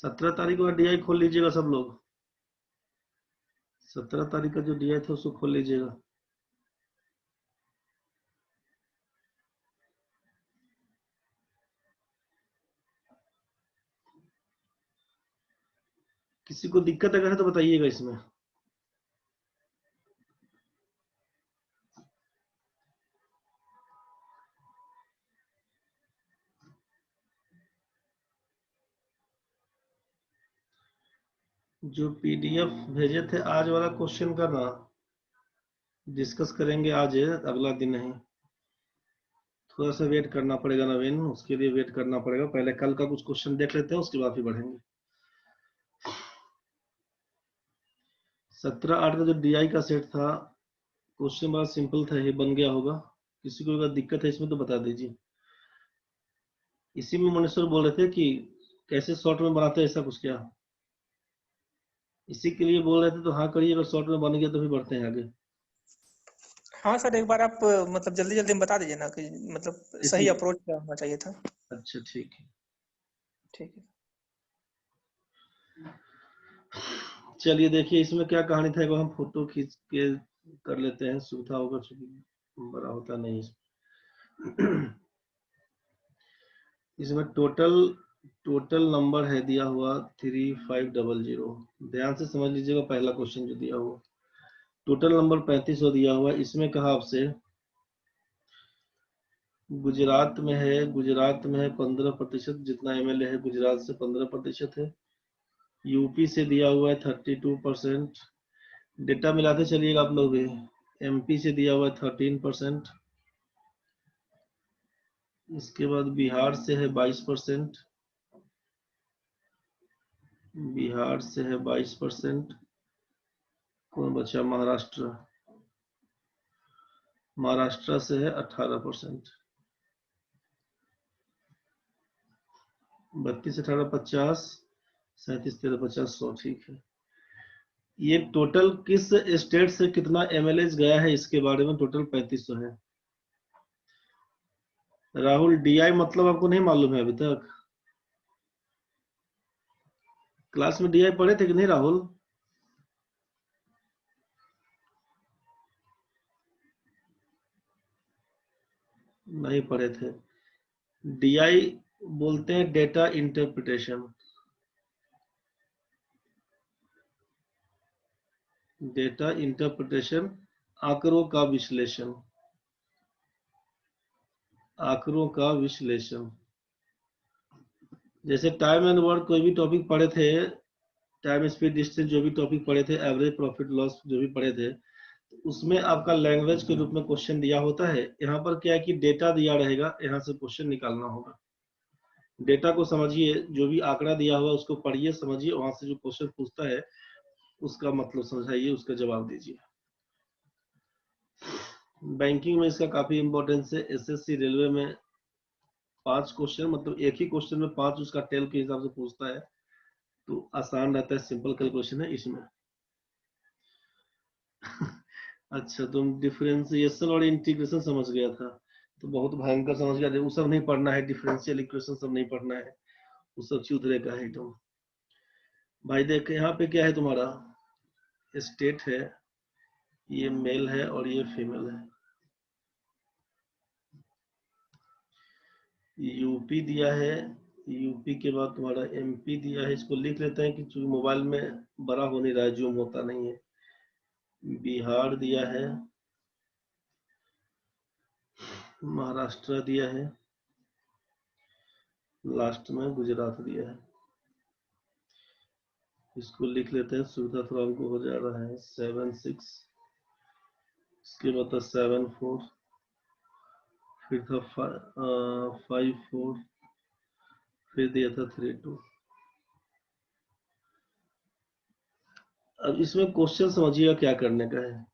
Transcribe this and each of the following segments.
17 तारीख का डीआई खोल लीजिएगा सब लोग। 17 तारीख का जो डीआई था उसको खोल लीजिएगा। किसी को दिक्कत अगर है तो बताइएगा इसमें। जो पीडीएफ भेजे थे आज वाला क्वेश्चन का ना डिस्कस करेंगे आज, अगला दिन नहीं। थोड़ा सा वेट करना पड़ेगा नवीन, उसके लिए वेट करना पड़ेगा। पहले कल का कुछ क्वेश्चन देख लेते हैं, उसके बाद फिर बढ़ेंगे। 17/8 का जो डीआई का सेट था, क्वेश्चन बड़ा सिंपल था, ये बन गया होगा। किसी को अगर दिक्कत है इसमें तो बता दीजिए। इसी में मनेश्वर बोल रहे थे कि कैसे शॉर्ट में बनाते हैं, ऐसा कुछ क्या इसी के लिए बोल रहे थे? तो हाँ करिए, अगर शॉर्ट में बन गया तो फिर बढ़ते हैं आगे। हाँ सर, एक बार आप मतलब जल्दी जल्दी बता दीजिए ना कि मतलब सही अप्रोच क्या होना चाहिए था। अच्छा ठीक है। ठीक है। चलिए देखिए इसमें क्या कहानी था, हम फोटो खींच के कर लेते हैं, सुविधा होगा, चूंकि बड़ा होता नहीं। इसमें टोटल नंबर है दिया हुआ 3500। ध्यान से समझ लीजिएगा, पहला क्वेश्चन जो दिया हुआ टोटल नंबर 3500 दिया हुआ। इसमें कहा आपसे गुजरात में है 15%, जितना एमएलए है गुजरात से 15% है। यूपी से दिया हुआ है 32%। डेटा मिलाते चलिएगा आप लोग भी। एमपी से दिया हुआ है 13%। इसके बाद बिहार से है 22%। बिहार से है 22%। कौन बचा? महाराष्ट्र। महाराष्ट्र से है 18%। 32, 18, 50, 37, 13, 50, 100। ठीक है। ये टोटल किस स्टेट से कितना एमएलए गया है इसके बारे में टोटल 3500 है। राहुल, डीआई मतलब आपको नहीं मालूम है अभी तक? क्लास में डीआई पढ़े थे कि नहीं राहुल? नहीं पढ़े थे। डीआई बोलते हैं डेटा इंटरप्रिटेशन। डेटा इंटरप्रिटेशन, आंकड़ों का विश्लेषण। आंकड़ों का विश्लेषण। जैसे टाइम एंड वर्क कोई भी टॉपिक पढ़े थे, टाइम स्पीड डिस्टेंस जो भी टॉपिक पढ़े थे, एवरेज प्रॉफिट लॉस जो भी पढ़े थे, उसमें आपका लैंग्वेज के रूप में क्वेश्चन दिया होता है। यहाँ पर क्या है कि डेटा दिया रहेगा, यहाँ से क्वेश्चन निकालना होगा। डेटा को समझिए, जो भी आंकड़ा दिया हुआ उसको पढ़िए, समझिए, वहां से जो क्वेश्चन पूछता है उसका मतलब समझाइए, उसका जवाब दीजिए। बैंकिंग में इसका काफी इंपॉर्टेंस है। एसएससी रेलवे में 5 क्वेश्चन, मतलब एक ही क्वेश्चन में 5 उसका टेल के हिसाब से पूछता है, तो आसान रहता है, सिंपल कैलकुलेशन है इसमें। अच्छा, तुम डिफरेंशिएशन और इंटीग्रेशन समझ गया था, तो बहुत भयंकर समझ गया। वो सब नहीं पढ़ना है, डिफरेंशियल इक्वेशन सब नहीं पढ़ना है, वो सब चूतरे का है तुम। भाई देख, यहाँ पे क्या है तुम्हारा स्टेट है, ये मेल है और ये फीमेल है। यूपी दिया है, यूपी के बाद तुम्हारा एमपी दिया है। इसको लिख लेते हैं कि चूंकि मोबाइल में बड़ा हो नहीं रहा है, जूम होता नहीं है। बिहार दिया है, महाराष्ट्र दिया है, लास्ट में गुजरात दिया है। इसको लिख लेते हैं, सुविधा थोड़ा हमको हो जा रहा है। 7-6, इसके बाद 7-4, फिर था 5-4, फिर दिया था 3-2। अब इसमें क्वेश्चन समझिएगा क्या करने का है।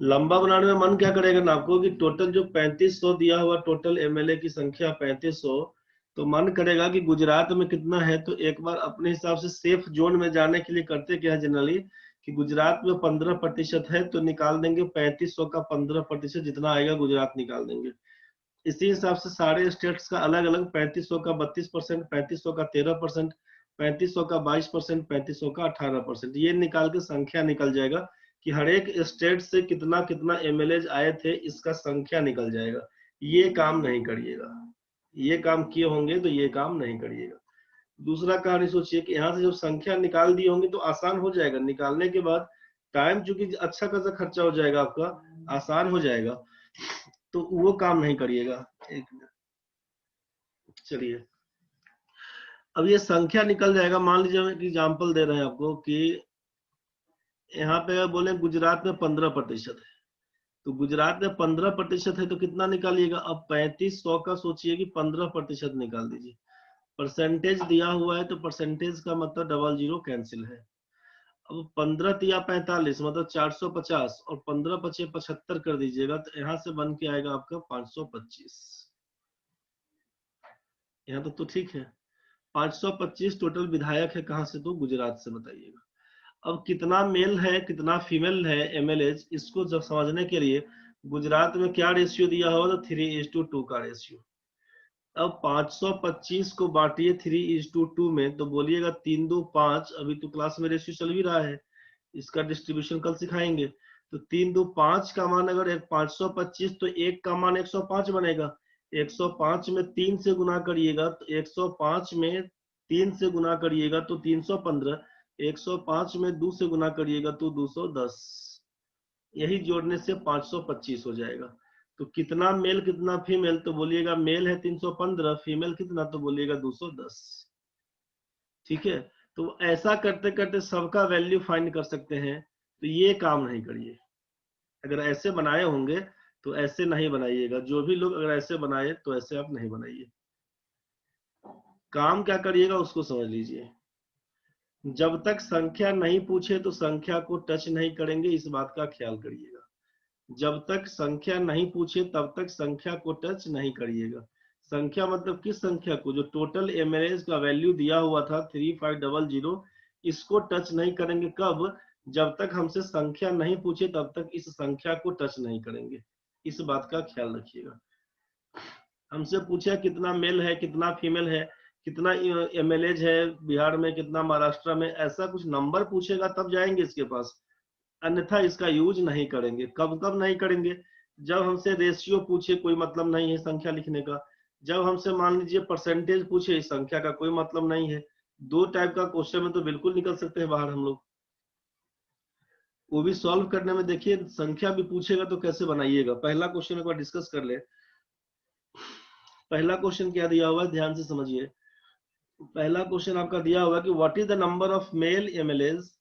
लंबा बनाने में मन क्या करेगा ना आपको कि टोटल जो 3500 दिया हुआ, टोटल एमएलए की संख्या 3500, तो मन करेगा कि गुजरात में कितना है। तो एक बार अपने हिसाब से सेफ जोन में जाने के लिए करते क्या है जनरली, कि गुजरात में 15% है तो निकाल देंगे 3500 का 15%, जितना आएगा गुजरात निकाल देंगे। इसी हिसाब से सारे स्टेट्स का अलग अलग 3500 का 32%, 3500 का 13%, 3500 का 22%, 3500 का 18%, ये निकाल के संख्या निकल जाएगा कि हर एक स्टेट से कितना कितना एमएलए आए थे, इसका संख्या निकल जाएगा। ये काम नहीं करिएगा, ये काम किए होंगे तो ये काम नहीं करिएगा। दूसरा कहानी सोचिए कि यहाँ से जब संख्या निकाल दी होंगी तो आसान हो जाएगा, निकालने के बाद टाइम चूंकि अच्छा खासा खर्चा हो जाएगा आपका, आसान हो जाएगा, तो वो काम नहीं करिएगा। एक मिनट, चलिए अब ये संख्या निकल जाएगा। मान लीजिए हम एक एग्जाम्पल दे रहे हैं आपको कि यहाँ पे बोले गुजरात में 15% है, तो गुजरात में 15% है तो कितना निकालिएगा। अब 3500 का सोचिए कि 15% निकाल दीजिए। परसेंटेज दिया हुआ है तो परसेंटेज का मतलब 00 कैंसिल है। अब 15 तिया 45 मतलब 450 और 15 पचे 75 कर दीजिएगा तो यहाँ से बन के आएगा आपका 525। यहाँ तो ठीक है। 525 टोटल विधायक है कहाँ से, तो गुजरात से, बताइएगा। अब कितना मेल है कितना फीमेल है एमएलए, इसको जब समझने के लिए गुजरात में क्या रेशियो दिया होगा, तो 3:2 का रेशियो। अब 525 को बांटिए 3:2 में, तो बोलिएगा 3 2 5। अभी तो क्लास में रेशियो चल भी रहा है, इसका डिस्ट्रीब्यूशन कल सिखाएंगे। तो 3 2 5 का मान अगर 525 तो 1 का मान 105 बनेगा। 105 में 3 से गुना करिएगा तो 105 में 3 से गुना करिएगा तो 315। 105 में 2 से गुना करिएगा तो 210। यही जोड़ने से 525 हो जाएगा। तो कितना मेल कितना फीमेल, तो बोलिएगा मेल है 315, फीमेल कितना, तो बोलिएगा 210। ठीक है, तो ऐसा करते करते सबका वैल्यू फाइंड कर सकते हैं। तो ये काम नहीं करिए। अगर ऐसे बनाए होंगे तो ऐसे नहीं बनाइएगा। जो भी लोग अगर ऐसे बनाए तो ऐसे आप नहीं बनाइए। काम क्या करिएगा उसको समझ लीजिए। जब तक संख्या नहीं पूछे तो संख्या को टच नहीं करेंगे, इस बात का ख्याल करिएगा। जब तक संख्या नहीं पूछे तब तक संख्या को टच नहीं करिएगा। संख्या मतलब किस संख्या को, जो टोटल एमएलए का वैल्यू दिया हुआ था 3500, इसको टच नहीं करेंगे। कब, जब तक हमसे संख्या नहीं पूछे तब तक इस संख्या को टच नहीं करेंगे। इस बात का ख्याल रखिएगा। हमसे पूछा कितना मेल है कितना फीमेल है, कितना एमएलए है बिहार में, कितना महाराष्ट्र में, ऐसा कुछ नंबर पूछेगा तब जाएंगे इसके पास, अन्यथा इसका यूज नहीं करेंगे। कब कब नहीं करेंगे, जब हमसे रेशियो पूछे, कोई मतलब नहीं है संख्या लिखने का। जब हमसे मान लीजिए परसेंटेज पूछे, संख्या का कोई मतलब नहीं है। दो टाइप का क्वेश्चन में तो बिल्कुल निकल सकते हैं बाहर हम लोग, वो भी सॉल्व करने में। देखिए संख्या भी पूछेगा तो कैसे बनाइएगा। पहला क्वेश्चन एक बार डिस्कस कर ले। पहला क्वेश्चन क्या दिया हुआ है, ध्यान से समझिए। पहला क्वेश्चन आपका दिया हुआ है कि what is the number of male MLAs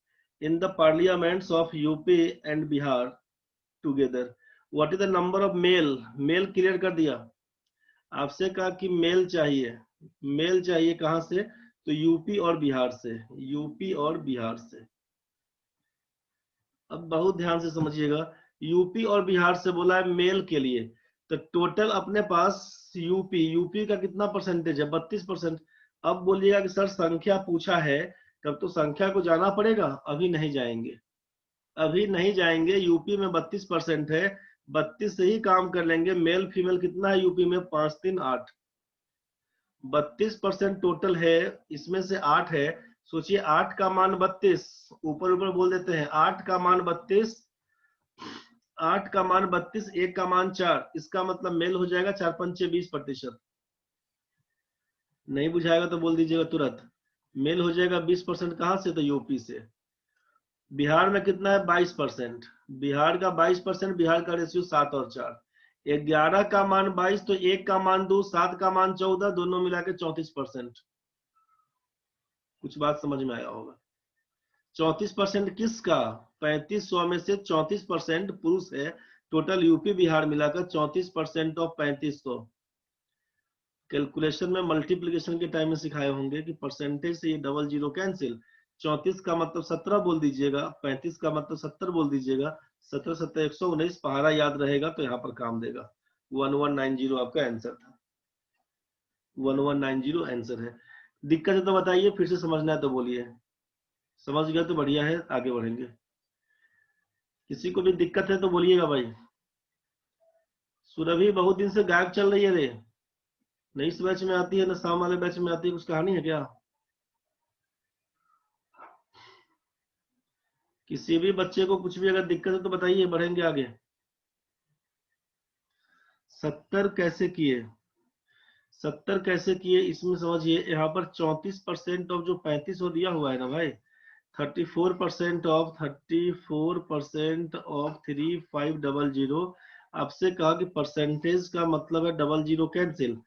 in the parliaments of UP and Bihar together. What is the number of male, male clear कर दिया। आपसे कहा कि मेल चाहिए, मेल चाहिए कहां से, तो यूपी और बिहार से, यूपी और बिहार से। अब बहुत ध्यान से समझिएगा, यूपी और बिहार से बोला है मेल के लिए, तो टोटल अपने पास यूपी, यूपी का कितना परसेंटेज है, 32%। अब बोलिएगा कि सर संख्या पूछा है, तब तो संख्या को जाना पड़ेगा। अभी नहीं जाएंगे, अभी नहीं जाएंगे। यूपी में 32% है, 32 से ही काम कर लेंगे। मेल फीमेल कितना है यूपी में, 5 3 8, 32% टोटल है, इसमें से 8 है। सोचिए 8 का मान 32, ऊपर ऊपर बोल देते हैं, 8 का मान 32, 8 का मान 32, 1 का मान 4, इसका मतलब मेल हो जाएगा 4 5 20%। नहीं बुझाएगा तो बोल दीजिएगा तुरंत। मेल हो जाएगा 20%, कहां से, तो यूपी से। बिहार में कितना है, 22%। बिहार का 22%, बिहार का रेशियो 7 और 4। 11 का मान 22 तो 1 का मान 2, 7 का मान 14, दोनों मिला के 34%। कुछ बात समझ में आया होगा। 34% किसका, 3500 में से 34% पुरुष है। टोटल यूपी बिहार मिलाकर 34% ऑफ 3500। कैलकुलेशन में मल्टीप्लिकेशन के टाइम में सिखाए होंगे कि परसेंटेज से ये 00 कैंसिल। 34 का मतलब 17 बोल दीजिएगा, 35 का मतलब 70 बोल दीजिएगा। 17 17 119, पहाड़ा याद रहेगा तो यहाँ पर काम देगा। 1190 आपका आंसर था, 1190 आंसर है। दिक्कत है तो बताइए, फिर से समझना है तो बोलिए। समझ गया तो बढ़िया है, आगे बढ़ेंगे। किसी को भी दिक्कत है तो बोलिएगा भाई। सुरभि बहुत दिन से गायब चल रही है रे, न इस बैच में आती है न शाम वाले बैच में आती है, कुछ कहानी है क्या? किसी भी बच्चे को कुछ भी अगर दिक्कत है तो बताइए, बढ़ेंगे आगे। 70 कैसे किए? 70 कैसे किए इसमें समझिए, यहाँ पर 34% ऑफ जो 3500 दिया हुआ है ना भाई, 34% ऑफ 3500 आपसे कहा कि परसेंटेज का मतलब है double zero cancel.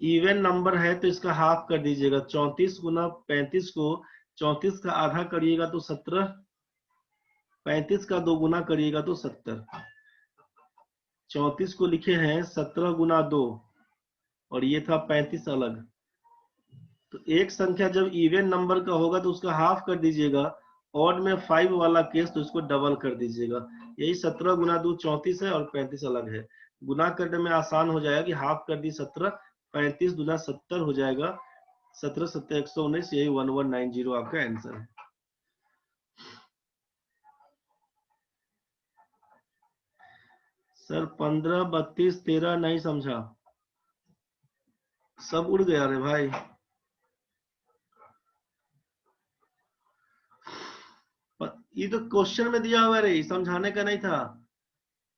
Even number है तो इसका हाफ कर दीजिएगा, 34 गुना 35 को 34 का आधा करिएगा तो 17, 35 का 2 गुना करिएगा तो 70। 34 को लिखे हैं 17 गुना 2 और ये था 35 अलग। तो एक संख्या जब इवन नंबर का होगा तो उसका हाफ कर दीजिएगा, ऑड में 5 वाला केस तो इसको डबल कर दीजिएगा। यही 17 गुना 2 34 है और 35 अलग है। गुना करने में आसान हो जाएगा कि हाफ कर दी 17, 35 गुना 70 हो जाएगा 17 7 119, यही 1190 आपका आंसर है। सर 15 32 13 नहीं समझा, सब उड़ गया रे भाई। ये तो क्वेश्चन में दिया हुआ रे, समझाने का नहीं था।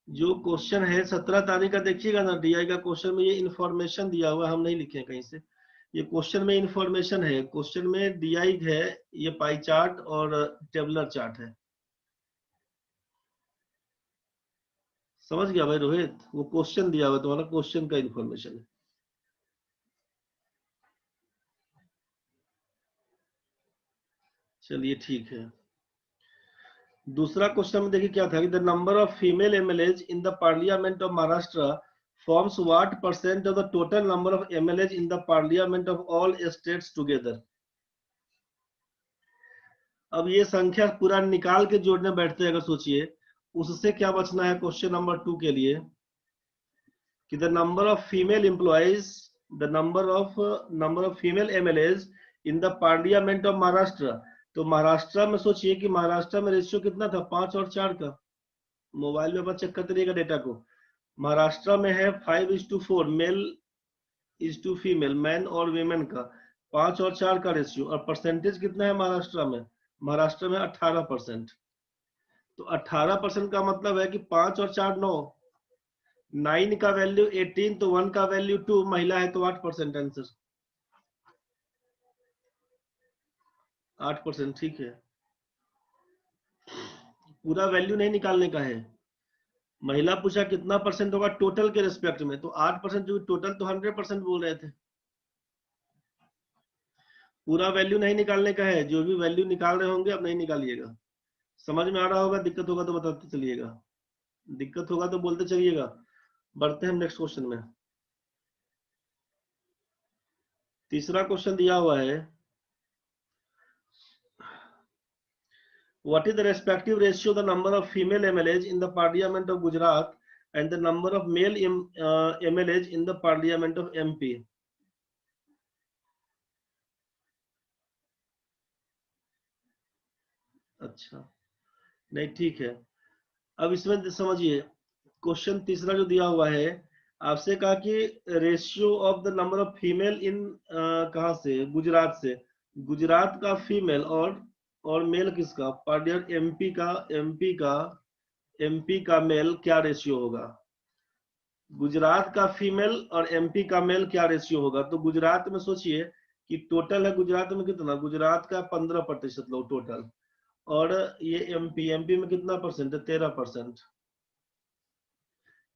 जो क्वेश्चन है 17 तारीख का देखिएगा ना, डीआई का क्वेश्चन में ये इंफॉर्मेशन दिया हुआ, हम नहीं लिखे कहीं से। ये क्वेश्चन में इंफॉर्मेशन है, क्वेश्चन में डीआई है, ये पाई चार्ट और टेबलर चार्ट है। समझ गया भाई रोहित, वो क्वेश्चन दिया हुआ तुम्हारा, क्वेश्चन का इंफॉर्मेशन है। चलिए ठीक है। दूसरा क्वेश्चन में देखिए क्या था कि the number of female MLAs in the parliament of Maharashtra forms what percent of the total number of MLAs in the parliament of all states together. अब ये संख्या पूरा निकाल के जोड़ने बैठते हैं, अगर सोचिए उससे क्या बचना है क्वेश्चन नंबर 2 के लिए कि the number of female employees, the number of female MLAs in the parliament of Maharashtra. तो महाराष्ट्र में सोचिए कि महाराष्ट्र में रेशियो कितना था, 5 और 4 का। मोबाइल में अपना चेक करते रहिएगा डेटा को। महाराष्ट्र में है 5:4 male is to female, man और वीमेन का 5 और 4 का रेशियो। और परसेंटेज कितना है महाराष्ट्र में? महाराष्ट्र में 18%। तो 18% का मतलब है कि 5 और 4 9, 9 का वैल्यू 18 तो 1 का वैल्यू 2, महिला है तो 8% आंसर। 8% ठीक है, पूरा वैल्यू नहीं निकालने का है। महिला पूछा कितना परसेंट होगा टोटल के रिस्पेक्ट में, तो 8%, जो टोटल तो 100% बोल रहे थे। पूरा वैल्यू नहीं निकालने का है, जो भी वैल्यू निकाल रहे होंगे अब नहीं निकालिएगा। समझ में आ रहा होगा, दिक्कत होगा तो बताते चलिएगा, दिक्कत होगा तो बोलते चलिएगा। बढ़ते हैं नेक्स्ट क्वेश्चन में। तीसरा क्वेश्चन दिया हुआ है, what is the respective ratio the number of female MLAs in the parliament of Gujarat and the number of male MLAs in the parliament of MP। अच्छा नहीं ठीक है। अब इसमें समझिए, क्वेश्चन तीसरा जो दिया हुआ है, आपसे कहा कि ratio of the number of female इन कहां से, गुजरात से। गुजरात का फीमेल और मेल किसका, पार्लियामेंट एमपी का मेल क्या रेशियो होगा। गुजरात का फीमेल और एमपी का मेल क्या रेशियो होगा। तो गुजरात में सोचिए कि टोटल है गुजरात में कितना, गुजरात का 15% लोग टोटल, और ये एमपी में कितना परसेंट है, 13%।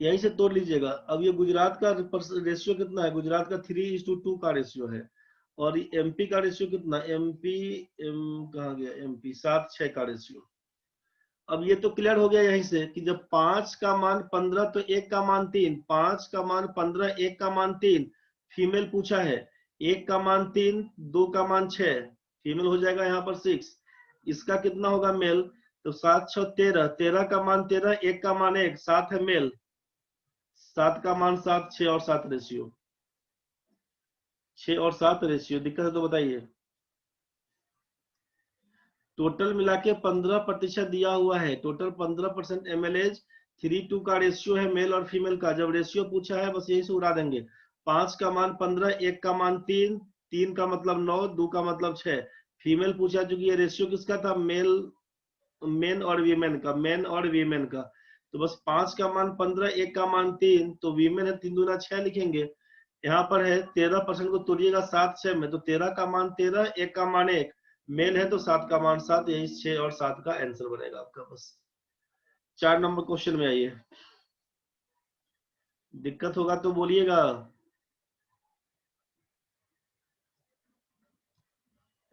यहीं से तोड़ लीजिएगा। अब ये गुजरात का रेशियो कितना है, गुजरात का 3:2 का रेशियो है, और एमपी का रेशियो कितना, कहाँ गया एमपी, 7:6 का रेशियो। अब ये तो क्लियर हो गया यहीं से कि जब 5 का मान 15 तो 1 का मान 3, 5 का मान 15, 1 का मान 3, फीमेल पूछा है, 1 का मान 3, 2 का मान 6, फीमेल हो जाएगा यहाँ पर 6। इसका कितना होगा मेल, तो 7 6 13, 13 का मान 13, 1 का मान 1, 7 है मेल, 7 का मान 7, 6 और 7 रेशियो, 6 और 7 रेशियो। दिक्कत है तो बताइए। टोटल मिला के 15% दिया हुआ है, टोटल 15% एमएलएज, 3:2 का रेशियो है मेल और फीमेल का। जब रेशियो पूछा है बस यही से उड़ा देंगे। 5 का मान 15, 1 का मान 3, 3 का मतलब 9, 2 का मतलब 6, फीमेल पूछा, चूंकि ये रेशियो किसका था, मेल मेन और वीमेन का, मेन और वीमेन का, तो बस 5 का मान 15, 1 का मान 3, तो वीमेन है 3 दूना 6 लिखेंगे। यहाँ पर है 13% को तोड़िएगा 7 6 में, तो 13 का मान 13, 1 का मान 1, मेल है तो 7 का मान 7, यही 6 और 7 का आंसर बनेगा आपका। बस 4 नंबर क्वेश्चन में आइए, दिक्कत होगा तो बोलिएगा।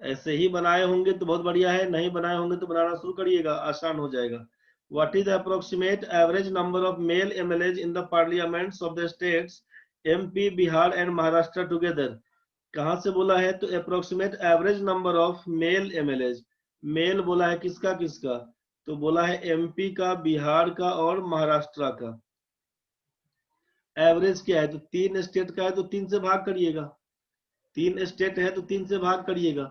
ऐसे ही बनाए होंगे तो बहुत बढ़िया है, नहीं बनाए होंगे तो बनाना शुरू करिएगा, आसान हो जाएगा। What is the approximate average number of male MLAs in the parliaments of the states MP, Bihar and Maharashtra together? कहां से बोला है? तो approximate average number of male MLAs, male बोला है किसका किसका? तो बोला है एमपी का, बिहार का और महाराष्ट्र का। एवरेज क्या है? तो 3 स्टेट का है तो 3 से भाग करिएगा, 3 स्टेट है तो 3 से भाग करिएगा।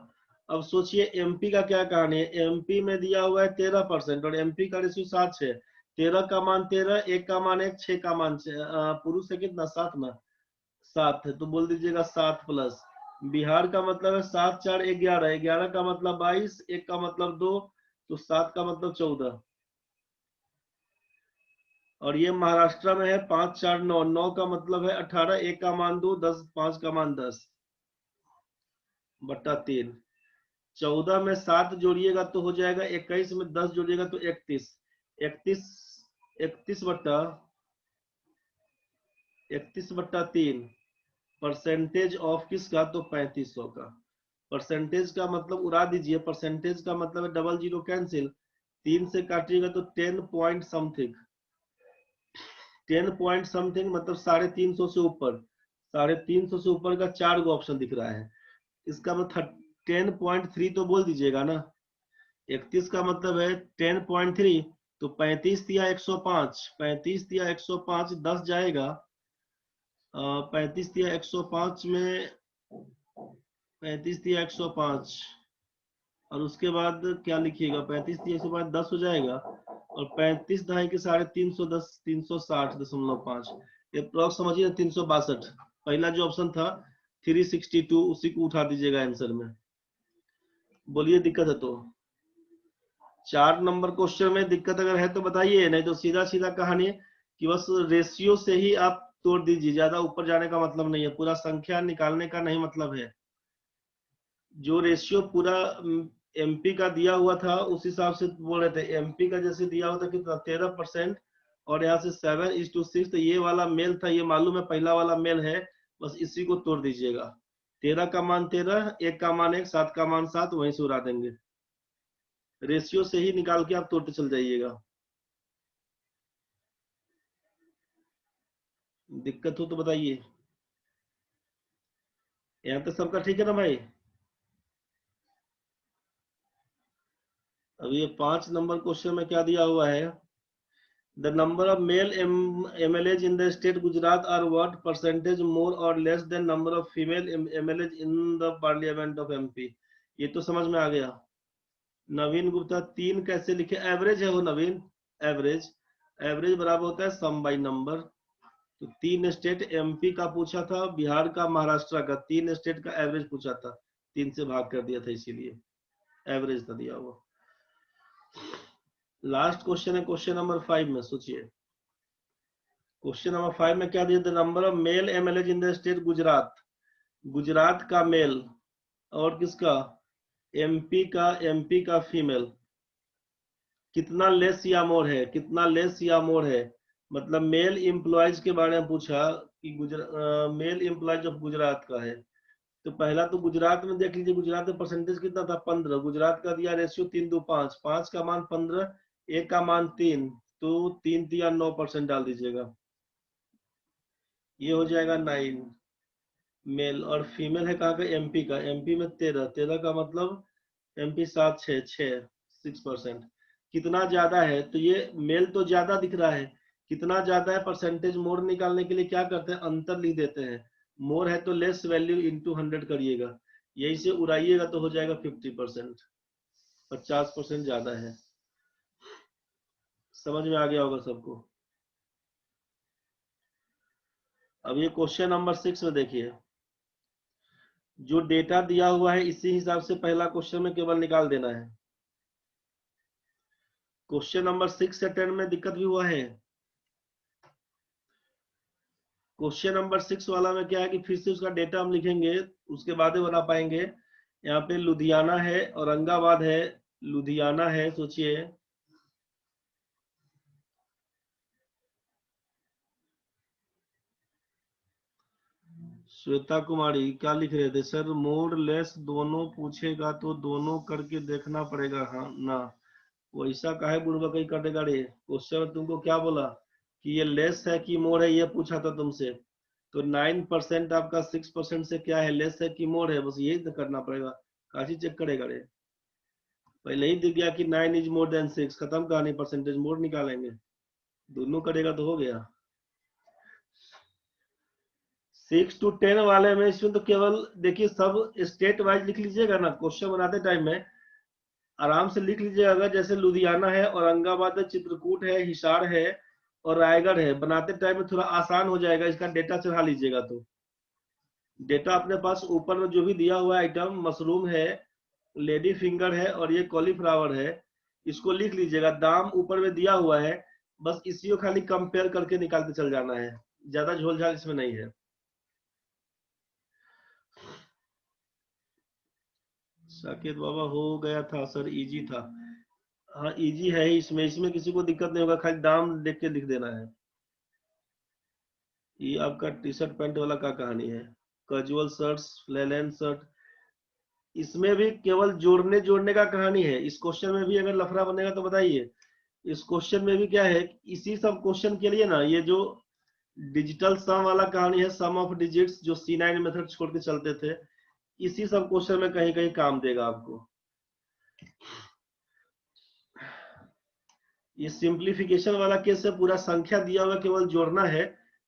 अब सोचिए एमपी का क्या कहानी है। एमपी में दिया हुआ है 13% और एमपी का रेशियो 7 है। 13 का मान 13, 1 का मान 1, 6 का मान 6, पुरुष है कितना? 7 ना, 7 है तो बोल दीजिएगा 7 प्लस। बिहार का मतलब है 7 4 11, 11 का मतलब 22, 1 का मतलब 2, तो 7 का मतलब 14। और ये महाराष्ट्र में है 5 4 9, 9 का मतलब है 18, 1 का मान 2, 10, 5 का मान 10 बट्टा 3। 14 में 7 जोड़िएगा तो हो जाएगा 21, में 10 जोड़िएगा तो 31, 31, 31/3 परसेंटेज ऑफ किसका? तो 3500 का। परसेंटेज का मतलब उड़ा दीजिए, परसेंटेज का मतलब है डबल जीरो कैंसिल, 3 से काटिएगा तो 10 पॉइंट समथिंग, 10 पॉइंट समथिंग मतलब 350 से ऊपर, 350 से ऊपर का 4 गो ऑप्शन दिख रहा है। इसका मतलब 10.3 तो बोल दीजिएगा ना। 31 का मतलब है 10.3, तो 35 दिया 105, 35 दिया 105, 10 जाएगा, 35 दिया 105 में, 35 दिया 105 और उसके बाद क्या लिखिएगा? 35 दिया 105, 10 हो जाएगा, और 35 दहाई के 350, 360.5, ये अप्रॉक्स समझिए 362। पहला जो ऑप्शन था 362, उसी को उठा दीजिएगा आंसर में। बोलिए दिक्कत है तो? 4 नंबर क्वेश्चन में दिक्कत अगर है तो बताइए, नहीं तो सीधा सीधा कहानी है कि बस रेशियो से ही आप तोड़ दीजिए, ज्यादा ऊपर जाने का मतलब नहीं है, पूरा संख्या निकालने का नहीं मतलब है। जो रेशियो पूरा एमपी का दिया हुआ था उस हिसाब से बोल रहे थे। एमपी का जैसे दिया हुआ था कितना? 13%, और यहाँ से 7:6, तो ये वाला मेल था, ये मालूम है पहला वाला मेल है, बस इसी को तोड़ दीजिएगा। 13 का मान 13, 1 का मान 1, 7 का मान 7, वहीं से उड़ा देंगे। रेशियो से ही निकाल के आप तोड़ते चल जाइएगा। दिक्कत हो तो बताइए। यहाँ तक सबका ठीक है ना भाई? अब ये 5 नंबर क्वेश्चन में क्या दिया हुआ है? The number of male MLAs in the state Gujarat are what percentage more or less than number of female MLAs in the parliament of MP? ये तो समझ में आ गया। नवीन गुप्ता 3 कैसे लिखे? एवरेज है वो नवीन, एवरेज, एवरेज बराबर होता है सम बाई नंबर। तो 3 स्टेट एमपी का पूछा था, बिहार का, महाराष्ट्र का, 3 स्टेट का एवरेज पूछा था, 3 से भाग कर दिया था, इसीलिए एवरेज था दिया हुआ। लास्ट क्वेश्चन है क्वेश्चन नंबर 5 में, सोचिए क्वेश्चन नंबर 5 में क्या दिया? The number of male MLAs in the state Gujarat, Gujarat का मेल और किसका? एमपी का फीमेल, कितना लेस या मोर है, कितना लेस या मोर है? मतलब मेल एम्प्लॉयज के बारे में पूछा कि मेल एम्प्लॉयज ऑफ गुजरात का है। तो पहला तो गुजरात में देख लीजिए, गुजरात में परसेंटेज कितना था? 15। गुजरात का दिया रेशियो 3 2 5, 5 का मान 15, 1 का मान 3, तो 3 या 9% डाल दीजिएगा, ये हो जाएगा 9 मेल। और फीमेल है कहाँ का? एमपी का, एमपी में 13, 13 का मतलब एमपी 7 6 6, 6%। कितना ज्यादा है? तो ये मेल तो ज्यादा दिख रहा है, कितना ज्यादा है? परसेंटेज मोर निकालने के लिए क्या करते हैं? अंतर लिख देते हैं। मोर है तो लेस वैल्यू इंटू 100 करिएगा, यही से उड़ाइएगा तो हो जाएगा 50%, 50% ज्यादा है। समझ में आ गया होगा सबको? अब ये क्वेश्चन नंबर 6 में देखिए, जो डेटा दिया हुआ है इसी हिसाब से पहला क्वेश्चन में केवल निकाल देना है। क्वेश्चन नंबर 6 से 10 में दिक्कत भी हुआ है। क्वेश्चन नंबर 6 वाला में क्या है कि फिर से उसका डेटा हम लिखेंगे, उसके बाद ही बना पाएंगे। यहाँ पे लुधियाना है, औरंगाबाद है, लुधियाना है, सोचिए। श्वेता कुमारी क्या लिख रहे थे सर? मोर लेस दोनों पूछेगा तो दोनों करके देखना पड़ेगा। हाँ ना, वैसा काहे बुढ़वा कहीं कटेगा रे? क्वेश्चन में तुमको क्या बोला कि ये लेस है कि मोर है, ये पूछा था तुमसे। तो 9% आपका 6% से क्या है, लेस है कि मोर है, बस यही तो करना पड़ेगा। काशी चेक करेगा रे? पहले ही दिख गया कि 9 इज मोर देन 6, खत्म कहानी, परसेंटेज मोर निकालेंगे। दोनों करेगा तो हो गया। 6 to 10 वाले में इसमें तो केवल देखिए सब स्टेट वाइज लिख लीजिएगा ना, क्वेश्चन बनाते टाइम में आराम से लिख लीजिएगा। अगर जैसे लुधियाना है, औरंगाबाद है, चित्रकूट है, हिसार है और रायगढ़ है, बनाते टाइम में थोड़ा आसान हो जाएगा। इसका डेटा चढ़ा लीजिएगा। तो डेटा अपने पास ऊपर में जो भी दिया हुआ आइटम, मशरूम है, लेडी फिंगर है और ये कॉलीफ्लावर है, इसको लिख लीजिएगा। दाम ऊपर में दिया हुआ है, बस इसी को खाली कंपेयर करके निकालते चल जाना है, ज्यादा झोलझाल इसमें नहीं है। साकेत बाबा हो गया था सर, इजी था। हाँ इजी है इसमें, इसमें किसी को दिक्कत नहीं होगा, खाली दाम देख के लिख देना है। ये आपका टी शर्ट पैंट वाला का कहानी है? कैजुअल शर्ट्स, फ्लेलन शर्ट, इसमें भी केवल जोड़ने जोड़ने का कहानी है। इस क्वेश्चन में भी अगर लफड़ा बनेगा तो बताइए। इस क्वेश्चन में भी क्या है, इसी सब क्वेश्चन के लिए ना ये जो डिजिटल सम वाला कहानी है, सम ऑफ डिजिट्स, जो C9 मेथड छोड़ के चलते थे, इसी सब क्वेश्चन में कहीं कहीं काम देगा आपको। ये सिंप्लीफिकेशन वाला केस है, पूरा संख्या दिया हुआ केवल जोड़ना है,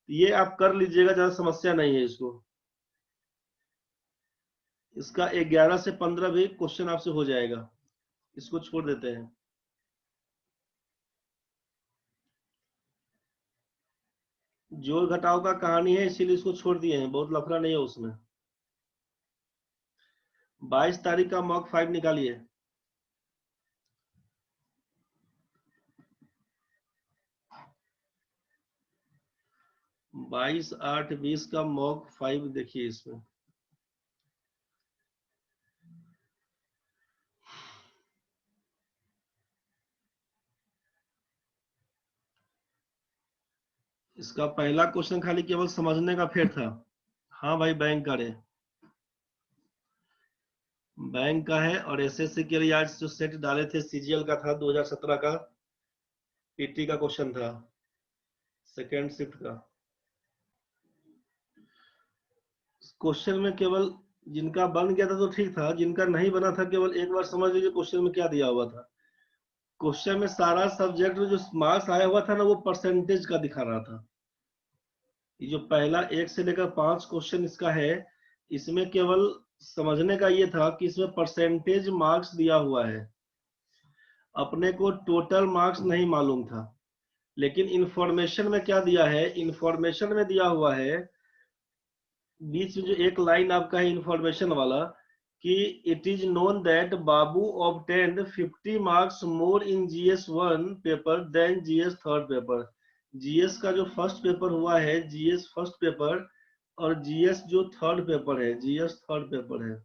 ये आप कर लीजिएगा, ज्यादा समस्या नहीं है इसको। इसका 11 से 15 भी क्वेश्चन आपसे हो जाएगा, इसको छोड़ देते हैं। जोड़ घटाव का कहानी है, इसीलिए इसको छोड़ दिए हैं, बहुत लफड़ा नहीं है उसमें। 22 तारीख का मॉक 5 निकालिए। 22/8/20 का मॉक 5 देखिए इसमें। इसका पहला क्वेश्चन खाली केवल समझने का फेर था। हाँ भाई, बैंक का है, बैंक का है। और एसएससी के लिए आज जो सेट डाले थे सीजीएल का था, 2017 का पीटी का क्वेश्चन था, सेकेंड शिफ्ट का। क्वेश्चन में केवल जिनका बन गया था तो ठीक था, जिनका नहीं बना था केवल एक बार समझ लीजिए क्वेश्चन में क्या दिया हुआ था। क्वेश्चन में सारा सब्जेक्ट में जो मार्क्स आया हुआ था ना, वो परसेंटेज का दिखा रहा था। ये जो पहला 1 से लेकर 5 क्वेश्चन इसका है, इसमें केवल समझने का ये था कि इसमें परसेंटेज मार्क्स दिया हुआ है। अपने को टोटल मार्क्स नहीं मालूम था, लेकिन इंफॉर्मेशन में क्या दिया है, इंफॉर्मेशन में दिया हुआ है बीच में जो एक लाइन आपका है इंफॉर्मेशन वाला, कि it is known that Babu obtained 50 marks more in GS1 paper than GS third paper. GS का जो फर्स्ट पेपर हुआ है, जीएस फर्स्ट पेपर, और जीएस जो थर्ड पेपर है, जीएस थर्ड पेपर है।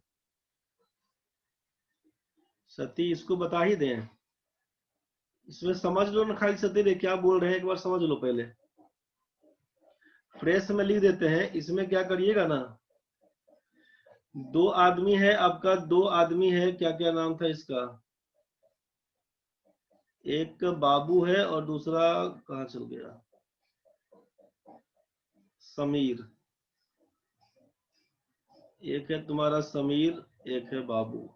सती इसको बता ही दें, इसमें समझ लो ना, खाली सती रे क्या बोल रहे हैं एक बार समझ लो पहले। फ्रेश में लिख देते हैं। इसमें क्या करिएगा ना, 2 आदमी है आपका, 2 आदमी है, क्या क्या नाम था इसका, एक बाबू है और दूसरा कहाँ चल गया, समीर। एक है तुम्हारा समीर, एक है बाबू।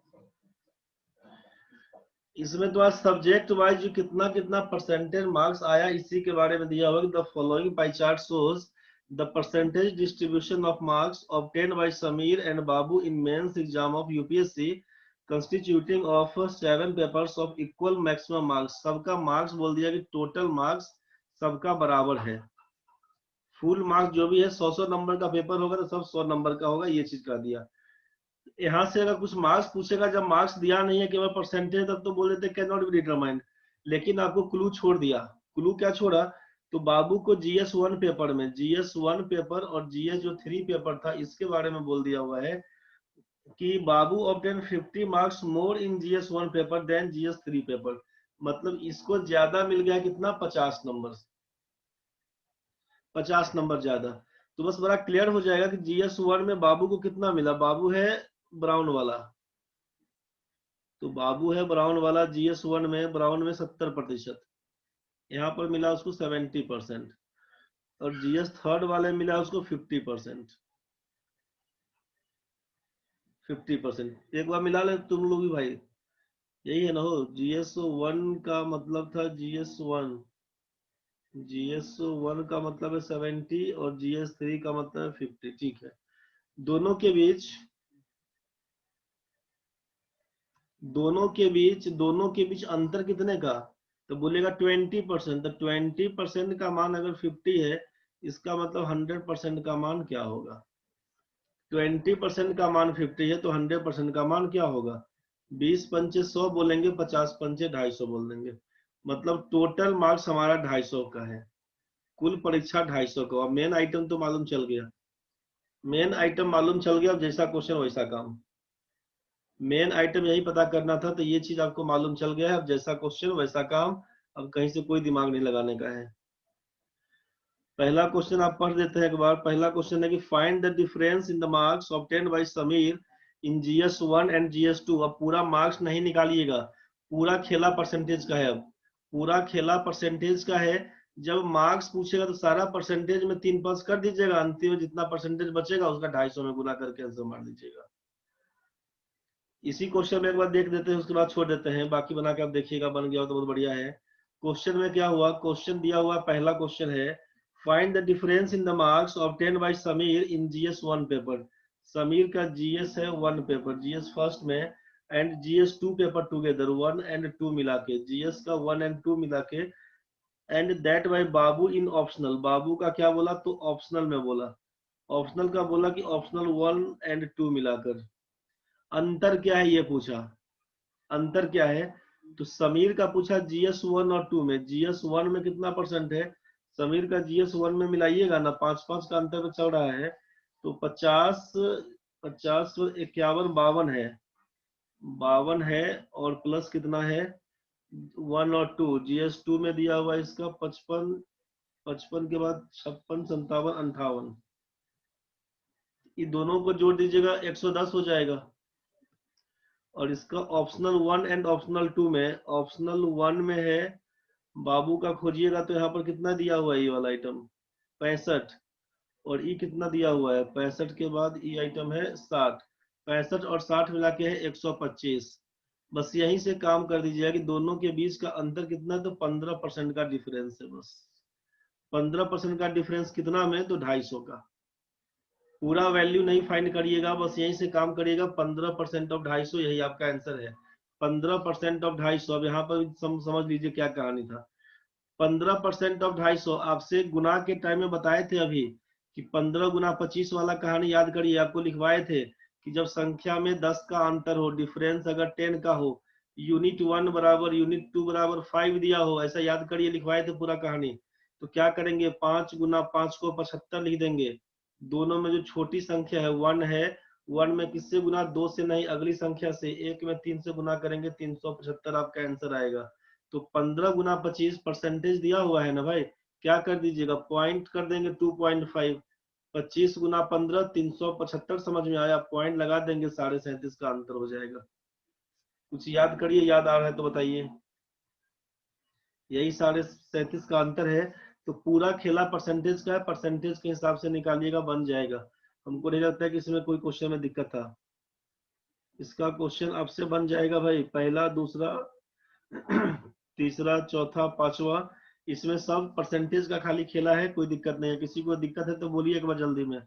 इसमें तो आज सब्जेक्ट वाइज जो कितना कितना परसेंटेज मार्क्स आया, इसी के बारे में दिया हुआ कि the following pie chart shows the percentage distribution of marks obtained by Sameer and Babu in mains exam of UPSC constituting of 7 papers of equal maximum marks. सबका मार्क्स बोल दिया कि टोटल मार्क्स सबका बराबर है। फुल मार्क्स जो भी है 100 नंबर का पेपर होगा तो सब 100 नंबर का होगा, ये चीज कर दिया। यहाँ से अगर कुछ मार्क्स पूछेगा, जब मार्क्स दिया नहीं है केवल परसेंटेज, तब तो बोल देते कैन नॉट बी डिटरमाइंड। लेकिन आपको क्लू छोड़ दिया। क्लू क्या छोड़ा? तो बाबू को GS1 पेपर में, GS1 पेपर और GS जो 3 पेपर था इसके बारे में बोल दिया हुआ है कि Babu obtain 50 marks more in GS1 paper than GS3 paper. मतलब इसको ज्यादा मिल गया कितना? 50 नंबर, 50 नंबर ज्यादा। तो बस बड़ा क्लियर हो जाएगा कि GS1 में बाबू को कितना मिला। बाबू है ब्राउन वाला, तो बाबू है ब्राउन वाला, GS1 में ब्राउन में 70%, यहाँ पर मिला उसको 70%, और GS थर्ड वाले मिला उसको 50%, 50%। एक बार मिला ले तुम लोग भी भाई, यही है ना हो। GS1 का मतलब था GS1 का मतलब है 70 और GS3 का मतलब है 50। ठीक है, दोनों के बीच दोनों के बीच अंतर कितने का? तो बोलेगा 20%। तो 20% का मान अगर 50 है, इसका मतलब 100% का मान क्या होगा? 20% का मान 50 है तो 100% का मान क्या होगा? 20 पंचे 100 बोलेंगे, 50 पंचे 250 बोल देंगे। मतलब टोटल मार्क्स हमारा 250 का है, कुल परीक्षा 250 का। और मेन आइटम तो मालूम चल गया, मेन आइटम मालूम चल गया। अब जैसा क्वेश्चन वैसा काम, मेन आइटम यही पता करना था, तो ये चीज आपको मालूम चल गया है। अब जैसा क्वेश्चन वैसा काम, अब कहीं से कोई दिमाग नहीं लगाने का है। पहला क्वेश्चन आप पढ़ देते हैं एक बार। पहला क्वेश्चन है कि find the difference in the marks obtained by Sameer in GS1 and GS2। अब पूरा मार्क्स नहीं निकालिएगा, पूरा खेला परसेंटेज का है। अब पूरा खेला परसेंटेज का है। जब मार्क्स पूछेगा तो सारा परसेंटेज में 3 पास कर दीजिएगा, अंतिम में जितना परसेंटेज बचेगा उसका 250 में गुना करके आंसर मार दीजिएगा। इसी क्वेश्चन में एक बार देख देते हैं, उसके बाद छोड़ देते हैं। बाकी बना के आप देखिएगा, बन गया हो तो बहुत बढ़िया है। क्वेश्चन में क्या हुआ? क्वेश्चन दिया हुआ, पहला क्वेश्चन है find the difference in the marks obtained by Sameer in GS1 paper. Sameer का GS है 1 पेपर, GS फर्स्ट में, and GS2 paper together, 1 and 2 मिला के, GS का 1 एंड 2 मिला के, and that by babu in optional. बाबू का क्या बोला? तो ऑप्शनल में बोला। ऑप्शनल का बोला कि ऑप्शनल 1 एंड 2 मिलाकर। अंतर क्या है ये पूछा। अंतर क्या है? तो समीर का पूछा GS1 और 2 में। GS1 में कितना परसेंट है? समीर का GS1 में मिलाइएगा ना, 5-5 का अंतर में चल रहा है। तो 50, 50, 51, 52 है, 52 है। और प्लस कितना है? 1 और 2। GS2 में दिया हुआ इसका 55, 55 के बाद 56, 57, 58। ये दोनों को जोड़ दीजिएगा, 110 हो जाएगा। और इसका ऑप्शनल 1 एंड ऑप्शनल 2 में, ऑप्शनल 1 में है बाबू का खोजिएगा तो यहाँ पर कितना दिया हुआ है? ये वाला आइटम 65। और ई कितना दिया हुआ है? 65 के बाद ई आइटम है 60। 65 और 60 मिला के है 125। बस यहीं से काम कर दीजिएगा कि दोनों के बीच का अंतर कितना है, तो 15% का डिफरेंस है बस। 15% का डिफरेंस कितना में? तो 250 का। पूरा वैल्यू नहीं फाइंड करिएगा, बस यहीं से काम करिएगा। 15% ऑफ 250, यही आपका आंसर है। 15% ऑफ 250। अब यहाँ पर समझ लीजिए क्या कहानी था। 15% ऑफ 250 आपसे गुना के टाइम में बताए थे अभी कि 15 गुना 25 वाला कहानी याद करिए। आपको लिखवाए थे कि जब संख्या में 10 का अंतर हो, डिफरेंस अगर 10 का हो, यूनिट 1 बराबर यूनिट 2 बराबर 5 दिया हो, ऐसा याद करिए। लिखवाए थे पूरा कहानी। तो क्या करेंगे? 5 गुना 5 को 75 लिख देंगे। दोनों में जो छोटी संख्या है 1 है, 1 में किससे गुना? 2 से नहीं, अगली संख्या से। 1 में 3 से गुना करेंगे, 375 आपका आंसर आएगा। तो 15 गुना 25 परसेंटेज दिया हुआ है ना भाई, क्या कर दीजिएगा? पॉइंट कर देंगे 2.5। 25 गुना 15, 375। समझ में आया? पॉइंट लगा देंगे, 37.5 का अंतर हो जाएगा। कुछ याद करिए, याद आ रहा है तो बताइए। यही 37.5 का अंतर है। तो पूरा खेला परसेंटेज का है, परसेंटेज के हिसाब से निकालिएगा, बन जाएगा। हमको नहीं लगता है कि इसमें कोई क्वेश्चन में दिक्कत था। इसका क्वेश्चन आपसे बन जाएगा भाई, पहला, दूसरा, तीसरा, चौथा, पांचवा। इसमें सब परसेंटेज का खाली खेला है, कोई दिक्कत नहीं है। किसी को दिक्कत है तो बोलिए एक बार जल्दी में।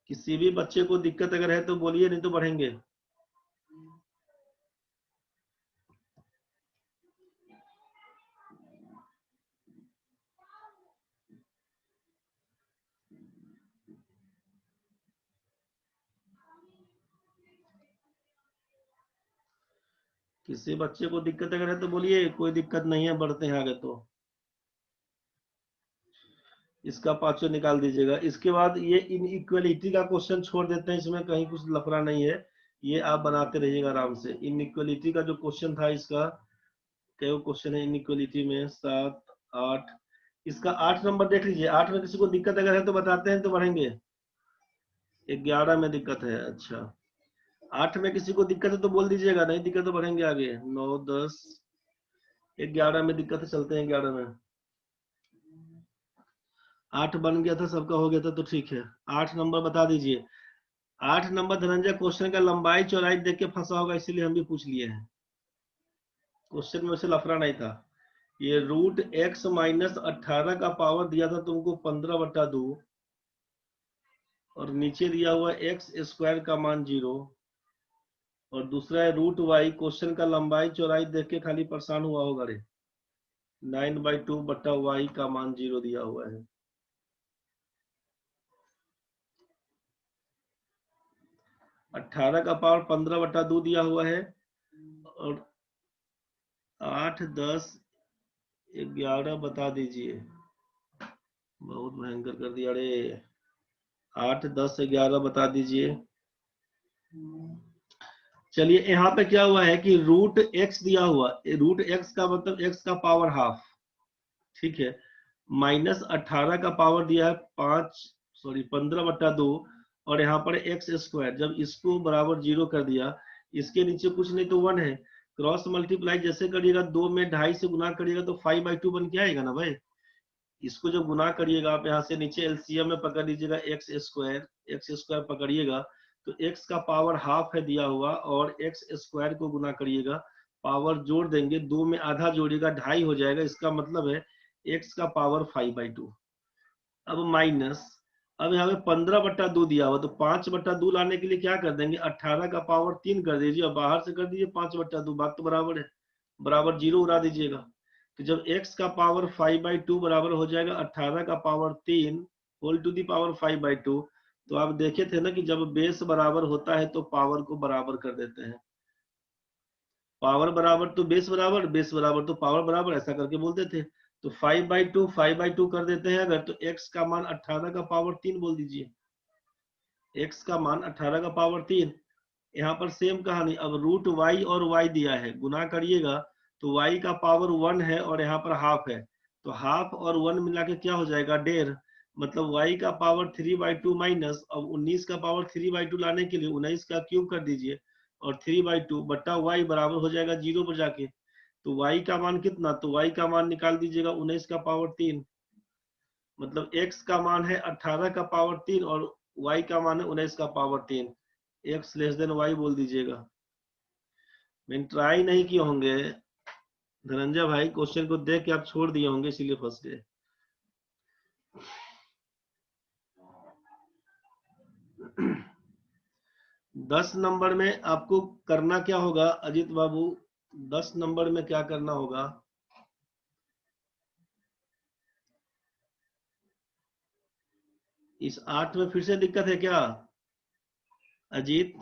किसी भी बच्चे को दिक्कत अगर है तो बोलिए, नहीं तो बढ़ेंगे। किसी बच्चे को दिक्कत अगर है तो बोलिए, कोई दिक्कत नहीं है, बढ़ते हैं आगे। तो इसका पांचों निकाल दीजिएगा। इसके बाद ये इनइक्वालिटी का क्वेश्चन छोड़ देते हैं, इसमें कहीं कुछ लफड़ा नहीं है, ये आप बनाते रहिएगा आराम से। इनइक्वालिटी का जो क्वेश्चन था, इसका कई क्वेश्चन है इनइक्वालिटी में, 7, 8। इसका 8 नंबर देख लीजिए। 8 में किसी को दिक्कत अगर है तो बताते हैं तो बढ़ेंगे। 11 में दिक्कत है, अच्छा। 8 में किसी को दिक्कत है तो बोल दीजिएगा, नहीं दिक्कत तो बढ़ेंगे आगे। 9, 10, 11 में दिक्कत है, चलते हैं 11 में। 8 बन गया था, सबका हो गया था तो ठीक है। 8 नंबर बता दीजिए। 8 नंबर धनंजय, क्वेश्चन का लंबाई चौड़ाई देख के फंसा होगा, इसीलिए हम भी पूछ लिए हैं। क्वेश्चन में से लफड़ा नहीं था। ये रूट x माइनस 18 का पावर दिया था तुमको 15/2, और नीचे दिया हुआ x स्क्वायर का मान 0, और दूसरा है रूट y। क्वेश्चन का लंबाई चौड़ाई देख के खाली परेशान हुआ होगा रे। 9/2 बट्टा y का मान 0 दिया हुआ है। 18 का पावर 15/2 दिया हुआ है, और 8, 10, 11 बता दीजिए। बहुत भयंकर कर दिया रे। 8, 10, 11 बता दीजिए। चलिए, यहाँ पे क्या हुआ है कि रूट x दिया हुआ, रूट x का मतलब x का पावर हाफ, ठीक है। माइनस 18 का पावर दिया है 15/2, और यहाँ पर एक्स स्क्वायर। जब इसको बराबर 0 कर दिया, इसके नीचे कुछ नहीं तो 1 है। क्रॉस मल्टीप्लाई जैसे करिएगा, 2 में 2.5 से गुना करिएगा तो 5/2 बन के आएगा ना भाई। इसको जब गुना करिएगा आप, यहाँ से नीचे एलसीएम में पकड़ लीजिएगा, एक्स स्क्वायर पकड़िएगा तो x का पावर हाफ है दिया हुआ, और x स्क्वायर को गुना करिएगा, पावर जोड़ देंगे, 2 में आधा जोड़िएगा 2.5 हो जाएगा। इसका मतलब है x का पावर 5/2। अब माइनस, अब यहाँ पे 15/2 दिया हुआ, तो 5/2 लाने के लिए क्या कर देंगे, 18 का पावर 3 कर दीजिए, और बाहर से कर दीजिए 5/2। बात तो बराबर है, बराबर 0 उड़ा दीजिएगा। तो जब x का पावर 5/2 बराबर हो जाएगा 18 का power 3 whole to the power 5/2, तो आप देखे थे ना कि जब बेस बराबर होता है तो पावर को बराबर कर देते हैं। पावर बराबर तो बेस बराबर, बेस बराबर तो पावर बराबर, ऐसा करके बोलते थे। तो 5/2 कर देते हैं अगर, तो x का मान 18 का पावर 3 बोल दीजिए। x का मान 18 का पावर 3। यहाँ पर सेम कहानी, अब रूट y और y दिया है, गुना करिएगा तो y का पावर 1 है, और यहाँ पर हाफ है, तो हाफ और 1 मिला के क्या हो जाएगा, 1.5। मतलब y का पावर 3/2 माइनस, अब 19 का पावर 3/2 लाने के लिए 19 का क्यूब कर दीजिए, और 3/2 बट्टा y बराबर हो जाएगा 0 पर जाके। तो y का मान कितना, तो y का मान निकाल दीजिएगा 19 का पावर 3। मतलब x का मान है 18 का पावर 3, और y का मान है 19 का power 3। x less than y बोल दीजिएगा। मैंने ट्राई नहीं किए होंगे धनंजय भाई, क्वेश्चन को देख के आप छोड़ दिए होंगे, इसीलिए फंस गए। दस नंबर में आपको करना क्या होगा अजीत बाबू, 10 नंबर में क्या करना होगा, इस 8 में फिर से दिक्कत है क्या अजीत?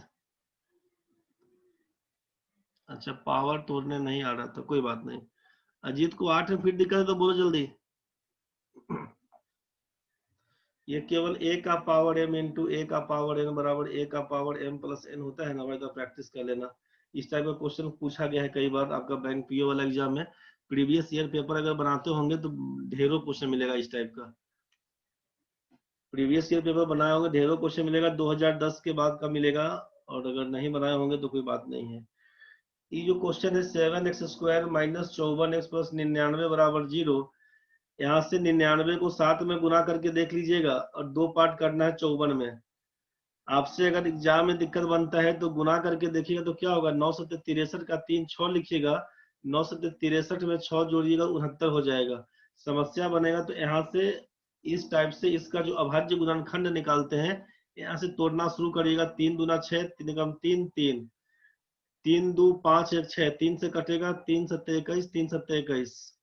अच्छा, पावर तोड़ने नहीं आ रहा था, कोई बात नहीं। अजीत को 8 में फिर दिक्कत है तो बोलो जल्दी। ये केवल a का पावर m इंटू a का पावर n बराबर a का पावर m प्लस n होता है ना भाई, तो प्रैक्टिस कर लेना। इस टाइप का क्वेश्चन पूछा गया है कई बार आपका बैंक पीओ वाला एग्जाम में। प्रीवियस ईयर पेपर अगर बनाते होंगे तो ढेरों क्वेश्चन मिलेगा इस टाइप का। प्रीवियस ईयर पेपर बनाए होंगे, ढेरों क्वेश्चन मिलेगा, 2010 के बाद का मिलेगा, और अगर नहीं बनाए होंगे तो कोई बात नहीं है। ये जो क्वेश्चन है 7x square minus 54x plus 99 बराबर 0, यहाँ से 99 को 7 में गुना करके देख लीजिएगा, और 2 पार्ट करना है 54 में। आपसे अगर एग्जाम में दिक्कत बनता है तो गुना करके देखिएगा तो क्या होगा, 9 7 63 का 3 6 लिखिएगा, 9 7 63 में 6 जोड़िएगा 69 हो जाएगा। समस्या बनेगा तो यहाँ से इस टाइप से इसका जो अभाज्य गुणनखंड निकालते हैं, यहाँ से तोड़ना शुरू करिएगा। 3 दूना 6, 3 कम 3, 3, 3 2 5 1 6, 3 से कटेगा, 3 7 21, 3 7 21,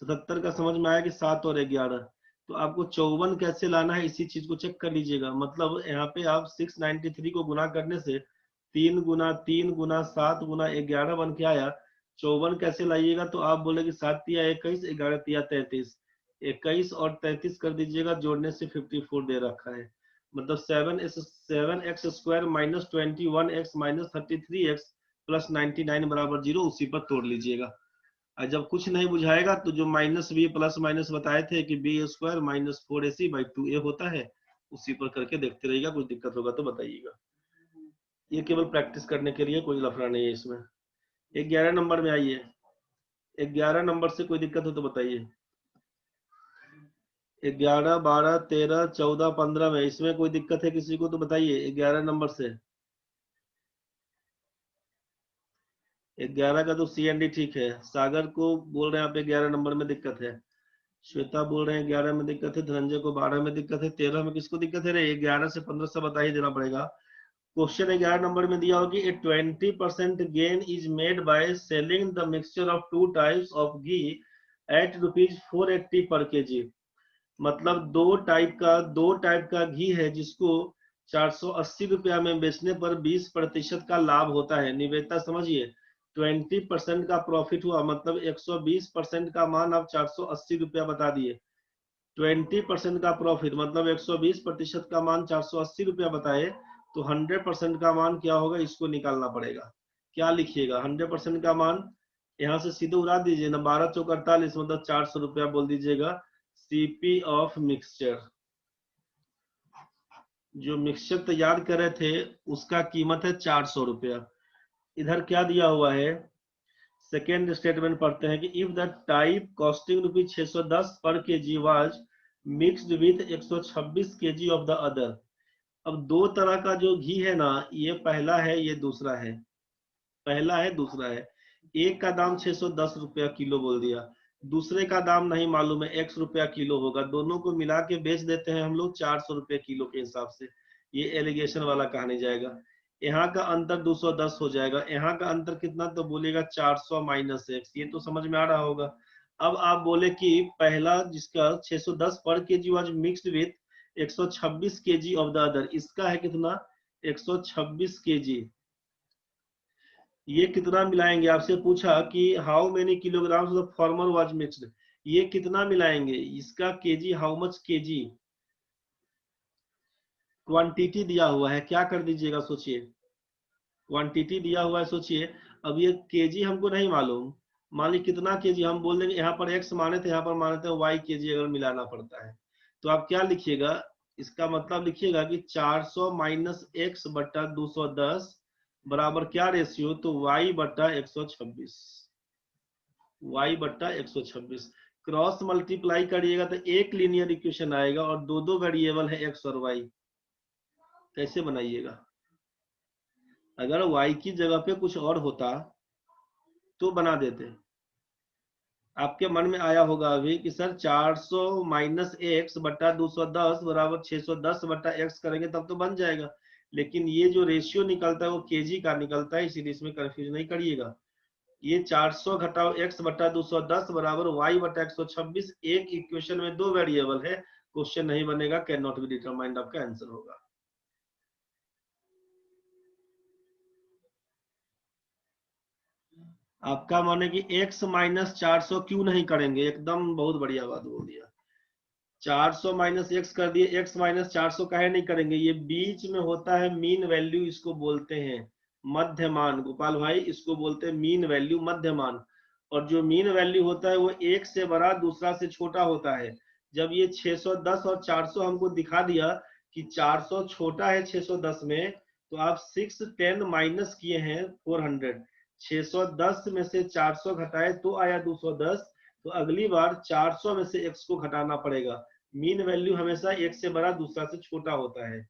77 का समझ में आया कि 7 और 11। तो आपको 54 कैसे लाना है, इसी चीज को चेक कर लीजिएगा। मतलब यहाँ पे आप 693 को गुना करने से 3 गुना 3 गुना 7 गुना 11 बन के आया। 54 कैसे लाइएगा, तो आप बोले कि 7 तिया 21, 11 तिया 33, 21 और 33 कर दीजिएगा, जोड़ने से 54 दे रखा है। मतलब 7x square minus 21x minus 33x plus 99 बराबर 0, उसी पर तोड़ लीजिएगा। और जब कुछ नहीं बुझाएगा तो जो माइनस बी प्लस माइनस बताए थे कि बी स्क्वायर माइनस 4ac/2a होता है, उसी पर करके देखते रहिएगा। कुछ दिक्कत होगा तो बताइएगा। ये केवल प्रैक्टिस करने के लिए, कोई लफड़ा नहीं है इसमें। 11 नंबर में आइए। 11 नंबर से कोई दिक्कत हो तो बताइए। 11, 12, 13, 14, 15 में इसमें कोई दिक्कत है किसी को तो बताइए। 11 नंबर से 11 का तो CND ठीक है। सागर को बोल रहे हैं आप 11 नंबर में दिक्कत है। श्वेता बोल रहे हैं 11 में दिक्कत है। धनंजय को 12 में दिक्कत है। 13 में किसको दिक्कत है रे? 11 से 15 से बता ही देना पड़ेगा। क्वेश्चन 11 नंबर में दिया होगी, 20% gain is made by selling the mixture of 2 types of ghee at ₹480 per KG. मतलब दो टाइप का घी है जिसको 480 रुपया में बेचने पर 20% का लाभ होता है। निवेदिता समझिए, 20% का प्रॉफिट हुआ, मतलब 120% का मान आप 480 रुपया बता दिए। 20% का प्रॉफिट मतलब 120% का मान 480 रुपया बताए, तो 100% का मान क्या होगा, इसको निकालना पड़ेगा। क्या लिखिएगा 100% का मान? यहाँ से सीधे उड़ा दीजिए ना, 12 चौक 48, मतलब 400 रुपया बोल दीजिएगा। सीपी ऑफ मिक्सचर, जो मिक्सचर तैयार करे थे उसका कीमत है 400 रुपया। इधर क्या दिया हुआ है, सेकेंड स्टेटमेंट पढ़ते हैं कि इफ द टाइप कॉस्टिंग ₹610 पर KG was mixed with 126 KG of the other. अब दो तरह का जो घी है ना, ये पहला है, ये दूसरा है। पहला है, दूसरा है। एक का दाम 610 रुपया किलो बोल दिया, दूसरे का दाम नहीं मालूम है, X रुपया किलो होगा। दोनों को मिला के बेच देते हैं हम लोग 400 रुपये किलो के हिसाब से। ये एलिगेशन वाला कहा नहीं जाएगा। यहाँ का अंतर 210 हो जाएगा। यहाँ का अंतर कितना, तो बोलेगा 400 माइनस x। ये तो समझ में आ रहा होगा। अब आप बोले कि पहला जिसका 610 पर KG was mixed with 126 KG of the other, इसका है कितना, 126 केजी। ये कितना मिलाएंगे, आपसे पूछा कि how many kilograms of former was mixed, ये कितना मिलाएंगे, इसका KG, how much KG, quantity दिया हुआ है, क्या कर दीजिएगा सोचिए। क्वांटिटी दिया हुआ है, सोचिए। अब ये केजी हमको नहीं मालूम, मान ली कितना केजी, हम बोल देंगे यहाँ पर x माने थे, यहाँ पर माने थे y केजी, अगर मिलाना पड़ता है तो आप क्या लिखिएगा, इसका मतलब लिखिएगा कि 400 माइनस x बट्टा 210 बराबर क्या रेशियो, तो y बट्टा 126। y बट्टा 126 क्रॉस मल्टीप्लाई करिएगा तो एक लीनियर इक्वेशन आएगा, और दो दो वेरिएबल है x और y। कैसे बनाइएगा? अगर y की जगह पे कुछ और होता तो बना देते। आपके मन में आया होगा अभी कि सर 400 माइनस एक्स बट्टा 210 बराबर 610 बट्टा एक्स करेंगे तब तो बन जाएगा। लेकिन ये जो रेशियो निकलता है वो केजी का निकलता है, इसीलिए इसमें कंफ्यूज नहीं करिएगा। ये 400 घटाओ x बट्टा 210 बराबर y बट्टा 126। एक इक्वेशन में दो वेरिएबल है, क्वेश्चन नहीं बनेगा, कैन नॉट बी डिटरमाइंड आपका आंसर होगा। आपका माने कि x माइनस 400 क्यों नहीं करेंगे, एकदम बहुत बढ़िया बात बोल दिया। 400 माइनस एक्स कर दिए, x माइनस 400 काहे नहीं करेंगे, ये बीच में होता है मीन वैल्यू, इसको बोलते हैं मध्यमान। गोपाल भाई, इसको बोलते हैं मीन वैल्यू, मध्यमान। और जो मीन वैल्यू होता है वो एक से बड़ा दूसरा से छोटा होता है। जब ये 610 और 400 हमको दिखा दिया कि 400 छोटा है 610 में, तो आप 610 माइनस किए हैं 400। 610 में से 400 घटाए तो आया 210, तो अगली बार 400 में से x को घटाना पड़ेगा। मीन वैल्यू हमेशा एक से बड़ा दूसरा से छोटा होता है।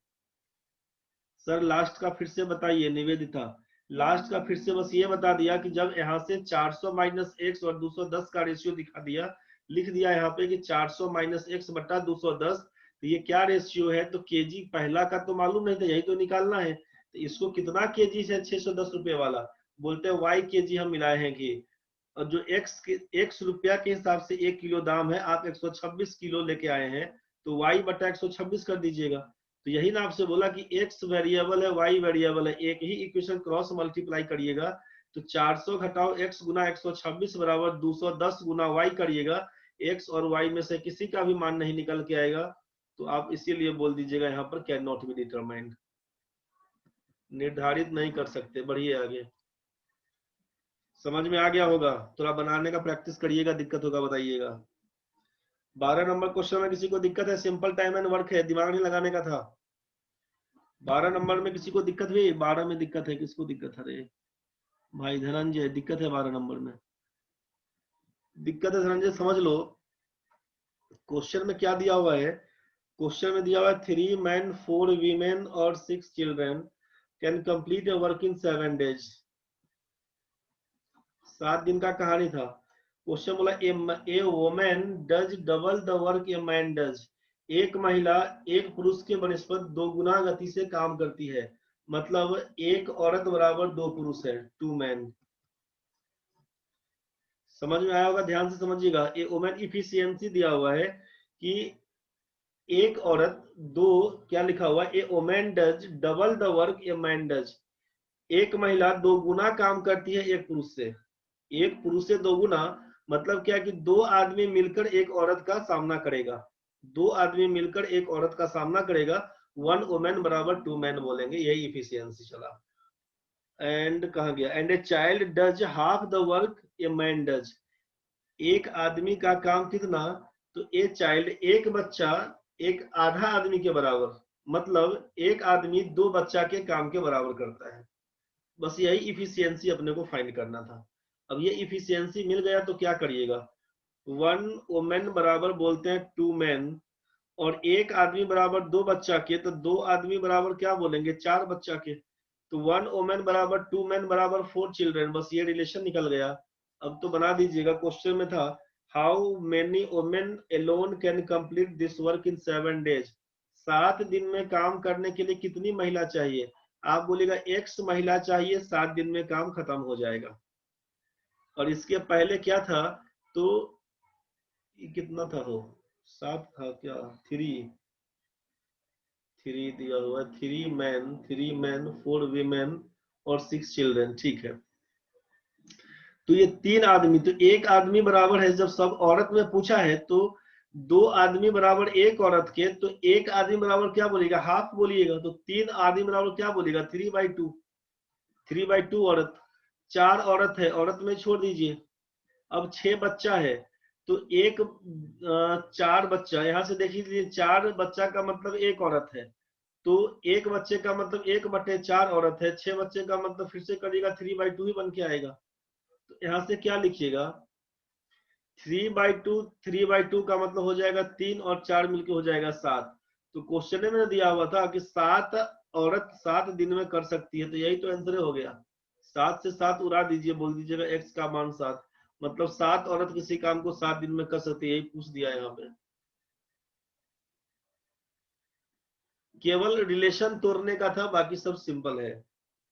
सर लास्ट का फिर से बताइए निवेदिता, लास्ट का फिर से बस ये बता दिया कि जब यहाँ से 400 माइनस एक्स और 210 का रेशियो दिखा दिया, लिख दिया यहाँ पे कि 400 माइनस एक्स बट्टा 210, तो ये क्या रेशियो है, तो केजी पहला का तो मालूम नहीं था, यही तो निकालना है। तो इसको कितना केजी से 610 रुपये वाला, बोलते हैं y केजी हम मिलाए हैं कि, और जो x रुपया के हिसाब से 1 किलो दाम है, आप 126 किलो लेके आए हैं, तो y बटा 126 कर दीजिएगा। तो यही ना आपसे बोला कि x वेरिएबल है, y वेरिएबल है, एक ही इक्वेशन क्रॉस मल्टीप्लाई करिएगा तो 400 घटाओ x गुना 126 बराबर 210 गुना y करिएगा, x और y में से किसी का भी मान नहीं निकल के आएगा, तो आप इसीलिए बोल दीजिएगा यहाँ पर कैन नॉट बी डिटरमाइंड, निर्धारित नहीं कर सकते। बढ़िए आगे, समझ में आ गया होगा, थोड़ा बनाने का प्रैक्टिस करिएगा, दिक्कत होगा बताइएगा। 12 नंबर क्वेश्चन में किसी को दिक्कत है? सिंपल टाइम एंड वर्क है, दिमाग नहीं लगाने का था। 12 नंबर में किसी को दिक्कत हुई? 12 में दिक्कत है, किसको दिक्कत है? अरे भाई धनंजय, दिक्कत है 12 नंबर में, दिक्कत है धनंजय, समझ लो क्वेश्चन में क्या दिया हुआ है। क्वेश्चन में दिया हुआ है 3 men 4 women और 6 children can complete a work in 7 days। 7 दिन का कहानी था। क्वेश्चन बोला a women does double the work a man does, एक महिला एक पुरुष के बनिस्बत 2 गुना गति से काम करती है, मतलब एक औरत बराबर 2 पुरुष है, 2 men। समझ में आया होगा, ध्यान से समझिएगा। ए वोमेन इफिशियंसी दिया हुआ है कि एक औरत, दो क्या लिखा हुआ है, a women does double the work a man does, एक महिला 2 गुना काम करती है एक पुरुष से, एक पुरुष से 2 गुना, मतलब क्या कि 2 आदमी मिलकर एक औरत का सामना करेगा, 2 आदमी मिलकर एक औरत का सामना करेगा, 1 वुमेन बराबर 2 मैन बोलेंगे, यही इफिशियंसी चला। एंड कहा गया and a child does half the work a man does, एक आदमी का काम कितना, तो ए चाइल्ड एक बच्चा एक आधा आदमी के बराबर, मतलब एक आदमी 2 बच्चा के काम के बराबर करता है। बस यही इफिशियंसी अपने को फाइंड करना था। अब ये इफिशियंसी मिल गया तो क्या करिएगा, 1 वुमेन बराबर बोलते हैं 2 मैन, और एक आदमी बराबर 2 बच्चा के, तो 2 आदमी बराबर क्या बोलेंगे, 4 बच्चा के, तो 1 वुमेन बराबर 2 मैन बराबर 4 चिल्ड्रन, बस ये रिलेशन निकल गया। अब तो बना दीजिएगा, क्वेश्चन में था how many women alone can complete this work in 7 days, 7 दिन में काम करने के लिए कितनी महिला चाहिए, आप बोलेगा x महिला चाहिए, 7 दिन में काम खत्म हो जाएगा। और इसके पहले क्या था, तो ये कितना था, तो 7 था क्या, 3 दिया हुआ है, 3 मैन 4 वीमेन और 6 चिल्ड्रन, ठीक है। तो ये 3 आदमी, तो एक आदमी बराबर है, जब सब औरत में पूछा है तो 2 आदमी बराबर एक औरत के, तो एक आदमी बराबर क्या बोलिएगा, हाफ बोलिएगा, तो 3 आदमी बराबर क्या बोलिएगा, 3/2, 3/2 औरत, 4 औरत है, औरत में छोड़ दीजिए। अब 6 बच्चा है, तो 4 बच्चा, यहाँ से देख लीजिए 4 बच्चा का मतलब एक औरत है, तो एक बच्चे का मतलब 1/4 औरत है, 6 बच्चे का मतलब फिर से करिएगा 3/2 ही बन के आएगा। तो यहाँ से क्या लिखिएगा, 3/2 का मतलब हो जाएगा 3 और 4 मिलके हो जाएगा 7। तो क्वेश्चन में दिया हुआ था कि 7 औरत 7 दिन में कर सकती है, तो यही तो आंसर हो गया। 7 से 7 उड़ा दीजिए, बोल दीजिएगा x का मान 7, मतलब 7 औरत किसी काम को 7 दिन में कर सकती है, यही पूछ दिया यहाँ पे। केवल रिलेशन तोड़ने का था, बाकी सब सिंपल है,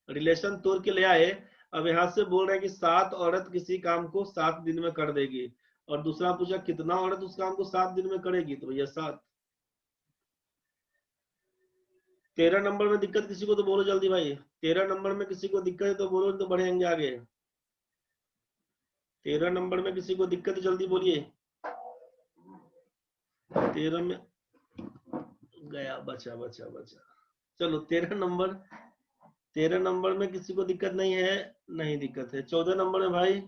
रिलेशन तोड़ के ले आए। अब यहाँ से बोल रहे हैं कि 7 औरत किसी काम को 7 दिन में कर देगी, और दूसरा पूछा कितना औरत उस काम को 7 दिन में करेगी, तो भैया 7। 13 नंबर में दिक्कत किसी को तो बोलो जल्दी भाई, 13 नंबर में किसी को दिक्कत है तो बोलो, तो बढ़ेंगे आगे। 13 नंबर में किसी को दिक्कत है जल्दी बोलिए। 13 में गया, बचा बचा बचा, चलो 13 नंबर में किसी को दिक्कत नहीं है, नहीं दिक्कत है। 14 नंबर में भाई,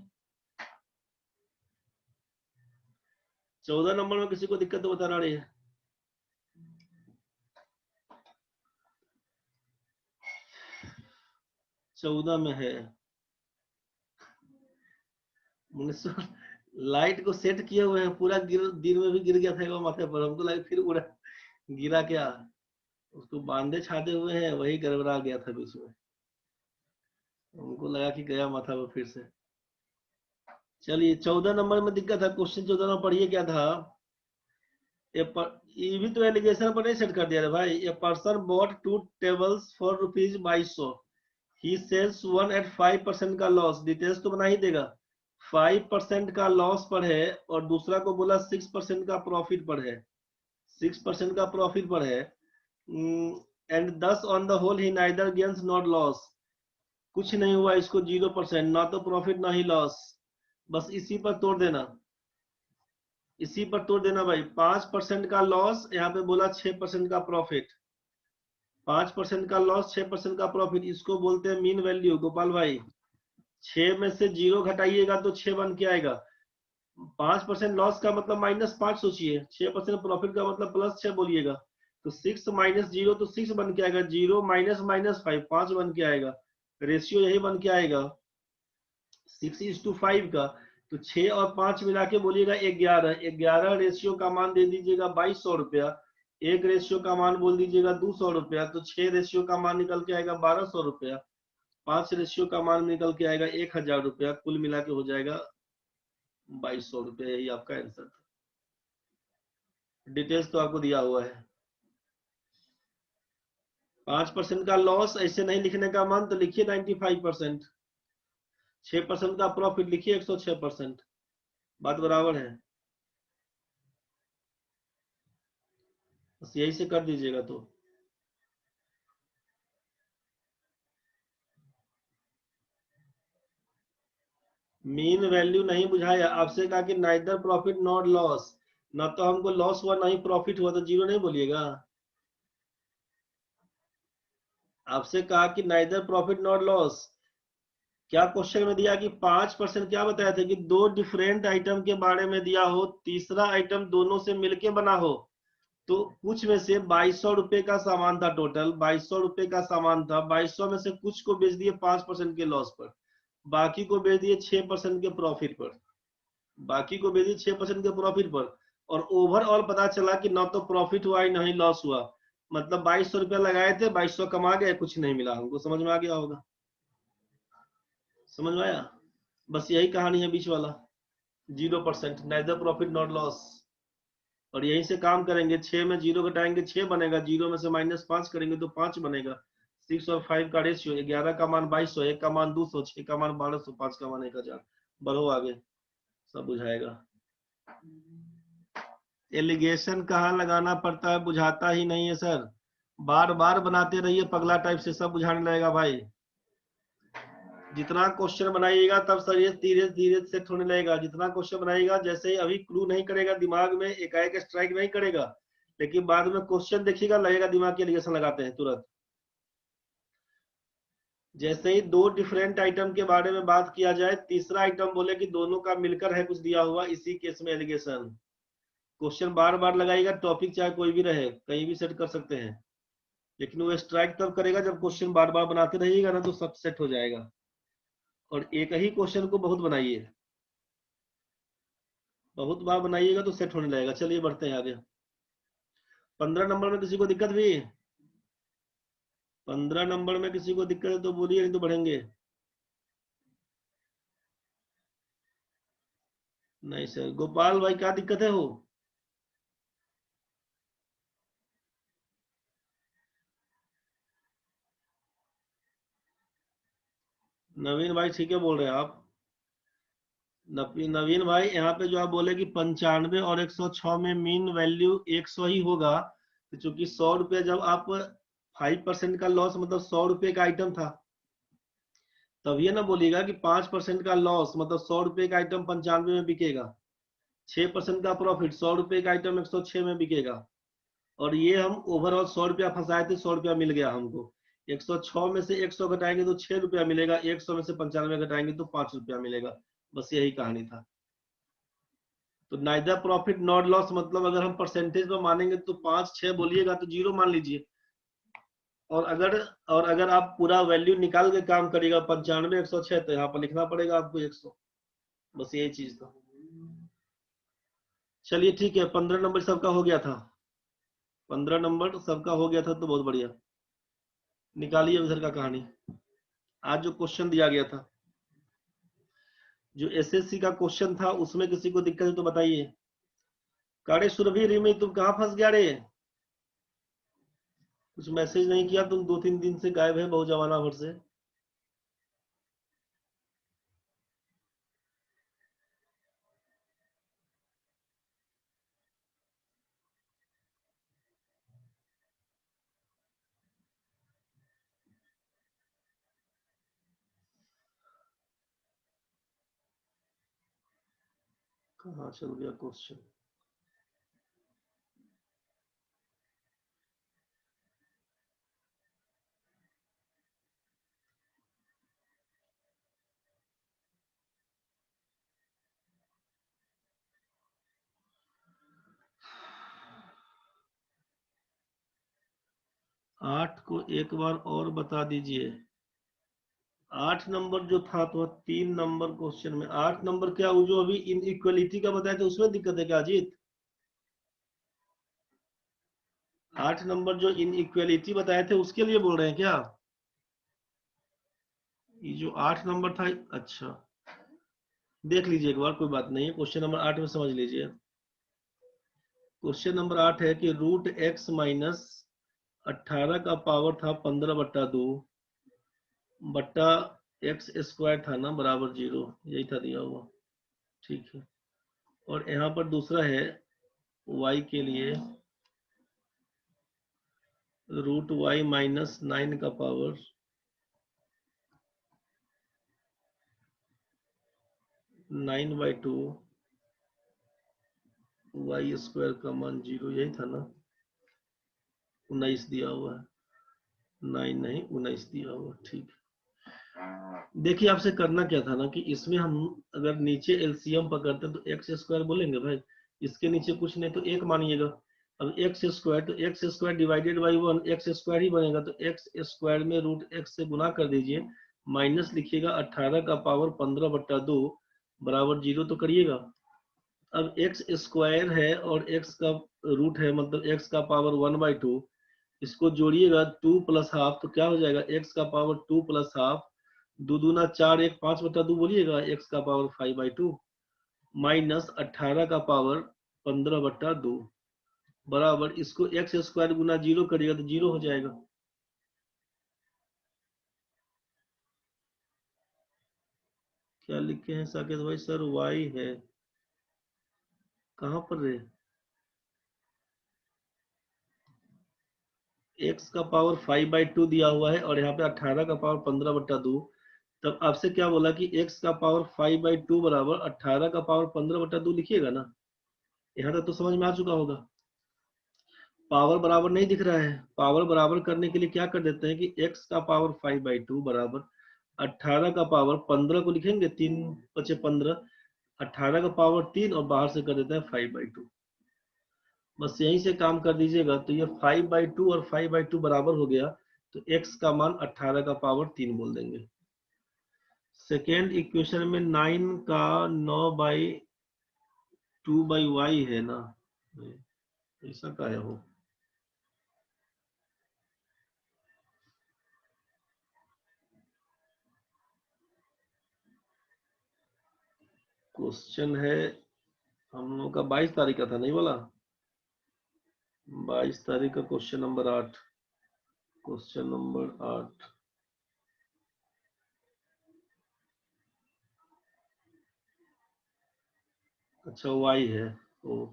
14 नंबर में किसी को दिक्कत तो बता रही है। चौदह में है, लाइट को सेट किए हुए हैं पूरा, दिन में भी गिर गया था माथे पर, हमको लगा फिर उड़ा, गिरा क्या, उसको बांधे छाते हुए हैं, वही गड़बड़ा गया था बीच में, हमको लगा कि गया माथा पर फिर से। चलिए 14 नंबर में दिक्कत है, क्वेश्चन 14 में पढ़िए क्या था। ये भी तो एलिगेशन पर नहीं सेट कर दिया भाई। A person bought 2 tables for ₹2200, he sells 1 at 5% का लॉस, डिटेल्स तो बना ही देगा, 5% का लॉस पर है, और दूसरा को बोला 6% का प्रॉफिट पर है, 6% का प्रॉफिट पर है, and thus on the whole he neither gains not loss, कुछ नहीं हुआ इसको 0%, ना तो प्रॉफिट ना ही लॉस, बस इसी पर तोड़ देना, इसी पर तोड़ देना भाई। 5% का लॉस, यहाँ पे बोला 6% का प्रॉफिट, 5% का लॉस 6% का प्रॉफिट, इसको बोलते हैं मीन वैल्यू। गोपाल भाई 6 में से 0 घटाइएगा तो 6 बन के आएगा। 5% लॉस का मतलब -5 सोचिए, 6% प्रॉफिट का मतलब +6 बोलिएगा, तो 6 - 0 तो 6 बन के आएगा, 0 माइनस -5 5 बन के आएगा, रेशियो यही बन के आएगा 6:5 का। तो 6 और 5 मिला के बोलिएगा 11, 11 रेशियो का मान दे दीजिएगा 2200 रुपया, एक रेशियो का मान बोल दीजिएगा 200 रुपया, तो 6 रेशियो का मान निकल के आएगा 1200 रुपया, 5 रेशियो का मान निकल के आएगा 1000 रुपया, कुल मिला के हो जाएगा 2200 रुपया। यही आपका आंसर था। डिटेल्स तो आपको दिया हुआ है। 5% का लॉस ऐसे नहीं लिखने का मन तो लिखिए 95%, 6% का प्रॉफिट लिखिए 106%, बात बराबर है, बस यही से कर दीजिएगा। तो मीन वैल्यू नहीं बुझाया, आपसे कहा कि नाइदर प्रॉफिट नॉट लॉस, ना तो हमको लॉस हुआ ना ही प्रॉफिट हुआ, तो 0 नहीं बोलिएगा। आपसे कहा कि नाइदर प्रॉफिट नॉट लॉस, क्या क्वेश्चन में दिया कि 5%, क्या बताया था कि दो डिफरेंट आइटम के बारे में दिया हो, तीसरा आइटम दोनों से मिलके बना हो, तो कुछ में से 2200 रुपए का सामान था, टोटल 2200 रुपए का सामान था, 2200 में से कुछ को बेच दिए 5% के लॉस पर, बाकी को बेच दिए 6% के प्रॉफिट पर, बाकी को बेच दिए 6% के प्रॉफिट पर, और ओवरऑल पता चला कि ना तो प्रॉफिट हुआ ना ही लॉस हुआ, मतलब 2200 रुपया लगाए थे, 2200 कमा गए, कुछ नहीं मिला हमको। समझ में आ गया होगा, समझ में आया, बस यही कहानी है बीच वाला, 0%, नाइदर प्रॉफिट नॉट लॉस। और यहीं से काम करेंगे, 6 में 0 घटाएंगे 6 बनेगा, 0 में से -5 करेंगे तो 5 बनेगा, 6 और 5 का रेशियो, 11 का मान 2200, 1 का मान 200, 6 का मान 1200, 5 का मान 1000। बढ़ो आगे, सब बुझाएगा। एलिगेशन कहाँ लगाना पड़ता है बुझाता ही नहीं है सर, बार बार बनाते रहिए पगला टाइप से, सब बुझाने लगेगा भाई। जितना क्वेश्चन बनाइएगा तब सर ये धीरे धीरे सेट होने लगेगा, जितना क्वेश्चन बनाइएगा, जैसे ही अभी क्लू नहीं करेगा दिमाग में, एकाएक स्ट्राइक नहीं करेगा, लेकिन बाद में क्वेश्चन देखिएगा लगेगा दिमाग के एलिगेशन लगाते हैं तुरंत। जैसे ही दो डिफरेंट आइटम के बारे में बात किया जाए, तीसरा आइटम बोले कि दोनों का मिलकर है कुछ दिया हुआ, इसी केस में एलिगेशन। क्वेश्चन बार बार लगाइएगा, टॉपिक चाहे कोई भी रहे, कहीं भी सेट कर सकते हैं, लेकिन वो स्ट्राइक तब करेगा जब क्वेश्चन बार बार बनाते रहिएगा ना, तो सब सेट हो जाएगा। और एक ही क्वेश्चन को बहुत बनाइए, बहुत बार बनाइएगा तो सेट होने लगेगा। चलिए बढ़ते हैं आगे। 15 नंबर में किसी को दिक्कत भी? 15 नंबर में किसी को दिक्कत है तो बोलिए, नहीं तो बढ़ेंगे। नहीं सर, गोपाल भाई क्या दिक्कत है? हो नवीन भाई ठीक है बोल रहे हैं आप। नवीन भाई यहाँ पे जो आप बोले कि 95 और 106 में मीन वैल्यू 100 ही होगा, तो चूंकि 100 रुपये, जब आप 5% का लॉस, मतलब 100 रुपये का आइटम था, तब ये ना बोलिएगा कि 5% का लॉस मतलब 100 रुपये का आइटम 95 में बिकेगा, 6% का प्रॉफिट 100 रुपये का आइटम 106 में बिकेगा। और ये हम ओवरऑल 100 रुपया फंसाए थे, 100 रुपया मिल गया हमको, 106 में से 100 घटाएंगे तो 6 रुपया मिलेगा, 100 में से 95 घटाएंगे तो 5 रुपया मिलेगा, बस यही कहानी था। तो नाइदर प्रॉफिट नॉट लॉस मतलब अगर हम परसेंटेज में मानेंगे तो 5-6 बोलिएगा तो 0 मान लीजिए, और अगर आप पूरा वैल्यू निकाल के काम करिएगा 95 106, तो यहाँ पर लिखना पड़ेगा आपको 100, बस यही चीज था। चलिए ठीक है, 15 नंबर सबका हो गया था, 15 नंबर सबका हो गया था, तो बहुत बढ़िया। निकालिए उधर का कहानी, आज जो क्वेश्चन दिया गया था, जो एसएससी का क्वेश्चन था, उसमें किसी को दिक्कत है तो बताइए। कारे सुरभि रिमी, तुम कहाँ फंस गया रे? कुछ मैसेज नहीं किया तुम, 2-3 दिन से गायब है बहुत जमाना भर से। कहाँ चल गया क्वेश्चन? आठ को एक बार और बता दीजिए। 8 नंबर जो था तो 3 नंबर क्वेश्चन में 8 नंबर क्या, वो जो अभी इनइक्वालिटी का बताया था उसमें दिक्कत है क्या अजीत? 8 नंबर जो इनइक्वालिटी बताए थे उसके लिए बोल रहे हैं क्या? ये जो 8 नंबर था, अच्छा देख लीजिए एक बार, कोई बात नहीं है। क्वेश्चन नंबर 8 में समझ लीजिए। क्वेश्चन नंबर 8 है कि रूट एक्स माइनस 18 का पावर था 15/2 बट्टा एक्स स्क्वायर था ना बराबर 0, यही था दिया हुआ। ठीक है, और यहाँ पर दूसरा है y के लिए रूट y माइनस 9 का पावर 9/2 y स्क्वायर का मान 0, यही था ना? 19 दिया हुआ है, 9 नहीं 19 दिया हुआ। ठीक है, देखिए आपसे करना क्या था ना कि इसमें हम अगर नीचे एलसीएम पकड़ते तो एक्स स्क्वायर बोलेंगे भाई, इसके नीचे कुछ नहीं तो एक मानिएगा। अब एक्स स्क्वायर तो X square divided by 1 X square ही बनेगा, तो एक्स स्क्वायर में रूट एक्स से गुना कर दीजिए, माइनस लिखिएगा 18 का पावर 15/2 बराबर 0 तो करिएगा। अब एक्स स्क्वायर है और एक्स का रूट है, मतलब एक्स का पावर 1/2, इसको जोड़िएगा 2 प्लस हाफ तो क्या हो जाएगा, एक्स का पावर 2 प्लस हाफ, 2 दूना 4, 1 5/2 बोलिएगा, एक्स का पावर 5/2 माइनस 18 का पावर 15/2 बराबर, इसको एक्स स्क्वायर गुना 0 करिएगा तो 0 हो जाएगा। क्या लिखे हैं साकेत भाई? सर वाई है कहाँ पर रे? एक्स का पावर 5/2 दिया हुआ है और यहाँ पे 18 का पावर 15/2, तब आपसे क्या बोला कि x का पावर 5/2 बराबर 18 का पावर 15/2 लिखिएगा ना। यहाँ तक तो समझ में आ चुका होगा। पावर बराबर नहीं दिख रहा है, पावर बराबर करने के लिए क्या कर देते हैं कि x का पावर 5/2 बराबर 18 का पावर 15 को लिखेंगे, 3 × 15, 18 का पावर 3 और बाहर से कर देते हैं 5/2। बस यहीं से काम कर दीजिएगा तो ये 5/2 और 5/2 बराबर हो गया, तो x का मान 18 का पावर 3 बोल देंगे। सेकेंड इक्वेशन में 9 का 9/2/y है ना, ऐसा का है हो। क्वेश्चन है हम लोग का 22 तारीख का था, नहीं बोला? 22 तारीख का क्वेश्चन नंबर 8। क्वेश्चन नंबर 8 अच्छा y है। ओ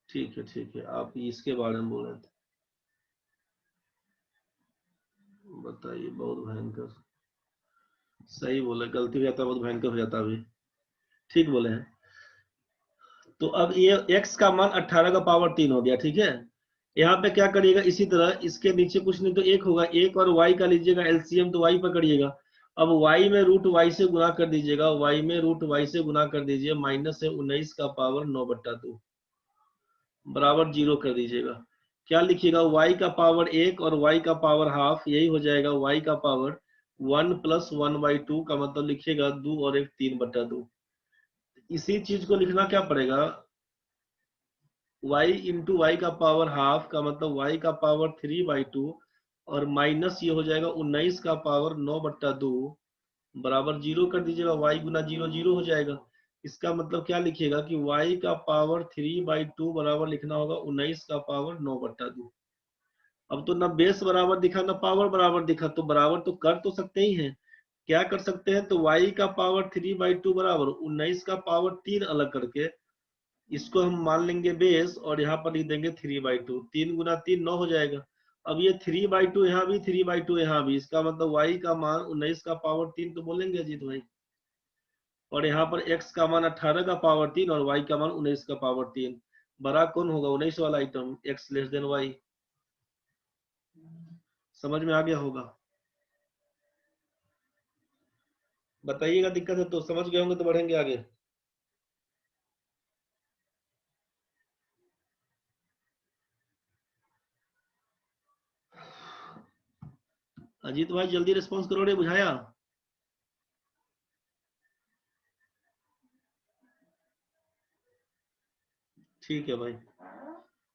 ठीक है ठीक है, आप इसके बारे में बोल रहे थे, बताइए। बहुत भयंकर, सही बोले, गलती हो जाता है बहुत भयंकर हो जाता है अभी, ठीक बोले हैं। तो अब ये x का मान 18 का पावर 3 हो गया, ठीक है। यहाँ पे क्या करिएगा, इसी तरह इसके नीचे कुछ नहीं तो एक होगा, एक और y का लीजिएगा एलसीएम तो y पकड़िएगा। अब y में रूट y से गुना कर दीजिएगा, y में रूट y से गुना कर दीजिए, माइनस है 19 का पावर 9/2 बराबर 0 कर दीजिएगा। क्या लिखिएगा, y का पावर 1 और y का पावर हाफ, यही हो जाएगा y का पावर 1 + 1/2 का मतलब लिखिएगा 2 और 1 3/2। इसी चीज को लिखना क्या पड़ेगा, y इंटू वाई का पावर हाफ का मतलब y का पावर 3/2 और माइनस ये हो जाएगा 19 का पावर 9/2 बराबर 0 कर दीजिएगा, y गुना 0 0 हो जाएगा। इसका मतलब क्या लिखिएगा कि y का पावर 3/2 बराबर लिखना होगा 19 का पावर 9/2। अब तो ना बेस बराबर दिखा ना पावर बराबर दिखा, तो बराबर तो कर तो सकते ही हैं। क्या कर सकते हैं, तो y का पावर 3/2 बराबर 19 का पावर 3 अलग करके इसको हम मान लेंगे बेस और यहाँ पर लिख देंगे 3/2, 3 गुना 3 9 हो जाएगा। अब ये 3/2 यहाँ भी 3/2 यहाँ भी, इसका मतलब y का मान 19 का पावर 3 तो बोलेंगे अजीत भाई। और यहाँ पर x का मान 18 का पावर 3 और y का मान 19 का पावर 3। बड़ा कौन होगा? 19 वाला item, x less than y। समझ में आ गया होगा? बताइएगा दिक्कत है तो, समझ गए होंगे तो बढ़ेंगे आगे। अजीत भाई जल्दी रिस्पॉन्स करो रे, बुझाया? ठीक है भाई,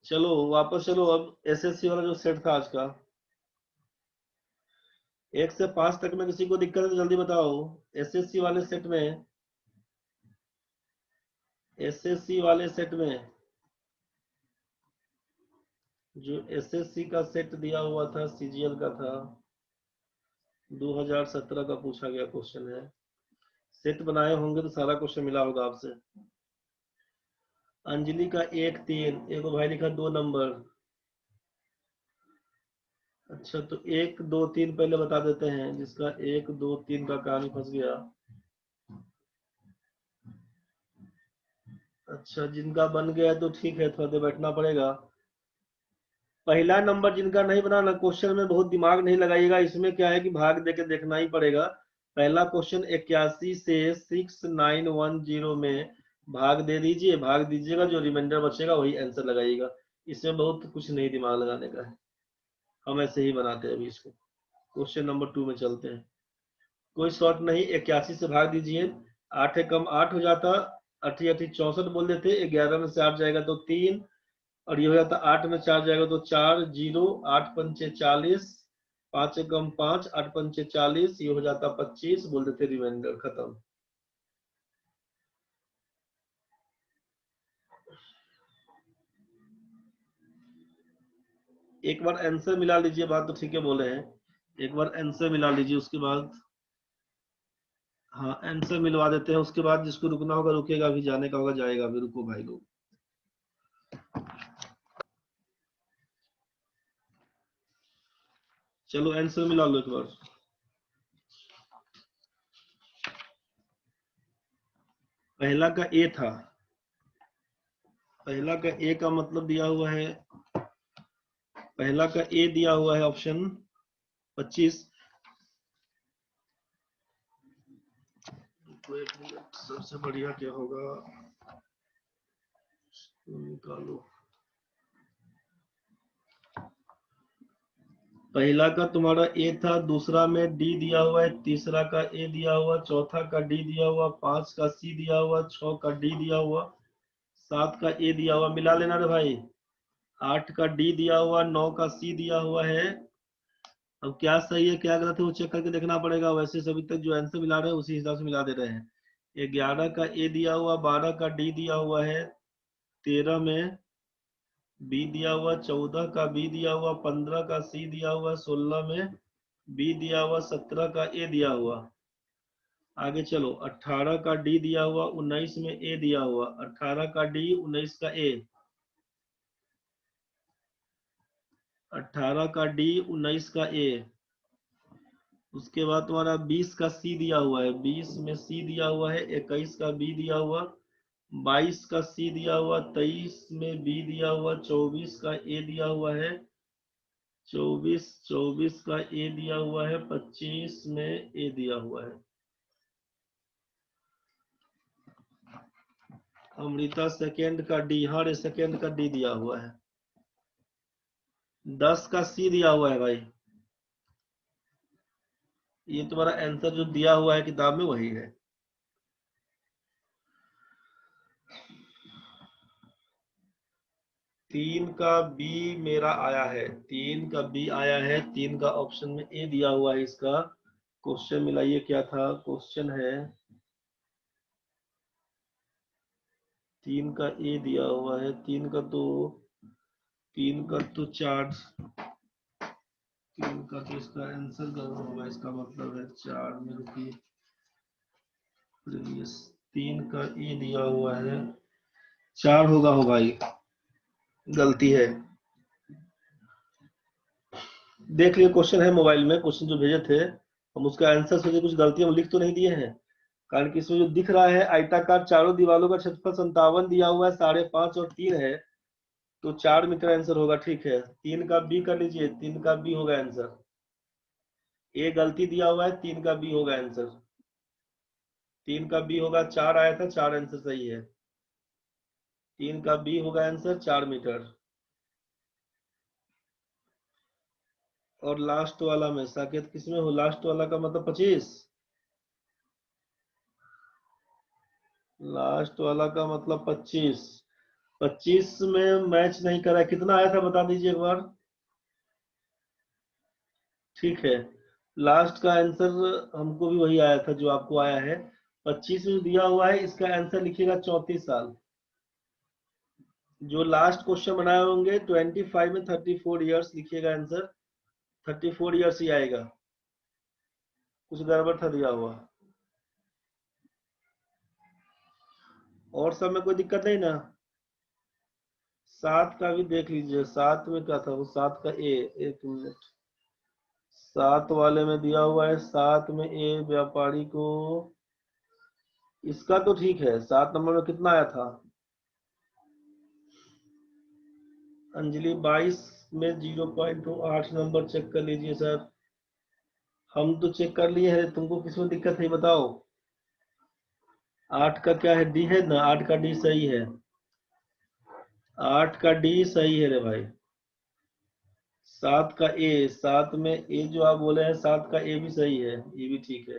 चलो वापस चलो। अब एसएससी वाला जो सेट था आज का, 1 से 5 तक में किसी को दिक्कत है तो जल्दी बताओ। एसएससी वाले सेट में, एसएससी वाले सेट में जो एसएससी का सेट दिया हुआ था, सीजीएल का था, 2017 का पूछा गया क्वेश्चन है। सेट बनाए होंगे तो सारा क्वेश्चन मिला होगा आपसे। अंजलि का 1 3, एक भाई लिखा 2 नंबर। अच्छा तो 1 2 3 पहले बता देते हैं, जिसका 1 2 3 का कहानी फंस गया। अच्छा जिनका बन गया तो ठीक है, थोड़ा देर बैठना पड़ेगा। पहला नंबर जिनका नहीं बना ना, क्वेश्चन में बहुत दिमाग नहीं लगाइएगा। इसमें क्या है कि भाग देके देखना ही पड़ेगा। पहला क्वेश्चन 81 से 6910 में भाग दे दीजिए, भाग दीजिएगा, जो रिमाइंडर बचेगा वही आंसर लगाइएगा। इसमें बहुत कुछ नहीं दिमाग लगाने का है, हम ऐसे ही बनाते हैं। अभी इसको क्वेश्चन नंबर 2 में चलते हैं। कोई शॉर्ट नहीं, 81 से भाग दीजिए, 8 कम 8 हो जाता, 8 8 64 बोल देते, 11 में से 8 जाएगा तो 3, और ये हो जाता 8 में 4 जाएगा तो 4 0, 8 पंचे 40, 5 कम 5, 8 पंचे 40, ये हो जाता 25, बोल देते रिमाइंडर, खत्म। एक बार आंसर मिला लीजिए, बात तो ठीक है बोले हैं, एक बार आंसर मिला लीजिए, उसके बाद हाँ आंसर मिलवा देते हैं। उसके बाद जिसको रुकना होगा रुकेगा, अभी जाने का होगा जाएगा। अभी रुको भाई लोग, चलो आंसर मिला लो एक बार। पहला का ए था, पहला का ए का मतलब दिया हुआ है, पहला का ए दिया हुआ है ऑप्शन 25। सबसे बढ़िया क्या होगा, निकालो। पहला का तुम्हारा ए था, दूसरा में डी दिया हुआ है, तीसरा का ए दिया हुआ, चौथा का डी दिया हुआ, 5 का सी दिया हुआ, 6 का डी दिया हुआ, 7 का ए दिया हुआ। मिला लेना रे भाई। 8 का डी दिया हुआ, 9 का सी दिया हुआ है। अब क्या सही है क्या गलत है वो चेक करके देखना पड़ेगा। वैसे सभी तक जो आंसर मिला रहे हैं उसी हिसाब से मिला दे रहे हैं। 11 का ए दिया हुआ, 12 का डी दिया हुआ है, 13 में बी दिया हुआ, 14 का बी दिया हुआ, 15 का सी दिया हुआ, 16 में बी दिया हुआ, 17 का ए दिया हुआ। आगे चलो, 18 का डी दिया हुआ, 19 में ए दिया हुआ, 18 का डी, 19 का ए, 18 का डी, 19 का ए। उसके बाद तुम्हारा 20 का सी दिया हुआ है, 20 में सी दिया हुआ है, 21 का बी दिया हुआ, 22 का सी दिया हुआ, 23 में बी दिया हुआ, 24 का ए दिया हुआ है, 24 का ए दिया हुआ है, 25 में ए दिया हुआ है। अमृता सेकेंड का डी, हाँ रे सेकेंड का डी दिया हुआ है। 10 का सी दिया हुआ है भाई। ये तुम्हारा आंसर जो दिया हुआ है किताब में वही है। तीन का बी मेरा आया है, 3 का बी आया है, 3 का ऑप्शन में ए दिया हुआ है। इसका क्वेश्चन मिलाइए क्या था। क्वेश्चन है 3 का ए दिया हुआ है, 3 का तो चार्ज, 3 का तो इसका आंसर गलत होगा। इसका मतलब है 4 में रुकी प्रीवियस, 3 का ए दिया हुआ है, 4 होगा भाई, गलती है। देख लिए क्वेश्चन है मोबाइल में, क्वेश्चन जो भेजे थे हम उसका आंसर सोचे, कुछ गलती हम लिख तो नहीं दिए हैं। कारण कि इसमें जो दिख रहा है आयताकार चारों दीवारों का क्षेत्रफल 57 दिया हुआ है, 5.5 और 3 है, तो 4 मीटर आंसर होगा। ठीक है, 3 का बी कर लीजिए, 3 का बी होगा आंसर। ए गलती दिया हुआ है, 3 का बी होगा आंसर। 3 का बी होगा, 4 आया था, 4 आंसर सही है। 3 का बी होगा आंसर 4 मीटर। और लास्ट वाला में साकेत किसमें हो? लास्ट वाला का मतलब 25। लास्ट वाला का मतलब 25। 25 में मैच नहीं करा, कितना आया था बता दीजिए एक बार। ठीक है, लास्ट का आंसर हमको भी वही आया था जो आपको आया है। 25 में दिया हुआ है, इसका आंसर लिखिएगा 34 साल। जो लास्ट क्वेश्चन बनाए होंगे 25 में 34 इयर्स लिखिएगा आंसर। 34 इयर्स ही आएगा, कुछ गड़बड़ था दिया हुआ। और सब में कोई दिक्कत नहीं ना? 7 का भी देख लीजिए, 7 में क्या था वो? 7 का ए, एक मिनट। 7 वाले में दिया हुआ है, 7 में ए व्यापारी को, इसका तो ठीक है। 7 नंबर में कितना आया था अंजलि? 22 में 0.8 नंबर चेक कर लीजिए सर। हम तो चेक कर लिए हैं, तुमको किसमें दिक्कत है बताओ। 8 का क्या है? डी है ना, 8 का डी सही है। 8 का डी सही है रे भाई। 7 का ए, 7 में ए जो आप बोले हैं 7 का ए भी सही है, ये भी ठीक है।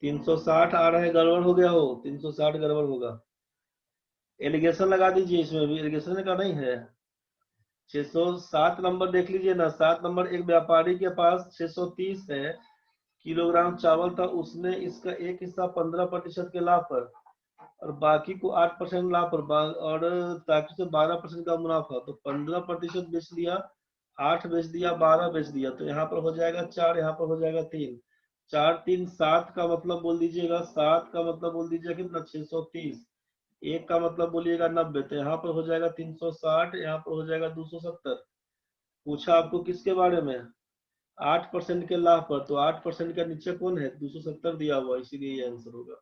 360 आ रहा है, गड़बड़ हो गया हो, 360 गड़बड़ होगा। एलिगेशन लगा दीजिए, इसमें भी एलिगेशन का नहीं है। 607 नंबर देख लीजिए ना। 7 नंबर, एक व्यापारी के पास 630 है किलोग्राम चावल था, उसने इसका एक हिस्सा 15% के लाभ पर और बाकी को 8% लाभ पर और ताकि से 12% का मुनाफा, तो 15% बेच दिया, 8 बेच दिया, 12 बेच दिया, तो यहाँ पर हो जाएगा 4, यहाँ पर हो जाएगा 3। 4 3 7 का मतलब बोल दीजिएगा, 7 का मतलब बोल दीजिएगा कितना? 630। एक का मतलब बोलिएगा 90, तो यहाँ पर हो जाएगा 360, यहाँ पर हो जाएगा 270। पूछा आपको किसके बारे में? 8% के लाभ पर, तो 8% का नीचे कौन है? 270 दिया हुआ, इसीलिए ये आंसर होगा।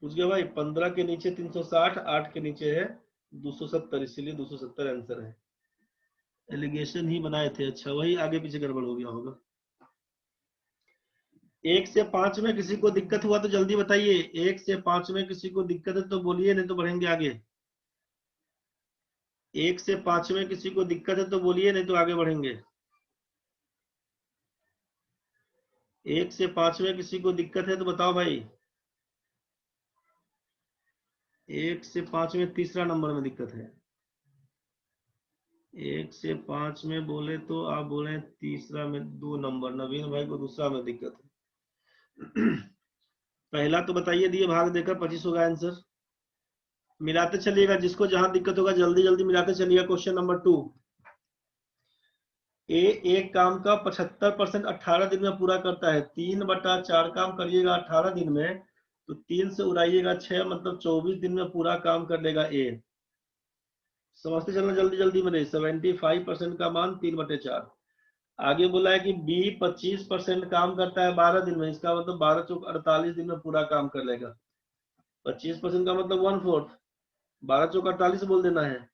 पूछ गया भाई, 15 के नीचे 360, 8 के नीचे है 270, इसीलिए 270 आंसर है। एलिगेशन ही बनाए थे, अच्छा वही आगे पीछे गड़बड़ हो गया होगा। 1 से 5 में किसी को दिक्कत हुआ तो जल्दी बताइए। 1 से 5 में किसी को दिक्कत है तो बोलिए, नहीं तो बढ़ेंगे आगे। 1 से 5 में किसी को दिक्कत है तो बोलिए, नहीं तो आगे बढ़ेंगे। 1 से 5 में किसी को दिक्कत है तो बताओ भाई। 1 से 5 में तीसरा नंबर में दिक्कत है। 1 से 5 में बोले तो आप बोले तीसरा में 2 नंबर, नवीन भाई को दूसरा में दिक्कत है। पहला तो बताइए, दिए भाग देकर 25 होगा आंसर। मिलाते चलिएगा, जिसको जहां दिक्कत होगा जल्दी जल्दी मिलाते चलिएगा। क्वेश्चन नंबर 2, ए एक काम का 75% 18 दिन में पूरा करता है। 3/4 काम करिएगा 18 दिन में, तो 3 से उड़ाइएगा 6, मतलब 24 दिन में पूरा काम कर लेगा ए। समझते चलना जल्दी जल्दी में। 75% का मान 3/4। आगे बोला है कि बी 25% काम करता है 12 दिन में, इसका मतलब 12 चौक 48 दिन में पूरा काम कर लेगा। 25% का मतलब 1/4, 12 चौक 48 बोल देना है।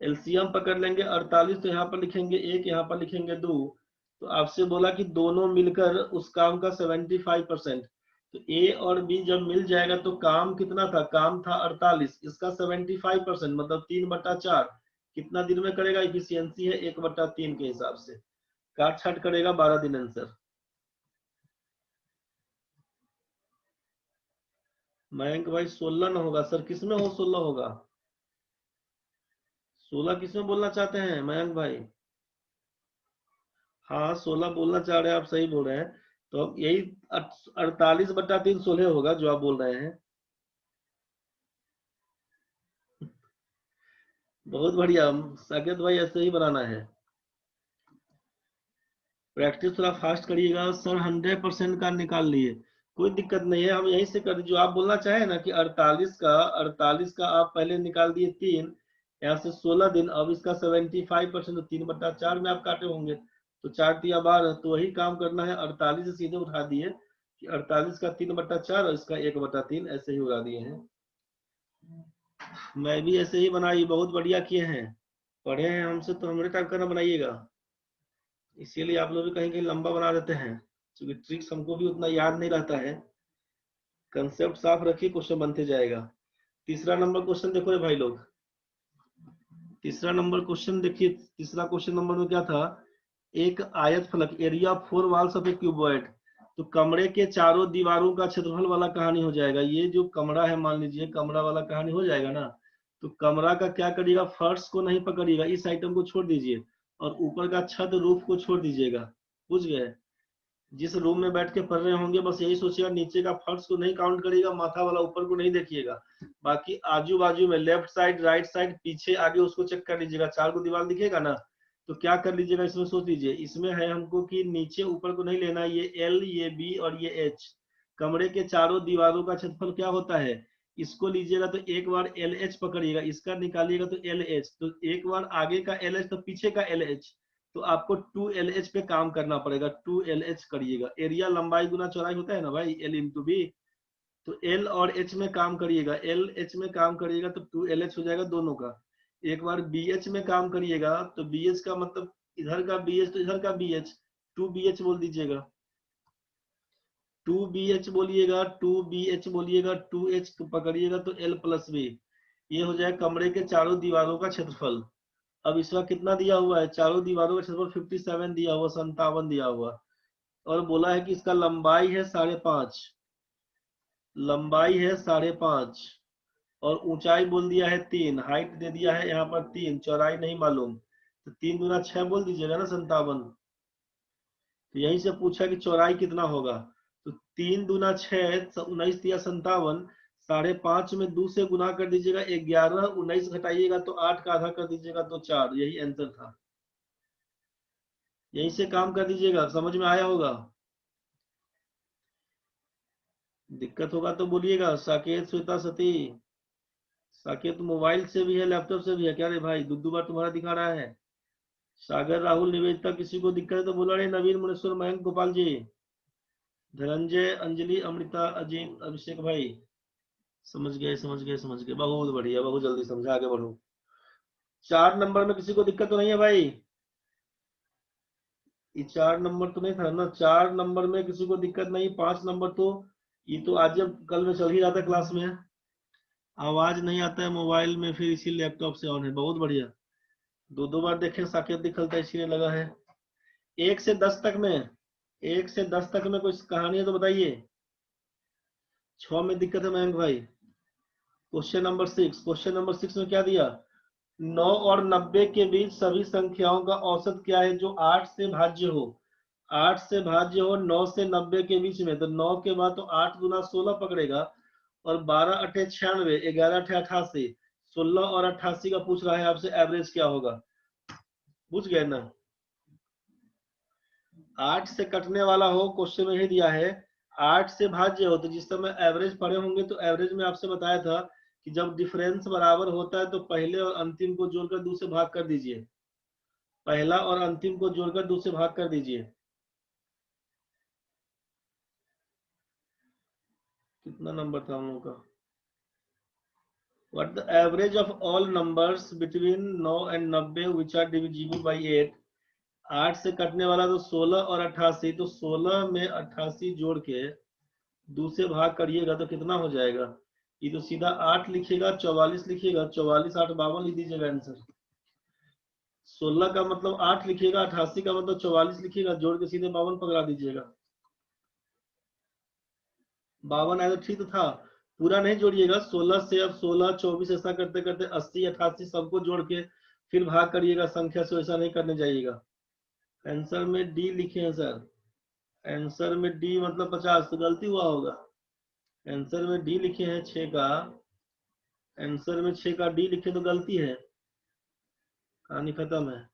एलसीएम पकड़ लेंगे 48, तो यहाँ पर लिखेंगे 1, यहाँ पर लिखेंगे 2। तो आपसे बोला कि दोनों मिलकर उस काम का 75%, तो ए और बी जब मिल जाएगा तो काम कितना था? काम था 48, इसका 75% मतलब 3/4 कितना दिन में करेगा? इफिशियंसी है 1/3 के हिसाब से, काट छाट करेगा 12 दिन आंसर। मयंक भाई 16 ना होगा सर, किसमें हो 16 होगा? 16 किसमें बोलना चाहते हैं मयंक भाई? हाँ 16 बोलना चाह रहे हैं आप, सही बोल रहे हैं। तो अब यही 48/3 16 होगा जो आप बोल रहे हैं। बहुत बढ़िया साकेत भाई, ऐसे ही बनाना है। प्रैक्टिस थोड़ा फास्ट करिएगा सर। 100% का निकाल लिए, कोई दिक्कत नहीं है, हम यहीं से कर, जो आप बोलना चाहे ना कि 48 का आप पहले निकाल दिए 3, यहाँ से 16 दिन, अब इसका 75%, तो 3/4 में आप काटे होंगे, तो 4 तिया 12, तो वही काम करना है। 48 से सीधे उठा दिए कि 48 का 3/4 और इसका 1/3 ऐसे ही उड़ा दिए हैं। मैं भी ऐसे ही बनाई, बहुत बढ़िया किए हैं, पढ़े हैं हमसे तो हमारे टाइप का ना बनाइएगा, इसीलिए आप लोग भी कहीं कहीं लंबा बना देते हैं, क्योंकि ट्रिक्स हमको भी उतना याद नहीं रहता है। कंसेप्ट साफ रखिए, क्वेश्चन बनते जाएगा। तीसरा नंबर क्वेश्चन देखो रे भाई लोग, तीसरा नंबर क्वेश्चन देखिए। तीसरा क्वेश्चन नंबर में क्या था, एक आयत फलक, area of 4 walls of A cuboid, तो कमरे के चारों दीवारों का क्षेत्रफल वाला कहानी हो जाएगा। ये जो कमरा है, मान लीजिए कमरा वाला कहानी हो जाएगा ना, तो कमरा का क्या करिएगा, फर्श को नहीं पकड़िएगा, इस आइटम को छोड़ दीजिए, और ऊपर का छत रूफ को छोड़ दीजिएगा। बुझ गए? जिस रूम में बैठ के पढ़ रहे होंगे बस यही सोचिएगा, नीचे का फर्श को नहीं काउंट करिएगा, माथा वाला ऊपर को नहीं देखिएगा, बाकी आजू बाजू में लेफ्ट साइड, राइट साइड, पीछे आगे उसको चेक कर लीजिएगा। 4 को दीवार दिखेगा ना, तो क्या कर लीजिएगा, इसमें सोच लीजिए, इसमें है हमको कि नीचे ऊपर को नहीं लेना, ये एल, ये बी और ये एच, कमरे के चारों दीवारों का क्षेत्रफल क्या होता है, इसको लीजिएगा तो एक बार एल एच पकड़िएगा, इसका निकालिएगा तो एल एच, तो एक बार आगे का एल एच तो पीछे का एल एच, तो आपको 2LH पे काम करना पड़ेगा, 2LH करिएगा। एरिया लंबाई गुना चौड़ाई होता है ना भाई, L इंटू बी, तो L और H में काम करिएगा, LH में काम करिएगा तो 2LH हो जाएगा दोनों का। एक बार BH में काम करिएगा तो BH का मतलब इधर का BH तो इधर का BH, 2BH बोल दीजिएगा, 2BH बोलिएगा, 2BH बोलिएगा, 2H पकड़िएगा तो L प्लस बी, ये हो जाए कमरे के चारों दीवारों का क्षेत्रफल। अब इसका कितना दिया हुआ है, चारों दीवारों का क्षेत्रफल 57 दिया हुआ, 57 दिया हुआ, और बोला है कि इसका लंबाई है 5.5, लंबाई है 5.5, और ऊंचाई बोल दिया है 3, हाइट दे दिया है यहाँ पर 3, चौड़ाई नहीं मालूम, तो 3 गुना 6 बोल दीजिएगा ना, 57। तो यहीं से पूछा कि चौड़ाई कितना होगा, तो 3 दूना 6, 19 दिया 57, 5.5 में 2 से गुना कर दीजिएगा 11, 19 घटाइएगा तो 8 का आधा कर दीजिएगा तो 4, यही आंसर था। यहीं से काम कर दीजिएगा, समझ में आया होगा। दिक्कत होगा तो बोलिएगा। साकेत, श्वेता, सती, साकेत मोबाइल से भी है, लैपटॉप से भी है क्या रे भाई, दो बार तुम्हारा दिखा रहा है। सागर, राहुल, निवेदिता, किसी को दिक्कत है तो बोला रे, नवीन, मुनेश्वर, मयंक, गोपाल जी, धनंजय, अंजलि, अमृता, अजीत, अभिषेक भाई, समझ गए समझ गए समझ गए, बहुत बढ़िया, बहुत जल्दी समझा, आगे बढ़ो। 4 नंबर में किसी को दिक्कत तो नहीं है भाई, ये 4 नंबर तो नहीं था ना, 4 नंबर में किसी को दिक्कत नहीं, 5 नंबर तो ये तो आज जब कल में चल ही रहा था क्लास में। आवाज नहीं आता है मोबाइल में, फिर इसी लैपटॉप से ऑन है, बहुत बढ़िया। दो बार देखे, साकेत दिखलता इसलिए लगा है। 1 से 10 तक में, 1 से 10 तक में कोई कहानी है तो बताइए। 6 में दिक्कत है मयंक भाई। क्वेश्चन नंबर 6, क्वेश्चन नंबर 6 में क्या दिया, 9 और 90 के बीच सभी संख्याओं का औसत क्या है जो 8 से भाज्य हो, 8 से भाज्य हो 9 से 90 के बीच में, तो 9 के बाद तो 8 गुना 16 पकड़ेगा, और 12 अठे 96, 11 अठे 88, 16 और 88 का पूछ रहा है आपसे, एवरेज क्या होगा। पूछ गए ना, 8 से कटने वाला हो, क्वेश्चन में ही दिया है, 8 से भाज्य हो, तो जिस समय एवरेज पढ़े होंगे तो एवरेज में आपसे बताया था कि जब डिफरेंस बराबर होता है तो पहले और अंतिम को जोड़कर 2 से भाग कर दीजिए, पहला और अंतिम को जोड़कर 2 से भाग कर दीजिए। कितना नंबर था हम लोग का, what the average of all numbers between 9 and 90 which are divisible by 8। 8 से कटने वाला तो 16 और 88, तो 16 में 88 जोड़ के 2 से भाग करिएगा तो कितना हो जाएगा, ये तो सीधा 8 लिखिएगा, 44 लिखिएगा, 44 8 52 लिख दीजिएगा आंसर। 16 का मतलब 8 लिखिएगा, 88 का मतलब 44 लिखिएगा, जोड़ के सीधे 52 पकड़ा दीजिएगा। 52 आया तो ठीक तो था, पूरा नहीं जोड़िएगा, 16 से अब 16 24 ऐसा करते करते 80 88 सबको जोड़ के फिर भाग करिएगा, संख्या से ऐसा नहीं करने जाइएगा। आंसर में डी लिखे हैं सर, आंसर में डी मतलब 50, तो गलती हुआ होगा। आंसर में डी लिखे हैं 6 का, आंसर में 6 का डी लिखे तो गलती है, कहानी खत्म है,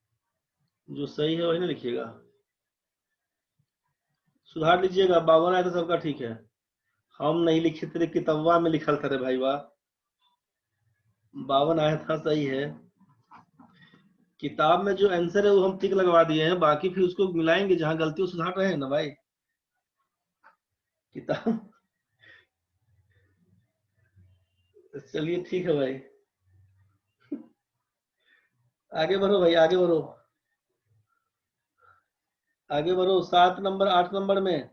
जो सही है वही ना लिखिएगा, सुधार लीजिएगा। 52 आया तो सबका ठीक है, हम नहीं लिखे, तेरे किताबवा में लिखल था रे भाई, वाह, 52 आया था, सही है। किताब में जो आंसर है वो हम टिक लगवा दिए हैं, बाकी फिर उसको मिलाएंगे, जहां गलती हो सुधार रहे हैं ना भाई। किताब। चलिए ठीक है भाई, आगे बढ़ो भाई, आगे बढ़ो, आगे बढ़ो। 7 नंबर, 8 नंबर में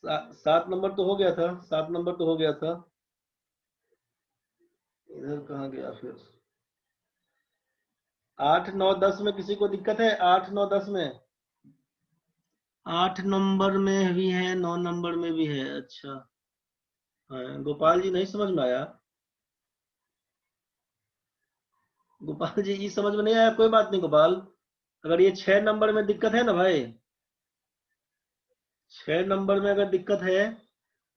7 नंबर तो हो गया था, 7 नंबर तो हो गया था। इधर कहाँ गया फिर? 8, 9, 10 में किसी को दिक्कत है? 8, 9, 10 में? 8 नंबर में भी है, 9 नंबर में भी है। अच्छा, हाँ गोपाल जी, नहीं समझ में आया? गोपाल जी, ये समझ में नहीं आया, कोई बात नहीं गोपाल। अगर ये 6 नंबर में दिक्कत है ना भाई, 6 नंबर में अगर दिक्कत है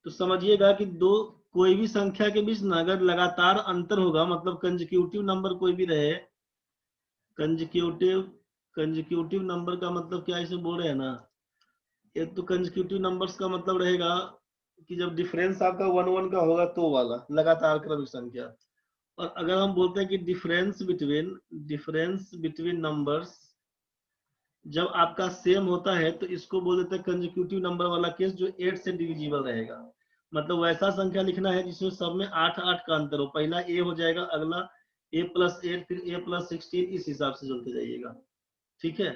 तो समझिएगा कि दो, कोई भी संख्या के बीच ना अगर लगातार अंतर होगा, मतलब कंजिक्यूटिव नंबर कोई भी रहे, कंजिक्यूटिव कंजिक्यूटिव नंबर का मतलब क्या इसे बोल रहे हैं ना, एक तो कंजिक्यूटिव नंबर्स का मतलब रहेगा कि जब डिफरेंस आपका 1 1 का होगा तो वाला लगातार क्रमिक संख्या। और अगर हम बोलते हैं कि डिफरेंस बिटवीन नंबर्स जब आपका सेम होता है तो इसको बोल देते हैं कंजिक्यूटिव नंबर वाला केस, जो 8 से डिविजिबल रहेगा। मतलब वैसा संख्या लिखना है जिसमें सब में 8 8 का अंतर हो, पहला ए हो जाएगा, अगला a+8, फिर a+16, इस हिसाब से चलते जाइएगा। ठीक है,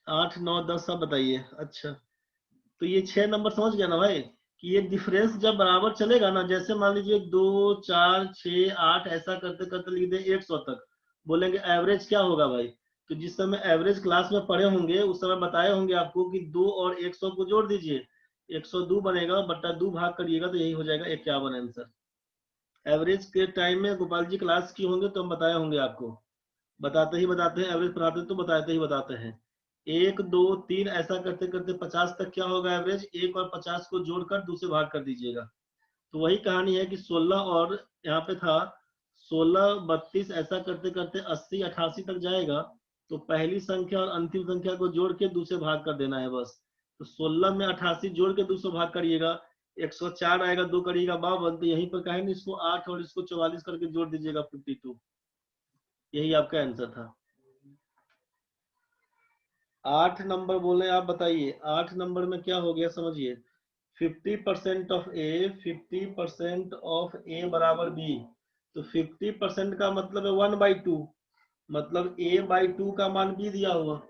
8, 9, 10 सब बताइए। अच्छा, तो ये 6 नंबर समझ गया ना भाई, कि ये डिफरेंस जब बराबर चलेगा ना, जैसे मान लीजिए 2, 4, 6, 8 ऐसा करते करते लिख दे 100 तक, बोलेंगे एवरेज क्या होगा भाई? तो जिस समय एवरेज क्लास में पढ़े होंगे उस समय बताए होंगे आपको कि 2 और 100 को जोड़ दीजिए, 102 बनेगा, बट्टा 2 भाग करिएगा तो यही हो जाएगा 51 आंसर। एवरेज के टाइम में गोपाल जी क्लास की होंगे तो हम बताए होंगे आपको, बताते हैं एवरेज पढ़ाते तो बताते ही बताते हैं। 1, 2, 3 ऐसा करते करते 50 तक क्या होगा एवरेज? 1 और 50 को जोड़कर 2 से भाग कर दीजिएगा। तो वही कहानी है कि 16 और यहाँ पे था 16, 32 ऐसा करते करते 80, 88 तक जाएगा। तो पहली संख्या और अंतिम संख्या को जोड़ के 2 से भाग कर देना है बस। तो 16 में 88 जोड़ के 200 भाग करिएगा, 104 आएगा, 2 करिएगा 52, तो यहीं पर कहेंगे इसको 8 और इसको 44 करके जोड़ दीजिएगा 52। यही आपका आंसर था। 8 नंबर बोले आप, बताइए 8 नंबर में क्या हो गया समझिए। 50% ऑफ ए, 50% ऑफ ए बराबर बी। तो 50% का मतलब है 1/2, मतलब a/2 का मान बी दिया हुआ।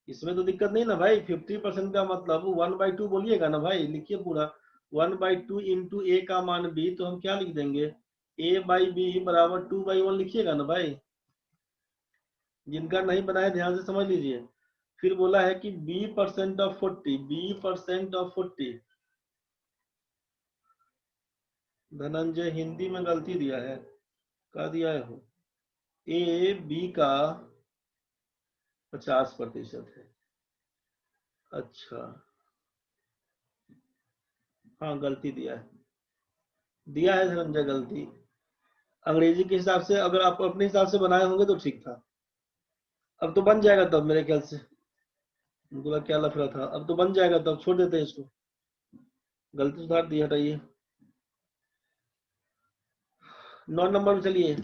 इसमें तो दिक्कत नहीं ना भाई, 50% का मतलब 1/2 बोलिएगा ना भाई, लिखिए पूरा 1/2 इंटू ए का मान बी, तो हम क्या लिख देंगे, a/b बराबर 2/1 लिखिएगा ना भाई। जिनका नहीं बनाया ध्यान से समझ लीजिए। फिर बोला है कि b% ऑफ 40, b%ऑफ 40। धनंजय हिंदी में गलती दिया है, क्या दिया है हो? ए बी का 50% है। अच्छा, हाँ गलती दिया है धनंजय, गलती। अंग्रेजी के हिसाब से अगर आप अपने हिसाब से बनाए होंगे तो ठीक था। अब तो बन जाएगा तब मेरे ख्याल से, बोला क्या लफड़ा था, अब तो बन जाएगा तब, छोड़ देते हैं इसको, गलती सुधार दी, हटाइए। 9 नंबर में चलिए।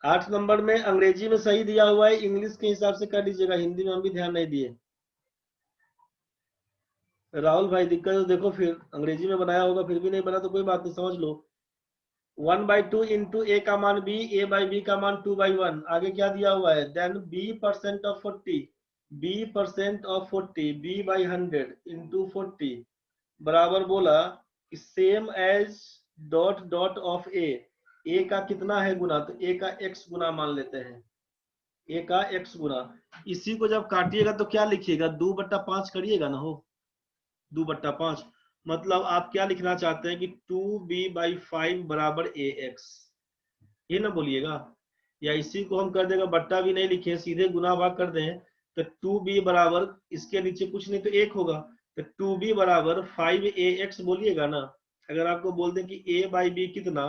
8 नंबर में अंग्रेजी में सही दिया हुआ है, इंग्लिश के हिसाब से कर लीजिएगा, हिंदी में हम भी ध्यान नहीं दिए। राहुल भाई दिक्कत है तो देखो, फिर अंग्रेजी में बनाया होगा, फिर भी नहीं बना तो कोई बात नहीं, समझ लो। 1/2 इंटू ए का मान बी, a/b का मान 2/1। आगे क्या दिया हुआ है, देन b%ऑफ 40, b%ऑफ 40, b/100 इंटू 40 बराबर बोला कि same age dot dot of A का कितना है गुना, तो ए का x गुना मान लेते हैं, ए का x गुना। इसी को जब काटिएगा तो क्या लिखिएगा, 2/5 करिएगा ना, हो 2/5। मतलब आप क्या लिखना चाहते हैं कि 2b/5 बराबर ax, ये ना बोलिएगा। या इसी को हम कर देगा, बट्टा भी नहीं लिखे, सीधे गुना भाग कर दें, तो 2b बराबर, इसके नीचे कुछ नहीं तो 1 होगा, तो 2b बराबर 5ax बोलिएगा ना। अगर आपको बोल दें कि a/b कितना,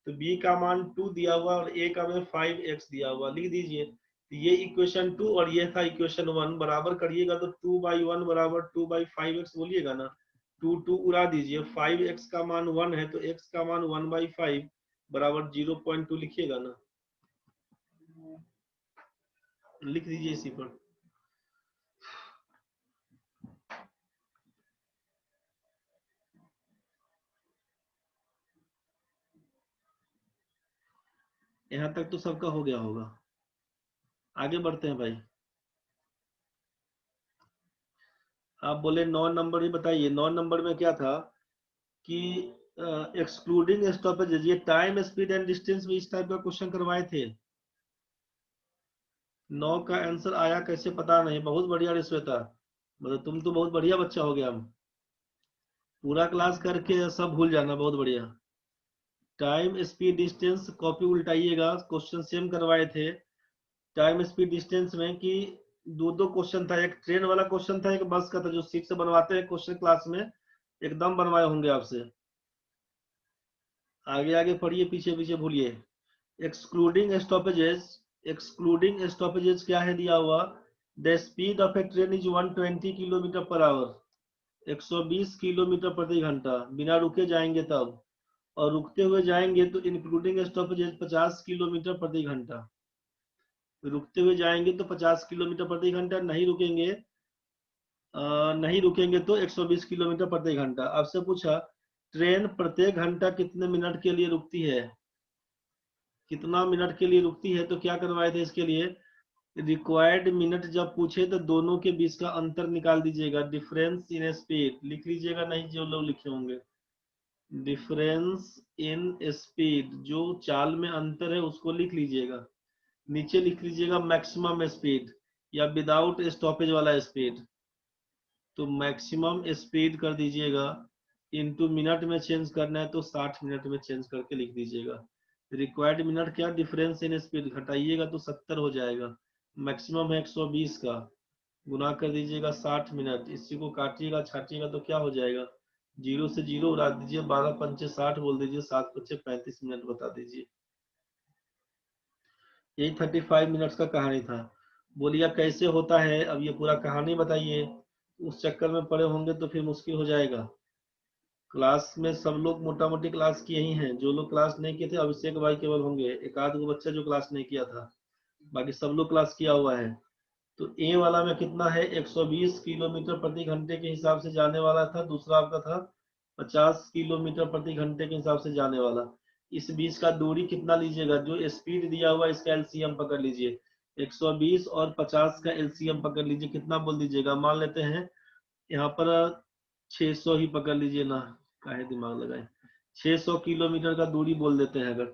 तो b का मान 2 दिया हुआ और a का मान 5x दिया हुआ, लिख दीजिए। तो ये इक्वेशन 2 और ये था इक्वेशन 1, बराबर करिएगा तो 2/1 बराबर 2/5x बोलिएगा ना। 2 2 उड़ा दीजिए, 5x का मान 1 है तो x का मान 1/5 बराबर 0.2 लिखिएगा ना, लिख दीजिए इसी पर। यहाँ तक तो सबका हो गया होगा। आगे बढ़ते हैं भाई। आप बोले 9 नंबर ही बताइए। 9 नंबर में क्या था कि एक्सक्लूडिंग स्टॉपेजेज, ये टाइम स्पीड एंड डिस्टेंस में इस टाइप का क्वेश्चन करवाए थे। 9 का आंसर आया कैसे पता नहीं। बहुत बढ़िया रे श्वेता, मतलब तुम तो बहुत बढ़िया बच्चा हो गया। पूरा क्लास करके सब भूल जाना, बहुत बढ़िया। टाइम स्पीड डिस्टेंस, कॉपी उल्टाइएगा, क्वेश्चन सेम करवाए थे। टाइम स्पीड डिस्टेंस में कि दो दो क्वेश्चन था, एक ट्रेन वाला क्वेश्चन था, एक बस का था, जो सीट से बनवाते हैं क्वेश्चन क्लास में, एकदम बनवाए होंगे आपसे। आगे आगे पढ़िए, पीछे पीछे भूलिए। एक्सक्लूडिंग स्टॉपेजेस, एक्सक्लूडिंग स्टॉपेजेस क्या है दिया हुआ, the speed of A train is 120 kilometre per hour, 120 kilometre प्रति घंटा, बिना रुके जाएंगे तब, और रुकते हुए जाएंगे तो इंक्लूडिंग स्टॉपेजेस 50 किलोमीटर प्रति घंटा। रुकते हुए जाएंगे तो 50 किलोमीटर प्रति घंटा, नहीं रुकेंगे तो 120 किलोमीटर प्रति घंटा। आपसे पूछा ट्रेन प्रत्येक घंटा कितने मिनट के लिए रुकती है, कितना मिनट के लिए रुकती है, तो क्या करवाए थे इसके लिए, रिक्वायर्ड मिनट जब पूछे तो दोनों के बीच का अंतर निकाल दीजिएगा, डिफरेंस इन स्पीड लिख लीजिएगा, नहीं जो लोग लिखे होंगे, डिफरेंस इन स्पीड, जो चाल में अंतर है उसको लिख लीजिएगा। नीचे लिख लीजिएगा मैक्सिमम स्पीड या विदाउट स्टॉपेज वाला स्पीड, तो मैक्सिमम स्पीड कर दीजिएगा, इनटू मिनट में चेंज करना है तो 60 मिनट में चेंज करके लिख दीजिएगा। रिक्वायर्ड मिनट क्या, डिफरेंस इन स्पीड घटाइएगा तो 70 हो जाएगा, मैक्सिमम है 120 का, गुना कर दीजिएगा 60 मिनट, इसी को काटिएगा छाटिएगा तो क्या हो जाएगा, जीरो से जीरो उड़ा दीजिए, 12 पंचे 60 बोल दीजिए, 7 पच्चे 35 मिनट बता दीजिए। यही 35 मिनट्स का कहानी था। बोलिए कैसे होता है, अब ये पूरा कहानी बताइए। उस चक्कर में पड़े होंगे तो फिर मुश्किल हो जाएगा। क्लास में सब लोग मोटा मोटी क्लास किए ही हैं, जो लोग क्लास नहीं किए थे अभिषेक भाई केवल होंगे, एक आध गो बच्चा जो क्लास नहीं किया था, बाकी सब लोग क्लास किया हुआ है। तो ए वाला में कितना है, 120 किलोमीटर प्रति घंटे के हिसाब से जाने वाला था, दूसरा आपका था 50 किलोमीटर प्रति घंटे के हिसाब से जाने वाला। इस बीच का दूरी कितना लीजिएगा, जो स्पीड दिया हुआ इसका एलसीएम पकड़ लीजिए, 120 और 50 का एलसीएम पकड़ लीजिए, कितना बोल दीजिएगा, मान लेते हैं यहाँ पर 600 ही पकड़ लीजिए ना, काहे दिमाग लगाए, 600 किलोमीटर का दूरी बोल देते हैं अगर,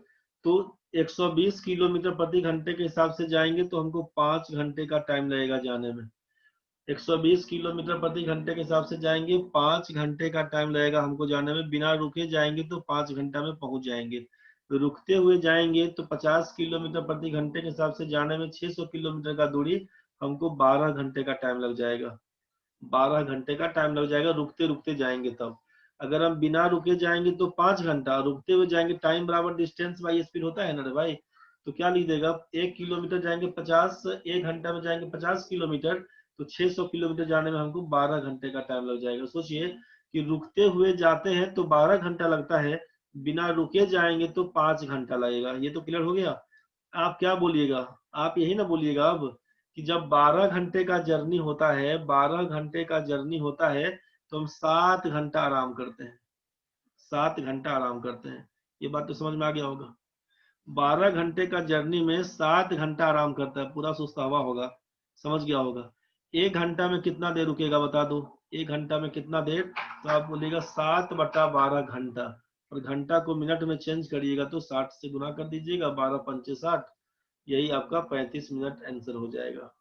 तो 120 किलोमीटर प्रति घंटे के हिसाब से जाएंगे तो हमको 5 घंटे का टाइम लगेगा जाने में। 120 किलोमीटर प्रति घंटे के हिसाब से जाएंगे, 5 घंटे का टाइम लगेगा हमको जाने में, बिना रुके जाएंगे तो 5 घंटा में पहुंच जाएंगे। तो रुकते हुए जाएंगे तो 50 किलोमीटर प्रति घंटे के हिसाब से जाने में 600 किलोमीटर का दूरी हमको 12 घंटे का टाइम लग जाएगा, 12 घंटे का टाइम लग जाएगा, रुकते रुकते जाएंगे तब। अगर हम बिना रुके जाएंगे तो 5 घंटा, रुकते हुए जाएंगे, टाइम बराबर डिस्टेंस बाई स्पीड होता है ना रे भाई, तो क्या लीजिएगा, 1 किलोमीटर जाएंगे 50, 1 घंटा में जाएंगे 50 किलोमीटर, तो 600 किलोमीटर जाने में हमको 12 घंटे का टाइम लग जाएगा। सोचिए कि रुकते हुए जाते हैं तो 12 घंटा लगता है, बिना रुके जाएंगे तो 5 घंटा लगेगा। ये तो क्लियर हो गया। आप क्या बोलिएगा, आप यही ना बोलिएगा अब कि जब 12 घंटे का जर्नी होता है, 12 घंटे का जर्नी होता है तो हम 7 घंटा आराम करते हैं, 7 घंटा आराम करते हैं। ये बात तो समझ में आ गया होगा। 12 घंटे का जर्नी में 7 घंटा आराम करता है, पूरा सुस्ता हुआ होगा, समझ गया होगा। 1 घंटा में कितना देर रुकेगा बता दो, 1 घंटा में कितना देर, तो आप बोलिएगा 7/12 घंटा, और घंटा को मिनट में चेंज करिएगा तो 60 से गुना कर दीजिएगा, 12 पंचे 60, यही आपका 35 मिनट आंसर हो जाएगा।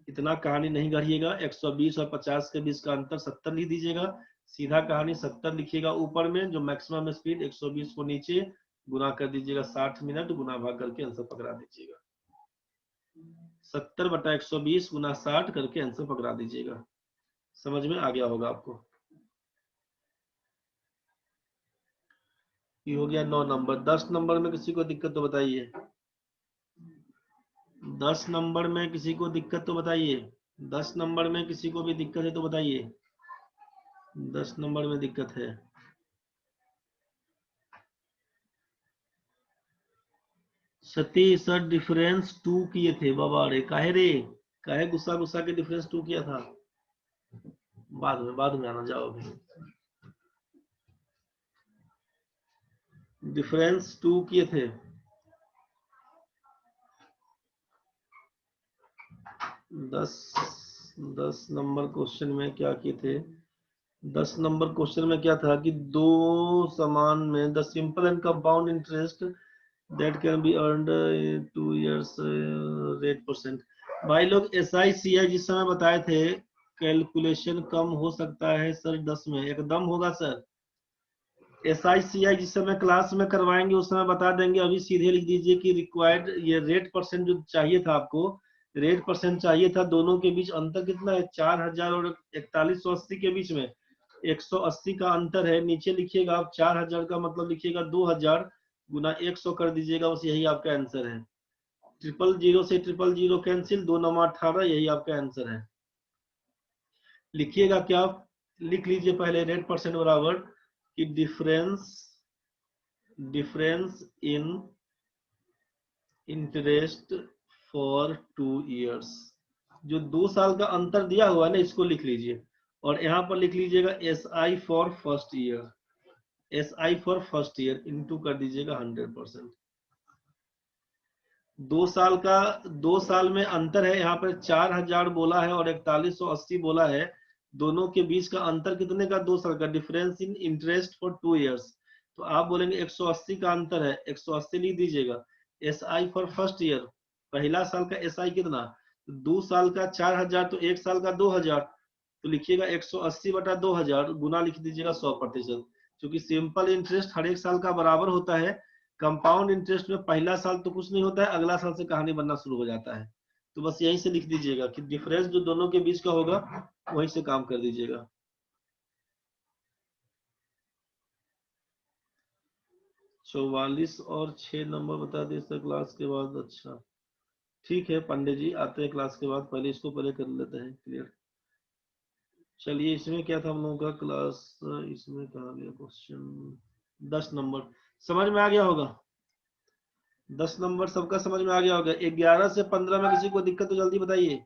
इतना कहानी नहीं गढ़िएगा, 120 और 50 के बीच का अंतर 70 लिख दीजिएगा, सीधा कहानी 70 लिखिएगा ऊपर में, जो मैक्सिमम स्पीड 120 को नीचे गुना कर दीजिएगा 60 मिनट, गुना भाग करके आंसर पकड़ा दीजिएगा। 70/120 गुना 60 करके आंसर पकड़ा दीजिएगा। समझ में आ गया होगा आपको। ये हो गया 9 नंबर। 10 नंबर में किसी को दिक्कत तो बताइए, 10 नंबर में किसी को दिक्कत तो बताइए, 10 नंबर में किसी को भी दिक्कत है तो बताइए, 10 नंबर में दिक्कत है। सतीश सर डिफरेंस 2 किए थे, बाबा रे काहे रे, काहे गुस्सा गुस्सा के डिफरेंस 2 किया था, बाद में आना, जाओ अभी। डिफरेंस 2 किए थे, 10 नंबर क्वेश्चन में क्या किए थे? 10 नंबर क्वेश्चन में क्या था कि दो समान में the simple and compound interest that can be earned 2 years rate percent. भाई लोग SI CI जिस समय बताए थे कैलकुलेशन कम हो सकता है सर 10 में, एकदम होगा सर। SI CI जिस समय क्लास में करवाएंगे उस समय बता देंगे, अभी सीधे लिख दीजिए कि रिक्वायर्ड ये रेट परसेंट जो चाहिए था आपको, रेट परसेंट चाहिए था, दोनों के बीच अंतर कितना है? 4000 और 4180 के बीच में 180 का अंतर है। नीचे लिखिएगा आप 4000 का मतलब लिखिएगा 2000 गुना 100 कर दीजिएगा, बस यही आपका आंसर है। 000 से 000 कैंसिल, 2 9 18, यही आपका आंसर है। लिखिएगा क्या? लिख लीजिए पहले रेट परसेंट बराबर कि difference in interest for 2 years। जो 2 साल का अंतर दिया हुआ है ना, इसको लिख लीजिए और यहाँ पर लिख लीजिएगा SI for first year, SI for first year into कर दीजिएगा 100%। 2 साल में अंतर है, यहाँ पर 4000 बोला है और 4180 बोला है, दोनों के बीच का अंतर कितने का? 2 साल का। Difference in interest for 2 years, तो आप बोलेंगे 180 का अंतर है, 180 लिख दीजिएगा। SI फॉर फर्स्ट ईयर, पहला साल का SI कितना? 2 साल का 4000 तो 1 साल का 2000, तो लिखिएगा 180 बटा 2000 गुना लिख दीजिएगा 100%। क्योंकि सिंपल इंटरेस्ट हर एक साल का बराबर होता है, कंपाउंड इंटरेस्ट में पहला साल तो कुछ नहीं होता है, अगला साल से कहानी बनना शुरू हो जाता है। तो बस यहीं से लिख दीजिएगा कि डिफरेंस जो दोनों के बीच का होगा वहीं से काम कर दीजिएगा। 44 और 6 नंबर बता दिए सर क्लास के बाद। अच्छा ठीक है पांडे जी, आते हैं क्लास के बाद, पहले इसको पहले कर लेते हैं क्लियर। चलिए इसमें क्या था हम लोगों का क्लास, इसमें कहा गया क्वेश्चन 10 नंबर समझ में आ गया होगा। 10 नंबर सबका समझ में आ गया होगा। 11 से 15 में किसी को दिक्कत तो जल्दी बताइए।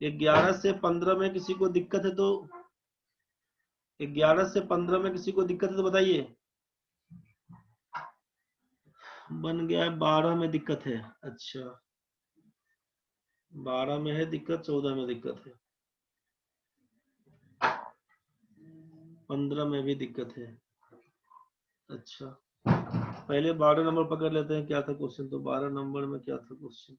11 से 15 में किसी को दिक्कत है तो 11 से 15 में किसी को दिक्कत है तो बताइए। बन गया है। 12 में दिक्कत है। अच्छा 12 में है दिक्कत, 14 में दिक्कत है, 15 में भी दिक्कत है। अच्छा पहले 12 नंबर पकड़ लेते हैं क्या था क्वेश्चन। तो 12 नंबर में क्या था क्वेश्चन?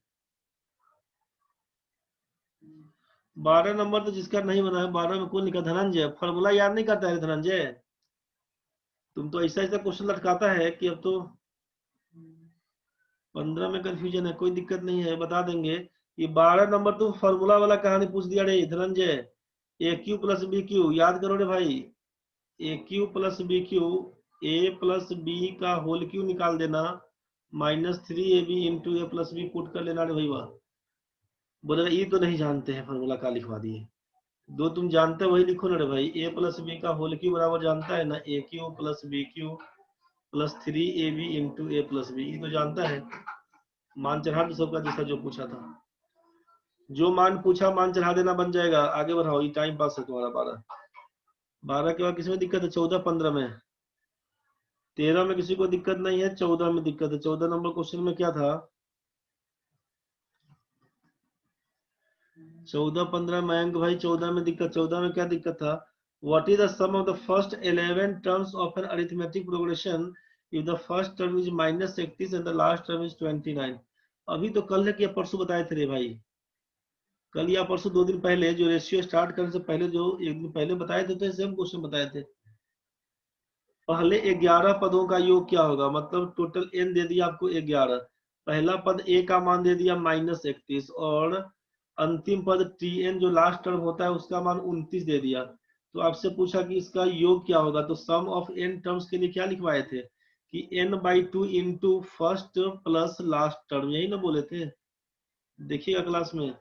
12 नंबर तो जिसका नहीं बना है 12 में कौन लिखा? धनंजय फॉर्मूला याद नहीं करता है धनंजय? तुम तो ऐसा ऐसा क्वेश्चन लटकाता है कि अब तो 15 में कंफ्यूजन है। कोई दिक्कत नहीं है, बता देंगे। ये 12 नंबर तो फॉर्मूला वाला कहानी पूछ दिया रे धनंजय। ए क्यू प्लस बी क्यू याद करो रे भाई। ए क्यू प्लस बी क्यू, ए प्लस बी का होल क्यू निकाल देना, -3ab into A plus B put कर लेना रे भाई। वाह बोलेगा ये तो नहीं जानते हैं फॉर्मूला का लिखवा दिए। दो तुम जानते हो वही लिखो ना रे भाई। ए प्लस बी का होल क्यू बराबर जानता है ना, A cube plus B cube plus 3ab into A plus B, ये तो जानता है। मान चढ़ा दो सबका जैसा जो पूछा था। जो मान पूछा मान चढ़ा देना, बन जाएगा। आगे बढ़ाओ, ये टाइम पास है तुम्हारा। 12 के बाद किसमें दिक्कत है? 14 15 में। 13 में किसी को दिक्कत नहीं है, 14 में दिक्कत है। 14 नंबर क्वेश्चन में क्या था? 14 15 मयंक भाई 14 में दिक्कत। 14 में क्या दिक्कत था? What is the sum of the first 11 terms of an arithmetic progression if the first term is -31 and the last term is 29। अभी तो कल है कि परसों बताए थे रे भाई, कल या परसों 2 दिन पहले, जो रेशियो स्टार्ट करने से पहले जो 1 दिन पहले बताए थे, तो सेम क्वेश्चन बताए थे। पहले 11 पदों का योग क्या होगा? मतलब टोटल n दे दिया आपको 11, पहला पद a का मान दे दिया -31 और अंतिम पद tn जो लास्ट टर्म होता है उसका मान 29 दे दिया। तो आपसे पूछा कि इसका योग क्या होगा, तो सम ऑफ n टर्म्स के लिए क्या लिखवाए थे कि n/2 into first plus last term, यही ना बोले थे? देखिएगा क्लास में।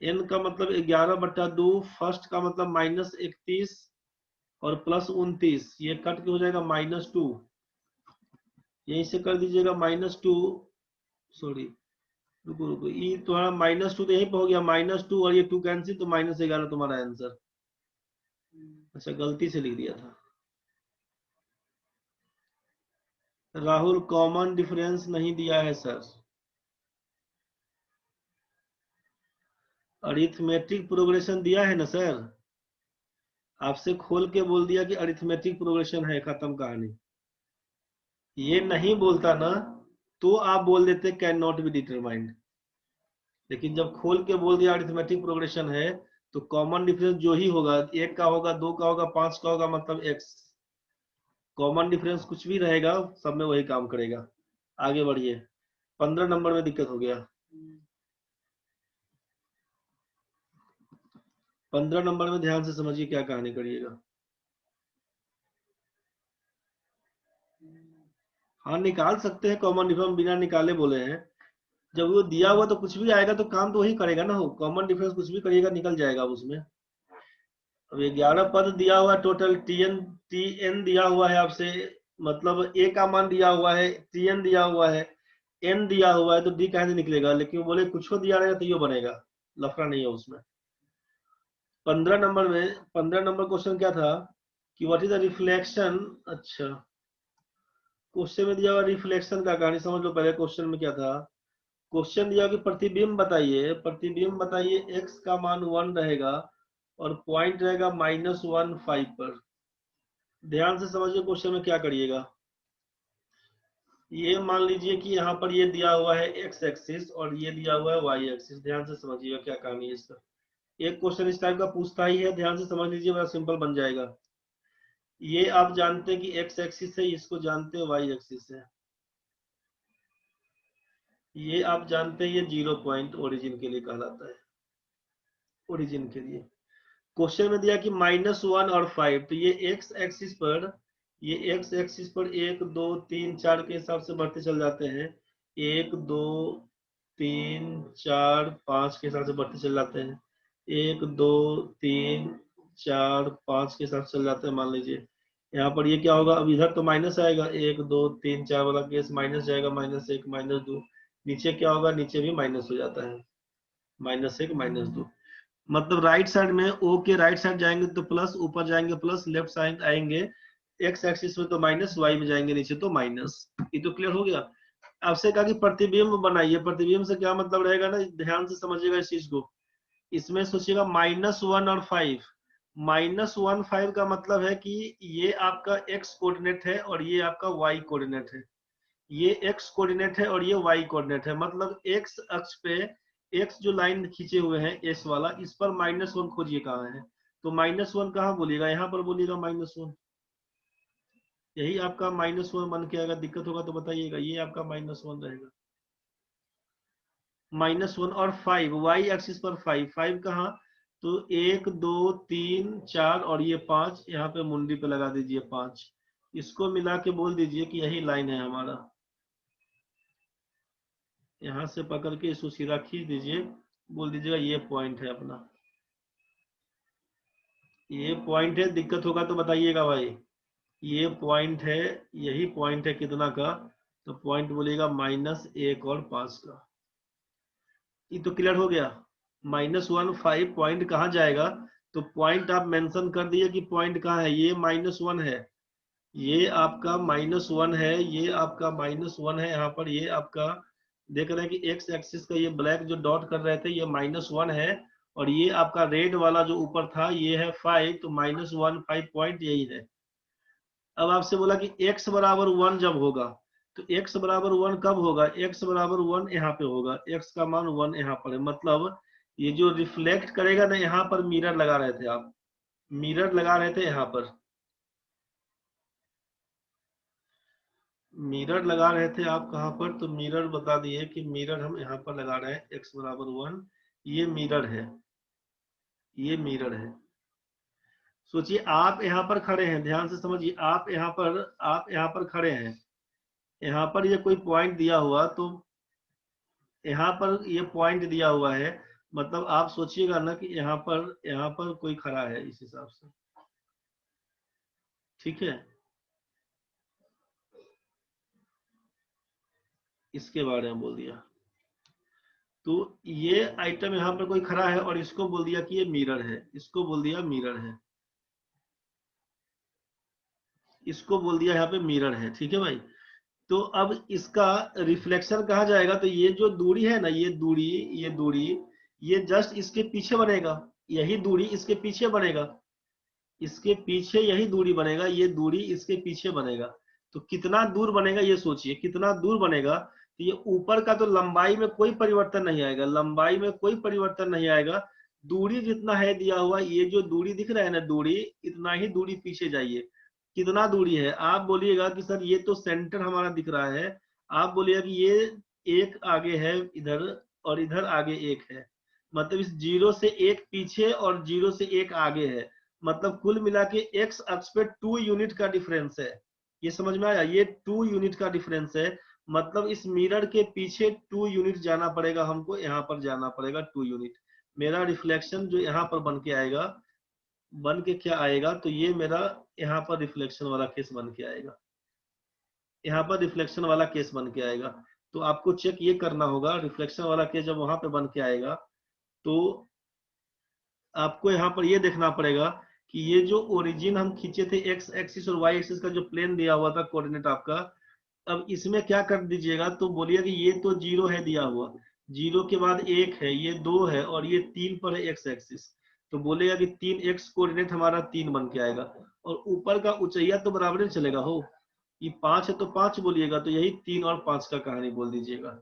n का मतलब 11/2, फर्स्ट का मतलब -31 और प्लस 29, ये कट के हो जाएगा -2, यहीं से कर दीजिएगा -2। सॉरी रुको रुको, ये तुम्हारा -2 तो यहीं पे हो गया, -2 और ये 2 कैंसिल, तो -11 तुम्हारा आंसर। अच्छा गलती से लिख दिया था। राहुल कॉमन डिफरेंस नहीं दिया है सर। अरिथमेटिक प्रोग्रेशन दिया है ना सर, आपसे खोल के बोल दिया कि अरिथमेटिक प्रोग्रेशन है, खत्म कहानी। ये नहीं बोलता ना तो आप बोल देते कैन नॉट बी डिटरमाइंड, लेकिन जब खोल के बोल दिया अरिथमेटिक प्रोग्रेशन है तो कॉमन डिफरेंस जो ही होगा, एक का होगा, दो का होगा, पांच का होगा, मतलब एक्स। कॉमन डिफरेंस कुछ भी रहेगा सब में वही काम करेगा। आगे बढ़िए, 15 नंबर में दिक्कत हो गया। 15 नंबर में ध्यान से समझिए क्या कहानी करिएगा। हाँ निकाल सकते हैं कॉमन डिफरेंस, बिना निकाले बोले हैं। जब वो दिया हुआ तो कुछ भी आएगा तो काम तो वही करेगा ना, हो कॉमन डिफरेंस कुछ भी करिएगा निकल जाएगा अब उसमें। अब 11 पद दिया हुआ टोटल, टी एन दिया हुआ है आपसे, मतलब ए का मान दिया हुआ है, टी एन दिया हुआ है, एन दिया हुआ है, तो डी कहां से निकलेगा, लेकिन बोले कुछ दिया रहेगा तो ये बनेगा, लफड़ा नहीं है उसमें। 15 नंबर क्वेश्चन क्या था कि व्हाट इज द रिफ्लेक्शन। अच्छा, क्वेश्चन में दिया हुआ रिफ्लेक्शन का कहानी समझ लो। पहले क्वेश्चन में क्या था, क्वेश्चन दिया कि प्रतिबिंब बताइए, प्रतिबिंब बताइए एक्स का मान 1 रहेगा और पॉइंट रहेगा -1 5 पर। ध्यान से समझिए क्वेश्चन में क्या करिएगा। ये मान लीजिए कि यहाँ पर ये दिया हुआ है एक्स एक्सिस और ये दिया हुआ है वाई एक्सिस। ध्यान से समझिएगा क्या कहानी है इसका। एक क्वेश्चन इस टाइप का पूछता ही है, ध्यान से समझ लीजिए, बड़ा सिंपल बन जाएगा। ये आप जानते हैं कि एक्स एक्सिस है, इसको जानते हैं वाई एक्सिस है। ये आप जानते हैं ये 0 पॉइंट ओरिजिन के लिए कहलाता है, ओरिजिन के लिए। क्वेश्चन में दिया कि -1 और 5, तो ये एक्स एक्सिस पर, ये एक्स एक्सिस पर 1 2 3 4 के हिसाब से बढ़ते चल जाते हैं। 1 2 3 4 5 के हिसाब से बढ़ते चल जाते हैं। 1 2 3 4 5 के हिसाब से चल जाते हैं। मान लीजिए यहाँ पर ये क्या होगा, अब इधर तो माइनस आएगा, 1 2 3 4 वाला केस माइनस जाएगा, -1 -2। नीचे क्या होगा, नीचे भी माइनस हो जाता है, -1 -2। मतलब राइट साइड में ओ के राइट साइड जाएंगे तो प्लस, ऊपर जाएंगे प्लस, लेफ्ट साइड आएंगे एक्स एक्सिस में तो माइनस, वाई में जाएंगे नीचे तो माइनस। ये तो क्लियर हो गया। आपसे कहा कि प्रतिबिंब बनाइए, प्रतिबिंब से क्या मतलब रहेगा ना, ध्यान से समझिएगा इस चीज को। इसमें सोचिएगा -1 और 5, -1 5 का मतलब है कि ये आपका एक्स कोऑर्डिनेट है और ये आपका वाई कोऑर्डिनेट है। ये एक्स कोऑर्डिनेट है और ये वाई कोऑर्डिनेट है, मतलब एक्स अक्ष पे एक्स जो लाइन खींचे हुए हैं एस वाला, इस पर -1 खोजिए कहाँ है। तो -1 कहाँ बोलिएगा, यहाँ पर बोलिएगा -1। यही आपका -1 बन के आएगा। दिक्कत होगा तो बताइएगा, ये आपका -1 रहेगा। -1 और 5 वाई एक्सिस पर 5, 5 कहाँ, तो 1 2 3 4 और ये 5, यहाँ पे मुंडी पे लगा दीजिए 5। इसको मिला के बोल दीजिए कि यही लाइन है हमारा। यहाँ से पकड़ के इसको सीधा खींच दीजिए, बोल दीजिएगा ये पॉइंट है अपना, ये पॉइंट है। दिक्कत होगा तो बताइएगा भाई, ये पॉइंट है, यही पॉइंट है कितना का, तो पॉइंट बोलिएगा -1 और 5 का। ये तो क्लियर हो गया। -1 5 पॉइंट कहाँ जाएगा, तो पॉइंट आप मेंशन कर दिए कि पॉइंट कहाँ है, ये -1 है, ये आपका -1 है, ये आपका -1 है। यहाँ पर ये आपका देख रहे हैं कि एक्स एक्सिस का ये ब्लैक जो डॉट कर रहे थे ये -1 है, और ये आपका रेड वाला जो ऊपर था ये है 5, तो -1 5 पॉइंट यही है। अब आपसे बोला कि x बराबर 1 जब होगा, तो x बराबर 1 कब होगा, x बराबर 1 यहाँ पे होगा, x का मान 1 यहाँ पर है। मतलब ये जो रिफ्लेक्ट करेगा ना, यहाँ पर मिरर लगा रहे थे आप, मिरर लगा रहे थे यहाँ पर, मिरर लगा रहे थे आप कहाँ पर, तो मिरर बता दिए कि मिरर हम यहाँ पर लगा रहे हैं, x बराबर 1, ये मिरर है, ये मिरर है। सोचिए आप यहाँ पर खड़े हैं, ध्यान से समझिए, आप यहाँ पर खड़े हैं, यहाँ पर ये कोई पॉइंट दिया हुआ, तो यहाँ पर ये पॉइंट दिया हुआ है, मतलब आप सोचिएगा ना कि यहाँ पर कोई खड़ा है इस हिसाब से, ठीक है। इसके बारे में बोल दिया, तो ये आइटम यहाँ पर कोई खड़ा है और इसको बोल दिया कि ये मिरर है, इसको बोल दिया मिरर है, इसको बोल दिया यहाँ पे मिरर है, ठीक है भाई। तो अब इसका रिफ्लेक्शन कहा जाएगा, तो ये जो दूरी है ना, ये दूरी ये जस्ट इसके पीछे बनेगा, यही दूरी इसके पीछे बनेगा, इसके पीछे यही दूरी बनेगा, ये दूरी इसके पीछे बनेगा। तो कितना दूर बनेगा ये सोचिए, कितना दूर बनेगा। तो ये ऊपर का तो लंबाई में कोई परिवर्तन नहीं आएगा, लंबाई में कोई परिवर्तन नहीं आएगा। दूरी जितना है दिया हुआ, ये जो दूरी दिख रहा है ना दूरी, इतना ही दूरी पीछे जाइए। कितना दूरी है आप बोलिएगा कि सर ये तो सेंटर हमारा दिख रहा है, आप बोलिएगा कि ये एक आगे है इधर और इधर आगे एक है, मतलब इस 0 से 1 पीछे और 0 से 1 आगे है, मतलब कुल मिला के एक्स अक्ष पे 2 यूनिट का डिफरेंस है। ये समझ में आया, ये 2 यूनिट का डिफरेंस है, मतलब इस मिरर के पीछे 2 यूनिट जाना पड़ेगा हमको, यहाँ पर जाना पड़ेगा 2 यूनिट। मेरा रिफ्लेक्शन जो यहाँ पर बन के आएगा, बन के क्या आएगा, तो ये मेरा यहाँ पर रिफ्लेक्शन वाला केस बन के आएगा, यहाँ पर रिफ्लेक्शन वाला केस बन के आएगा। तो आपको चेक ये करना होगा, रिफ्लेक्शन वाला केस जब वहां पे बन के आएगा तो आपको यहाँ पर ये देखना पड़ेगा कि ये जो ओरिजिन हम खींचे थे एक्स एक्सिस और वाई एक्सिस का जो प्लेन दिया हुआ था कोऑर्डिनेट आपका, अब इसमें क्या कर दीजिएगा, तो बोलिए कि ये तो 0 है दिया हुआ, 0 के बाद 1 है, ये 2 है और ये 3 पर है एक्स एक्सिस, तो बोलेगा कि 3x कोऑर्डिनेट हमारा 3 बन के आएगा। और ऊपर का ऊंचाइया तो बराबर ही चलेगा हो, ये 5 है तो 5 बोलिएगा, तो यही 3 और 5 का कहानी बोल दीजिएगा।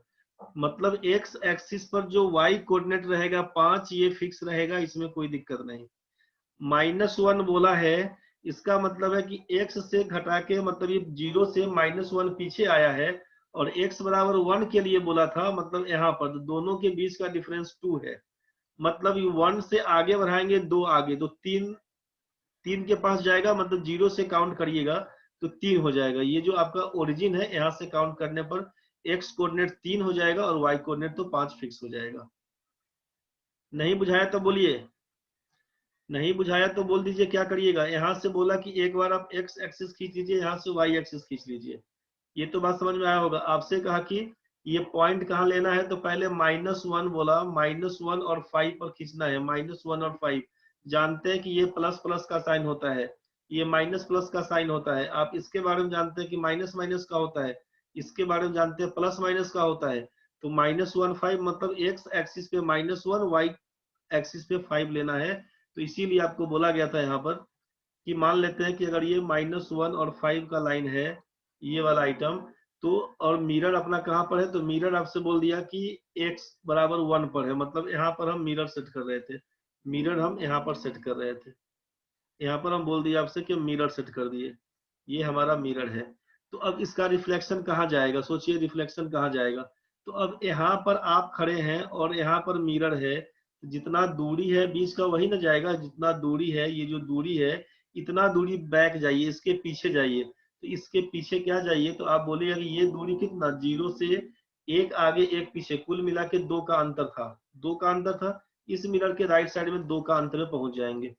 मतलब एक्स एक्सिस पर जो वाई कोऑर्डिनेट रहेगा 5, ये फिक्स रहेगा, इसमें कोई दिक्कत नहीं। -1 बोला है, इसका मतलब है कि x से घटा के, मतलब ये 0 से -1 पीछे आया है, और x बराबर 1 के लिए बोला था, मतलब यहाँ पर तो दोनों के बीच का डिफरेंस 2 है, मतलब ये 1 से आगे बढ़ाएंगे 2 आगे, तो 3 के पास जाएगा, मतलब 0 से काउंट करिएगा तो 3 हो जाएगा। ये जो आपका ओरिजिन है, यहाँ से काउंट करने पर x कोऑर्डिनेट 3 हो जाएगा और y कोऑर्डिनेट तो 5 फिक्स हो जाएगा। नहीं बुझाया तो बोलिए, नहीं बुझाया तो बोल दीजिए क्या करिएगा। यहाँ से बोला कि एक बार आप x एक्सिस खींच लीजिए, यहाँ से y एक्सिस खींच लीजिए। ये तो बात समझ में आया होगा। आपसे कहा कि ये पॉइंट कहाँ लेना है, तो पहले -1 बोला, -1 और 5 पर खींचना है। -1 और 5 जानते हैं कि ये प्लस प्लस का साइन होता है, ये माइनस प्लस का साइन होता है। आप इसके बारे में जानते हैं कि माइनस माइनस का होता है, इसके बारे में जानते हैं प्लस माइनस का होता है। तो -1 5 मतलब x एक्सिस पे -1, y एक्सिस पे 5 लेना है। तो इसीलिए आपको बोला गया था यहाँ पर कि मान लेते हैं कि अगर ये -1 और 5 का लाइन है, ये वाला आइटम, तो और मिरर अपना कहाँ पर है, तो मिरर आपसे बोल दिया कि x बराबर 1 पर है, मतलब यहाँ पर हम मिरर सेट कर रहे थे, मिरर हम यहाँ पर सेट कर रहे थे, यहाँ पर हम बोल दिया आपसे कि मिरर सेट कर दिए, ये हमारा मिरर है। तो अब इसका रिफ्लेक्शन कहाँ जाएगा, सोचिए रिफ्लेक्शन कहाँ जाएगा। तो अब यहाँ पर आप खड़े हैं और यहाँ पर मिरर है, जितना दूरी है बीच का वही ना जाएगा, जितना दूरी है, ये जो दूरी है, इतना दूरी बैक जाइए, इसके पीछे जाइए। तो इसके पीछे क्या जाइए, तो आप बोलिएगा कि ये दूरी कितना, 0 से 1 आगे 1 पीछे, कुल मिला के 2 का अंतर था, 2 का अंतर था। इस मिरर के राइट साइड में 2 का अंतर में पहुंच जाएंगे।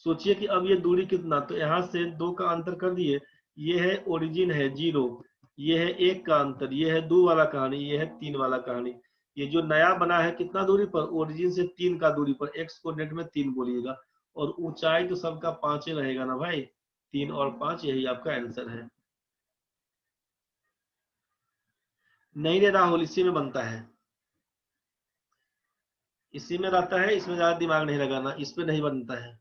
सोचिए कि अब ये दूरी कितना, तो यहाँ से 2 का अंतर कर दिए, ये है ओरिजिन है 0, ये है 1 का अंतर, ये है 2 वाला कहानी, ये है 3 वाला कहानी। ये जो नया बना है कितना दूरी पर, ओरिजिन से 3 का दूरी पर, एक्स कोऑर्डिनेट में 3 बोलिएगा, और ऊंचाई तो सबका 5 ही रहेगा ना भाई, 3 और 5, यही आपका आंसर है। नहीं रे राहुल, इसी में बनता है, इसी में रहता है, इसमें ज्यादा दिमाग नहीं लगाना, इस पे नहीं बनता है।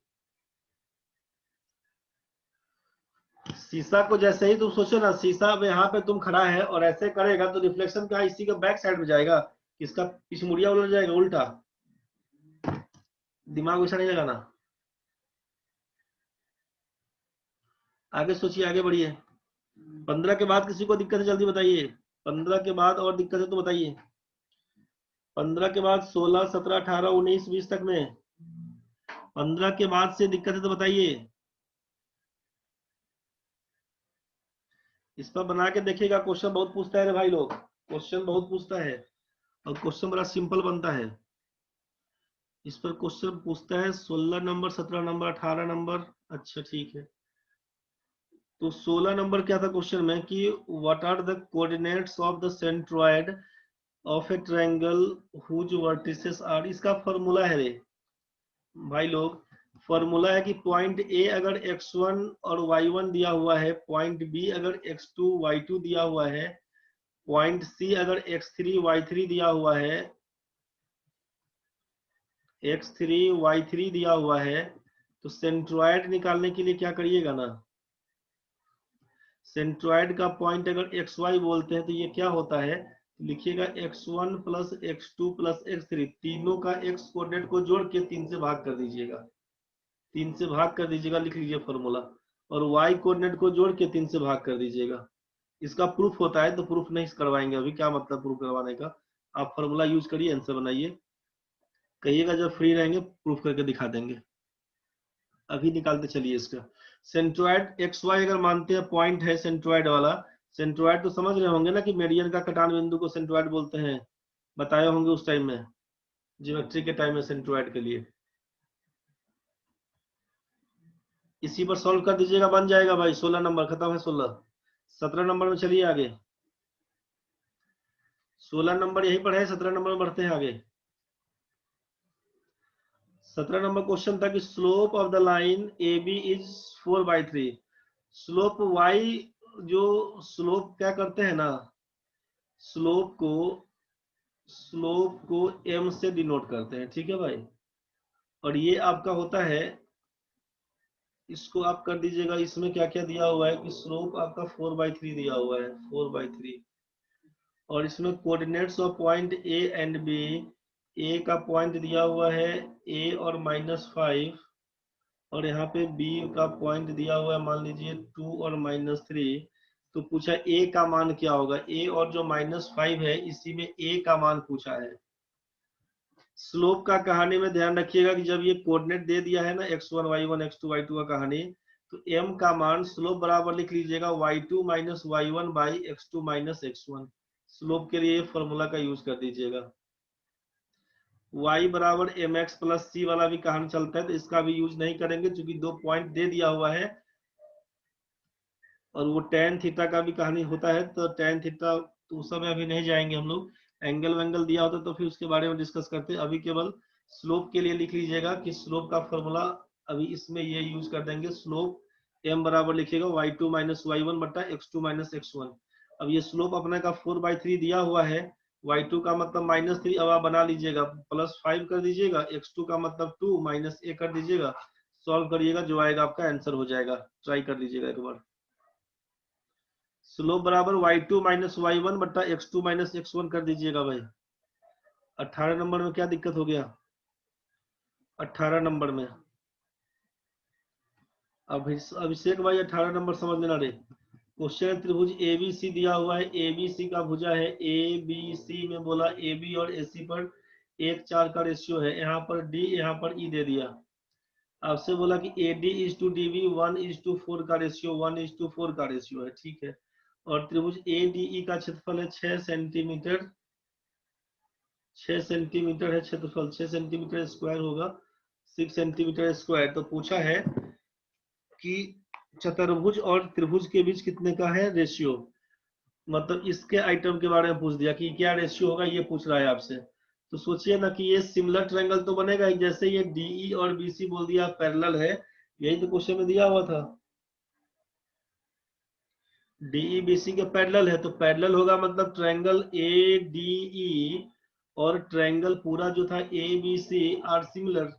शीशा को जैसे ही तुम सोचो ना, शीशा अब यहाँ पे तुम खड़ा है और ऐसे करेगा तो रिफ्लेक्शन का इसी का बैक साइड में जाएगा, इसका पिछमुड़िया उलट जाएगा उल्टा। दिमाग वैसा नहीं लगाना, आगे सोचिए, आगे बढ़िए। 15 के बाद किसी को दिक्कत है जल्दी बताइए, 15 के बाद और दिक्कत है तो बताइए। 15 के बाद 16, 17, 18, 19, 20 तक में 15 के बाद से दिक्कत है तो बताइए। इस पर बना के देखिएगा, क्वेश्चन बहुत पूछता है रे भाई लोग, क्वेश्चन बहुत पूछता है और क्वेश्चन बड़ा सिंपल बनता है। इस पर क्वेश्चन पूछता है 16 नंबर, 17 नंबर, 18 नंबर। अच्छा ठीक है, तो 16 नंबर क्या था क्वेश्चन में कि what are the coordinates of the centroid of a triangle whose vertices are. इसका फॉर्मूला है रे भाई लोग, फॉर्मूला है कि पॉइंट ए अगर x1 और y1 दिया हुआ है, पॉइंट बी अगर x2 y2 दिया हुआ है, पॉइंट सी अगर x3 y3 दिया हुआ है, x3 y3 दिया हुआ है, तो सेंट्रोइड निकालने के लिए क्या करिएगा ना, सेंट्रोइड का पॉइंट अगर xy बोलते हैं तो ये क्या होता है, लिखिएगा x1 plus x2 plus x3, तीनों का x कोऑर्डिनेट को जोड़ के 3 से भाग कर दीजिएगा, 3 से भाग कर दीजिएगा, लिख लीजिए फॉर्मूला, और y कोऑर्डिनेट को जोड़ के 3 से भाग कर दीजिएगा। इसका प्रूफ होता है तो प्रूफ नहीं करवाएंगे अभी, क्या मतलब प्रूफ करवाने का, आप फॉर्मूला यूज करिए, आंसर बनाइए, कहिएगा जब फ्री रहेंगे प्रूफ करके दिखा देंगे। अभी निकालते चलिए इसका सेंट्रोइड एक्स वाई अगर मानते हैं पॉइंट है सेंट्रोइड वाला, सेंट्रोइड तो समझ रहे होंगे ना कि मेडियन का कटान बिंदु को सेंट्रोइड बोलते हैं, बताए होंगे उस टाइम में, ज्योमेट्री के टाइम में सेंट्रोइड के लिए। इसी पर सॉल्व कर दीजिएगा, बन जाएगा भाई। 16 नंबर खत्म है, 16 17 नंबर में चलिए आगे। 16 नंबर यहीं पर है, 17 नंबर में बढ़ते हैं आगे। 17 नंबर क्वेश्चन था कि slope of the line A B is 4/3। Slope y, जो स्लोप क्या करते हैं ना, स्लोप को m से डिनोट करते हैं, ठीक है भाई। और ये आपका होता है, इसको आप कर दीजिएगा, इसमें क्या क्या दिया हुआ है कि स्लोप आपका 4/3 दिया हुआ है, 4/3। और इसमें coordinates of point A and B, A का पॉइंट दिया हुआ है a और -5, और यहाँ पे b का पॉइंट दिया हुआ है मान लीजिए 2 और -3। तो पूछा a का मान क्या होगा, a और जो -5 है इसी में a का मान पूछा है। स्लोप का कहानी में ध्यान रखिएगा कि जब ये कोऑर्डिनेट दे दिया है ना x1 y1 x2 y2 का कहानी, तो m का मान स्लोप बराबर लिख लीजिएगा y2 minus y1 by x2 minus x1। Slope के लिए फॉर्मूला का यूज कर दीजिएगा। y बराबर mx प्लस c वाला भी कहानी चलता है, तो इसका भी यूज नहीं करेंगे क्योंकि 2 पॉइंट दे दिया हुआ है। और वो tan थीटा का भी कहानी होता है, तो tan थीटा तो उस समय अभी नहीं जाएंगे हम लोग, एंगल वेंगल दिया होता तो फिर उसके बारे में डिस्कस करते हैं। अभी केवल स्लोप के लिए लिख लीजिएगा कि स्लोप का फॉर्मूला अभी इसमें ये यूज कर देंगे। स्लोप m बराबर लिखिएगा y2 माइनस y1 बटा x2 माइनस x1। अब ये स्लोप अपने का 4/3 दिया हुआ है, y2 का मतलब -3, अब आप बना लीजिएगा, +5 कर दीजिएगा, x2 का मतलब 2 माइनस a कर दीजिएगा, सॉल्व करिएगा, जो आएगा आपका आंसर हो जाएगा। ट्राई कर लीजिएगा एक बार। स्लोप बराबर y2 माइनस y1 बटा x2 माइनस x1 कर दीजिएगा भाई। 18 नंबर में क्या दिक्कत हो गया, 18 नंबर में अभिषेक भाई 18 नंबर समझ में ना रे। क्वेश्चन त्रिभुज एबीसी दिया हुआ है, एबीसी का भुजा है, एबीसी में बोला एबी और एसी पर 1:4 का रेशियो है, यहाँ पर डी यहाँ पर ई दे दिया। आपसे बोला कि एडी इज टू डीबी 1:4 का रेशियो, 1:4 का रेशियो है, ठीक है। और त्रिभुज एडीई का क्षेत्रफल है 6 सेंटीमीटर, 6 सेंटीमीटर है क्षेत्रफल, 6 सेंटीमीटर स्क्वायर होगा, 6 सेंटीमीटर स्क्वायर। तो पूछा है कि चतुर्भुज और त्रिभुज के बीच कितने का है रेशियो, मतलब इसके आइटम के बारे में पूछ दिया कि क्या रेशियो होगा, ये पूछ रहा है आपसे। तो सोचिए ना कि ये सिमिलर ट्रायंगल तो बनेगा, जैसे ये डीई और बीसी बोल दिया पैरेलल है, यही तो क्वेश्चन में दिया हुआ था, डीई बीसी के पैरेलल है, तो पैरेलल होगा मतलब ट्रायंगल ए डीई और ट्रायंगल पूरा जो था A B C are similar,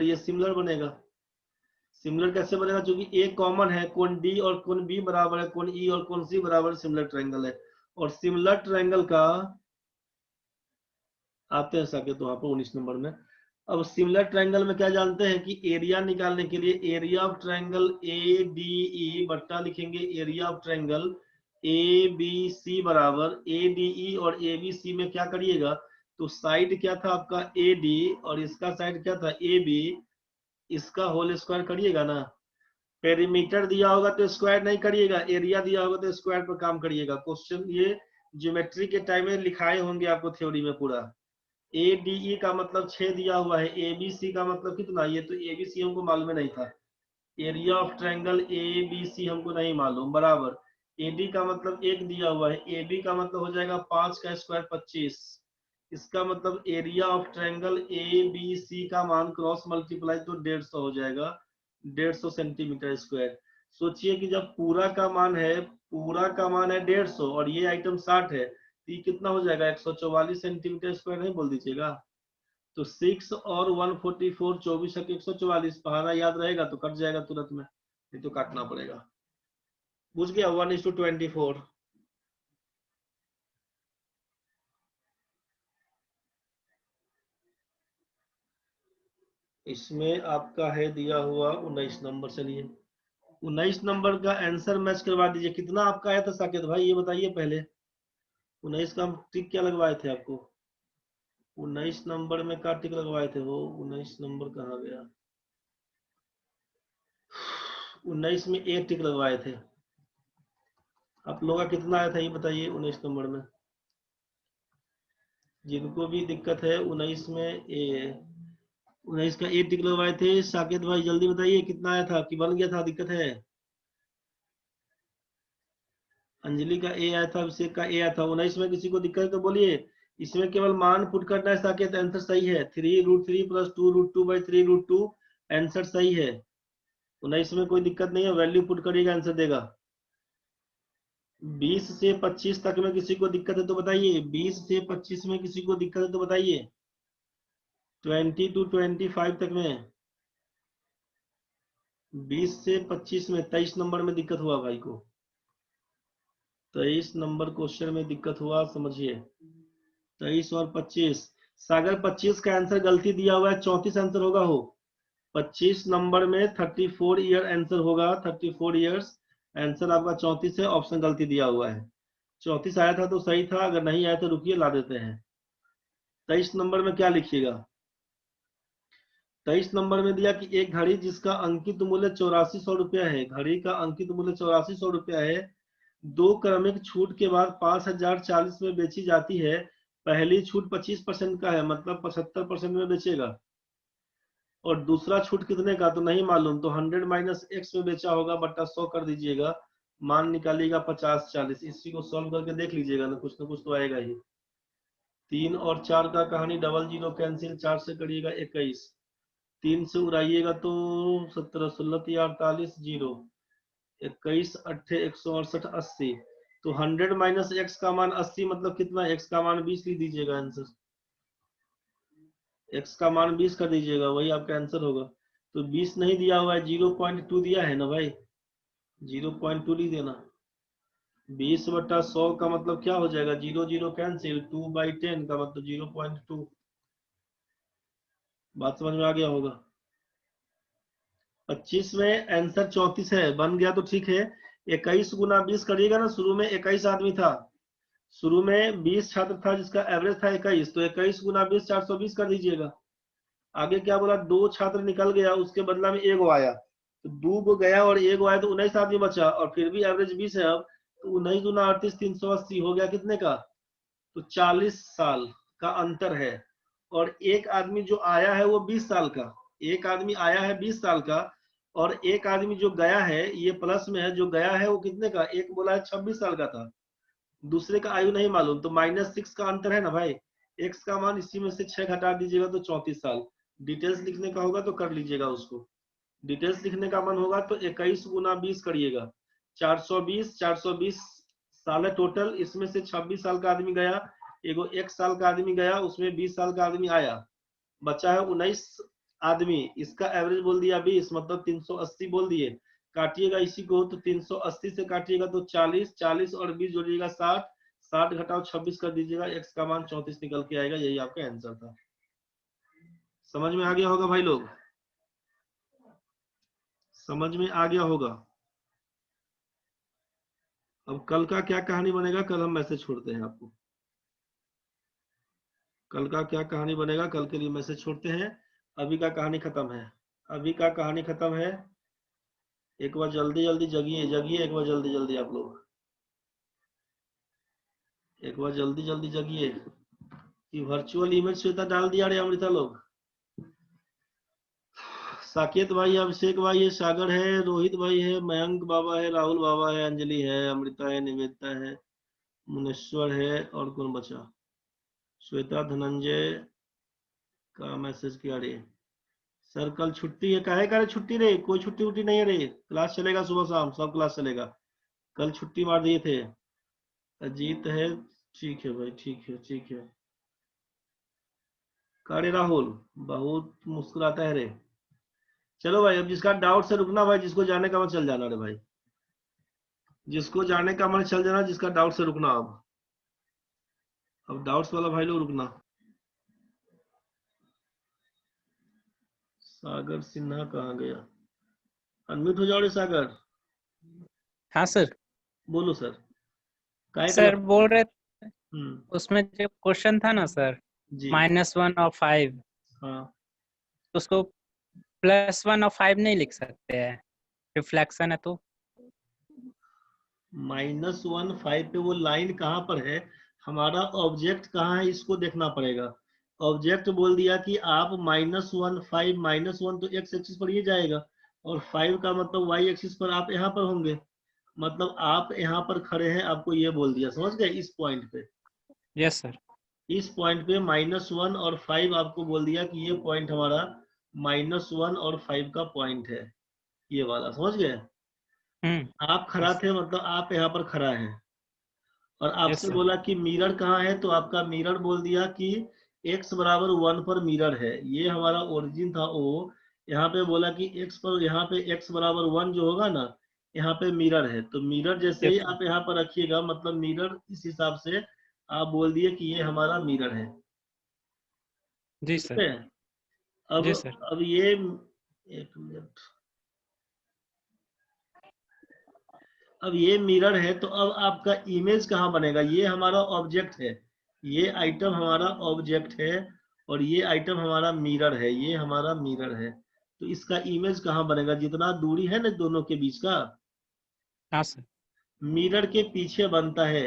ये सिमिलर बनेगा। सिमिलर कैसे बनेगा, क्योंकि ए कॉमन है, कोण डी और कोण बी बराबर है, कोण ई और कोण सी बराबर, सिमिलर ट्रायंगल है। और सिमिलर ट्रायंगल का आते हैं साके तो वहां पर 19 नंबर में। अब सिमिलर ट्रायंगल में क्या जानते हैं कि एरिया निकालने के लिए area of triangle A D E बट्टा लिखेंगे area of triangle A B C बराबर ए डी ई, और ए बी सी में क्या करिएगा, तो साइड क्या था आपका ए डी और इसका साइड क्या था ए बी, इसका होल स्क्वायर करिएगा ना। पेरीमीटर दिया होगा तो स्क्वायर नहीं करिएगा, एरिया दिया होगा तो स्क्वायर पर काम करिएगा। क्वेश्चन ये ज्योमेट्री के टाइम में लिखाए होंगे आपको थ्योरी में पूरा। ए डी ई का मतलब 6 दिया हुआ है, ए बी सी का मतलब कितना, ये तो ए बी सी हमको मालूम नहीं था। Area of triangle A B C हमको नहीं मालूम, बराबर ए डी का मतलब 1 दिया हुआ है, ए बी का मतलब हो जाएगा 5 का स्क्वायर 25। इसका मतलब area of triangle A B C का मान क्रॉस मल्टीप्लाई तो 150 हो जाएगा, 150 सेंटीमीटर स्क्वायर। सोचिए कि जब पूरा का मान है 150 और ये आइटम 60 है, ये कितना हो जाएगा 144 सेंटीमीटर स्क्वायर नहीं बोल दीजिएगा। तो 6 और 144 24 144 पहाड़ा याद रहेगा तो कट जाएगा तुरंत में, नहीं तो काटना पड़ेगा। बुझ गया 1:24। इसमें आपका है दिया हुआ 19 नंबर। चलिए 19 नंबर का आंसर मैच करवा दीजिए। कितना आपका आया था साकेत भाई ये बताइए पहले। 19 का टिक क्या लगवाए थे आपको? 19 नंबर में क्या टिक लगवाए थे वो? 19 नंबर कहाँ गया? 19 में एक टिक लगवाए थे। आप लोगों का कितना आया था ये बताइए 19 नंबर में। जिनको भी दिक्कत है 19 में 19 का ए टिक लगवाए थे। साकेत भाई जल्दी बताइए कितना आया था, कि बन गया था, दिक्कत है? अंजलि का ए आया था, अभिषेक का ए आया था। 19 में किसी को दिक्कत है तो बोलिए। इसमें केवल मान पुट करना है साकेत, आंसर सही है। 3√3 + 2√2/3√2 आंसर सही है। 19 में कोई दिक्कत नहीं है, वैल्यू पुट करिएगा आंसर देगा। 20 से 25 तक में किसी को दिक्कत है तो बताइए। 20 से 25 में किसी को दिक्कत है तो बताइए। 20 to 25 तक में। 20 से 25 में 23 नंबर में दिक्कत हुआ भाई को। 23 नंबर क्वेश्चन में दिक्कत हुआ, समझिए। 23 और 25। सागर 25 का आंसर गलती दिया हुआ है, 34 आंसर होगा हो। 25 नंबर में 34 ईयर आंसर होगा, 34 ईयर्स आंसर आपका 34 है, ऑप्शन गलती दिया हुआ है। 34 आया था तो सही था, अगर नहीं आया तो रुकिए ला देते हैं। 23 नंबर में क्या लिखिएगा? 23 नंबर में दिया कि एक घड़ी जिसका अंकित मूल्य 8400 रुपया है, घड़ी का अंकित मूल्य 8400 रुपया है, दो क्रमिक छूट के बाद 5040 में बेची जाती है। पहली छूट 25% का है, मतलब 75% में बेचेगा। और दूसरा छूट कितने का तो नहीं मालूम, तो 100 - x में बेचा होगा, बट्टा 100 कर दीजिएगा। मान निकालिएगा 5040। इसी को सॉल्व करके देख लीजिएगा ना कुछ तो आएगा ही। 3 और 4 का कहानी, डबल जीरो कैंसिल, 4 से करिएगा 21, 3 से उड़ाइएगा तो 17 16 48 जीरो, 21 8 168 80। तो 100 - x का मान 80, मतलब कितना? x का मान 20 लिख दीजिएगा आंसर। x का मान 20 कर दीजिएगा, वही आपका आंसर होगा। तो 20 नहीं दिया हुआ है, 0.2 दिया है ना भाई, 0.2 लिख देना। 20/100 का मतलब क्या हो जाएगा? 0 0 कैंसिल, 2/10 का मतलब 0.2। बात समझ में आ गया होगा। 25 में आंसर 34 है, बन गया तो ठीक है। 21 × 20 करिएगा ना, शुरू में 21 आदमी था, शुरू में 20 छात्र था जिसका एवरेज था 21, तो 21 × 20 420 कर दीजिएगा। आगे क्या बोला? 2 छात्र निकल गया, उसके बदला में 1 आया, तो 2 को गया और 1 आया, तो 19 आदमी बचा, और फिर भी एवरेज 20 है। अब तो 19 × 38 380 हो गया कितने का? तो 40 साल का अंतर है। और एक आदमी जो आया है वो 20 साल का, एक आदमी आया है 20 साल का, और एक आदमी जो गया है, ये प्लस में है, जो गया है वो कितने का? एक बोला है 26 साल का था, दूसरे का आयु नहीं मालूम, तो -6 का अंतर है ना भाई। x का मान इसी में से 6 घटा दीजिएगा तो 34 साल। डिटेल्स लिखने का होगा तो कर लीजिएगा उसको। डिटेल्स लिखने का मन होगा तो 21 × 20 करिएगा, 420 साल है टोटल। इसमें से 26 साल का आदमी गया, एगो 1 साल का आदमी गया, उसमें 20 साल का आदमी आया, बचा है 19 आदमी। इसका एवरेज बोल दिया 20, मतलब 380 बोल दिए। काटिएगा इसी को, तो 380 से काटिएगा तो 40, 40 और 20 जोड़िएगा 60, 60 घटाओ 26 कर दीजिएगा, x का मान 34 निकल के आएगा। यही आपका आंसर था। समझ में आ गया होगा भाई लोग, समझ में आ गया होगा। अब कल का क्या कहानी बनेगा, कल हम मैसेज छोड़ते हैं आपको। कल का क्या कहानी बनेगा, कल के लिए मैसेज छोड़ते हैं। अभी का कहानी खत्म है, अभी का कहानी खत्म है। एक बार जल्दी जल्दी जगिए, जगिए एक बार जल्दी जल्दी आप लोग, एक बार जल्दी जल्दी जगिए। कि वर्चुअल इमेज श्वेता डाल दिया रे अमृता लोग। साकेत भाई, अभिषेक भाई है, सागर है, रोहित भाई है, मयंक बाबा है, राहुल बाबा है, अंजलि है, अमृता है, निवेदिता है, मुनेश्वर है, और कौन बचा? श्वेता, धनंजय का मैसेज किया रे। सर कल छुट्टी है, काहे का रे छुट्टी रे? कोई छुट्टी उट्टी नहीं है रे, क्लास चलेगा सुबह शाम, सब क्लास चलेगा। कल छुट्टी मार दिए थे। अजीत है, ठीक है भाई, ठीक है, ठीक है। अरे राहुल, बहुत मुस्कुराता है रे। चलो भाई, अब जिसका डाउट से रुकना भाई, जिसको जाने का मन चल जाना रे भाई, जिसको जाने का मन चल जाना, जिसका डाउट से रुकना। अब डाउट्स वाला भाई लोग रुकना। सागर सिन्हा कहाँ गया? अनम्यूट हो जाओ रे सागर। हाँ सर। बोलो सर। काय का सर बोल रहे हम्म, उसमें जो क्वेश्चन था ना सर, जी -1 और 5, हाँ। उसको +1 और 5 नहीं लिख सकते हैं, रिफ्लेक्शन है तो। -1 5 पे वो लाइन कहाँ पर है? हमारा ऑब्जेक्ट कहाँ है, इसको देखना पड़ेगा। ऑब्जेक्ट बोल दिया कि आप -1 5 -1 तो एक्स एक्सिस पर ये जाएगा, और 5 का मतलब वाई एक्सिस पर आप यहाँ पर होंगे। मतलब आप यहाँ पर खड़े हैं, आपको ये बोल दिया, समझ गए? इस पॉइंट पे, यस सर। इस पॉइंट पे -1 और 5 आपको बोल दिया कि ये पॉइंट हमारा -1 और 5 का पॉइंट है, ये वाला, समझ गए? आप खड़ा यस थे, मतलब आप यहाँ पर खड़ा है, और यस आपसे सर। बोला कि मिरर कहाँ है, तो आपका मिरर बोल दिया कि x बराबर 1 पर मिरर है। ये हमारा ओरिजिन था ओ। यहाँ पे बोला कि x पर, यहाँ पे x बराबर 1 जो होगा ना, यहाँ पे मिरर है, तो मिरर जैसे ही यस सर। आप यहाँ पर रखिएगा, मतलब मिरर इस हिसाब से आप बोल दिए कि ये हमारा मिरर है। जी ठीक सर। है। अब जी सर। अब ये, एक मिनट, अब ये मिरर है, तो अब आपका इमेज कहाँ बनेगा? ये हमारा ऑब्जेक्ट है, ये आइटम हमारा ऑब्जेक्ट है, और ये आइटम हमारा मिरर है, ये हमारा मिरर है। तो इसका इमेज कहाँ बनेगा? जितना दूरी है ना दोनों के बीच का, हाँ सर। मिरर के पीछे बनता है।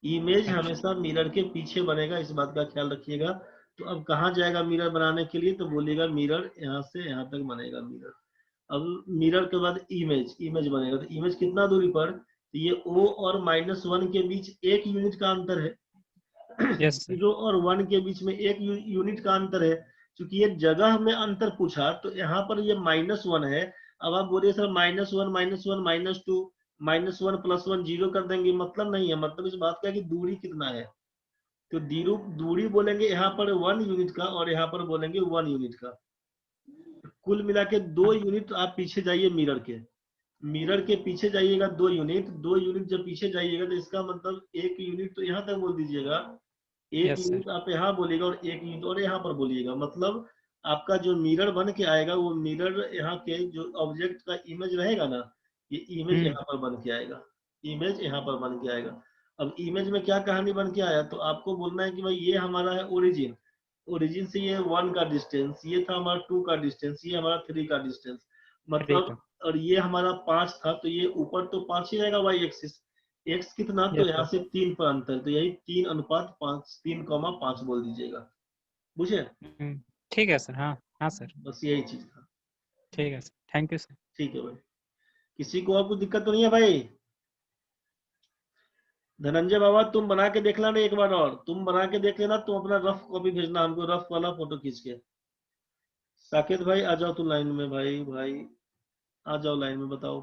इमेज अच्छा। हमेशा मिरर के पीछे बनेगा, इस बात का ख्याल रखिएगा। तो अब कहाँ जाएगा मिरर बनाने के लिए? तो बोलिएगा मिरर यहाँ से यहाँ तक बनेगा मिरर। अब मिरर के बाद इमेज, इमेज बनेगा, तो इमेज कितना दूरी पर? तो ये O और -1 के बीच 1 यूनिट का अंतर है। Yes sir. 0 और 1 के बीच में 1 यूनिट का अंतर है। क्योंकि ये जगह में अंतर पूछा, तो यहाँ पर ये -1 है। अब आप बोलिए सर -1 -1 -2 -1 +1 0 कर देंगे, मतलब नहीं है। मतलब इस बात का कि दूरी कितना है, तो दूरी बोलेंगे यहाँ पर 1 यूनिट का, और यहाँ पर बोलेंगे 1 यूनिट का। कुल मिला के 2 यूनिट आप पीछे जाइए मिरर के, मिरर के पीछे जाइएगा 2 यूनिट, 2 यूनिट जब पीछे जाइएगा, तो इसका मतलब 1 यूनिट तो यहाँ तक बोल दीजिएगा, 1 यस सर। यूनिट आप यहाँ बोलिएगा, और 1 यूनिट और यहाँ पर बोलिएगा। मतलब आपका जो मिरर बन के आएगा, वो मिरर यहाँ के जो ऑब्जेक्ट का इमेज रहेगा ना, ये इमेज यहाँ पर बन के आएगा, इमेज यहाँ पर बन के आएगा। अब इमेज में क्या कहानी बन के आया, तो आपको बोलना है कि भाई ये हमारा है ओरिजिन, ओरिजिन से ये 1 का डिस्टेंस, ये था हमारा 2 का डिस्टेंस, ये हमारा 3 का डिस्टेंस, ठीक है। मतलब, और ये हमारा 5 था, तो ये ऊपर तो 5 ही रहेगा वाई एक्सिस। एक्स कितना, तो यस यहाँ सर। से 3 पर अंतर, तो यही 3:5, 3,5 बोल दीजिएगा। बुझे? ठीक है सर। हाँ हाँ सर। बस यही चीज था। ठीक है सर, थैंक यू सर। ठीक है भाई, किसी को और कुछ दिक्कत तो नहीं है भाई? धनंजय बाबा, तुम बना के देख लेना एक बार, और तुम बना के देख लेना, तुम अपना रफ कॉपी भेजना हमको, रफ वाला फोटो खींच के। साकेत भाई आ जाओ तुम लाइन में, भाई भाई आ जाओ लाइन में, बताओ।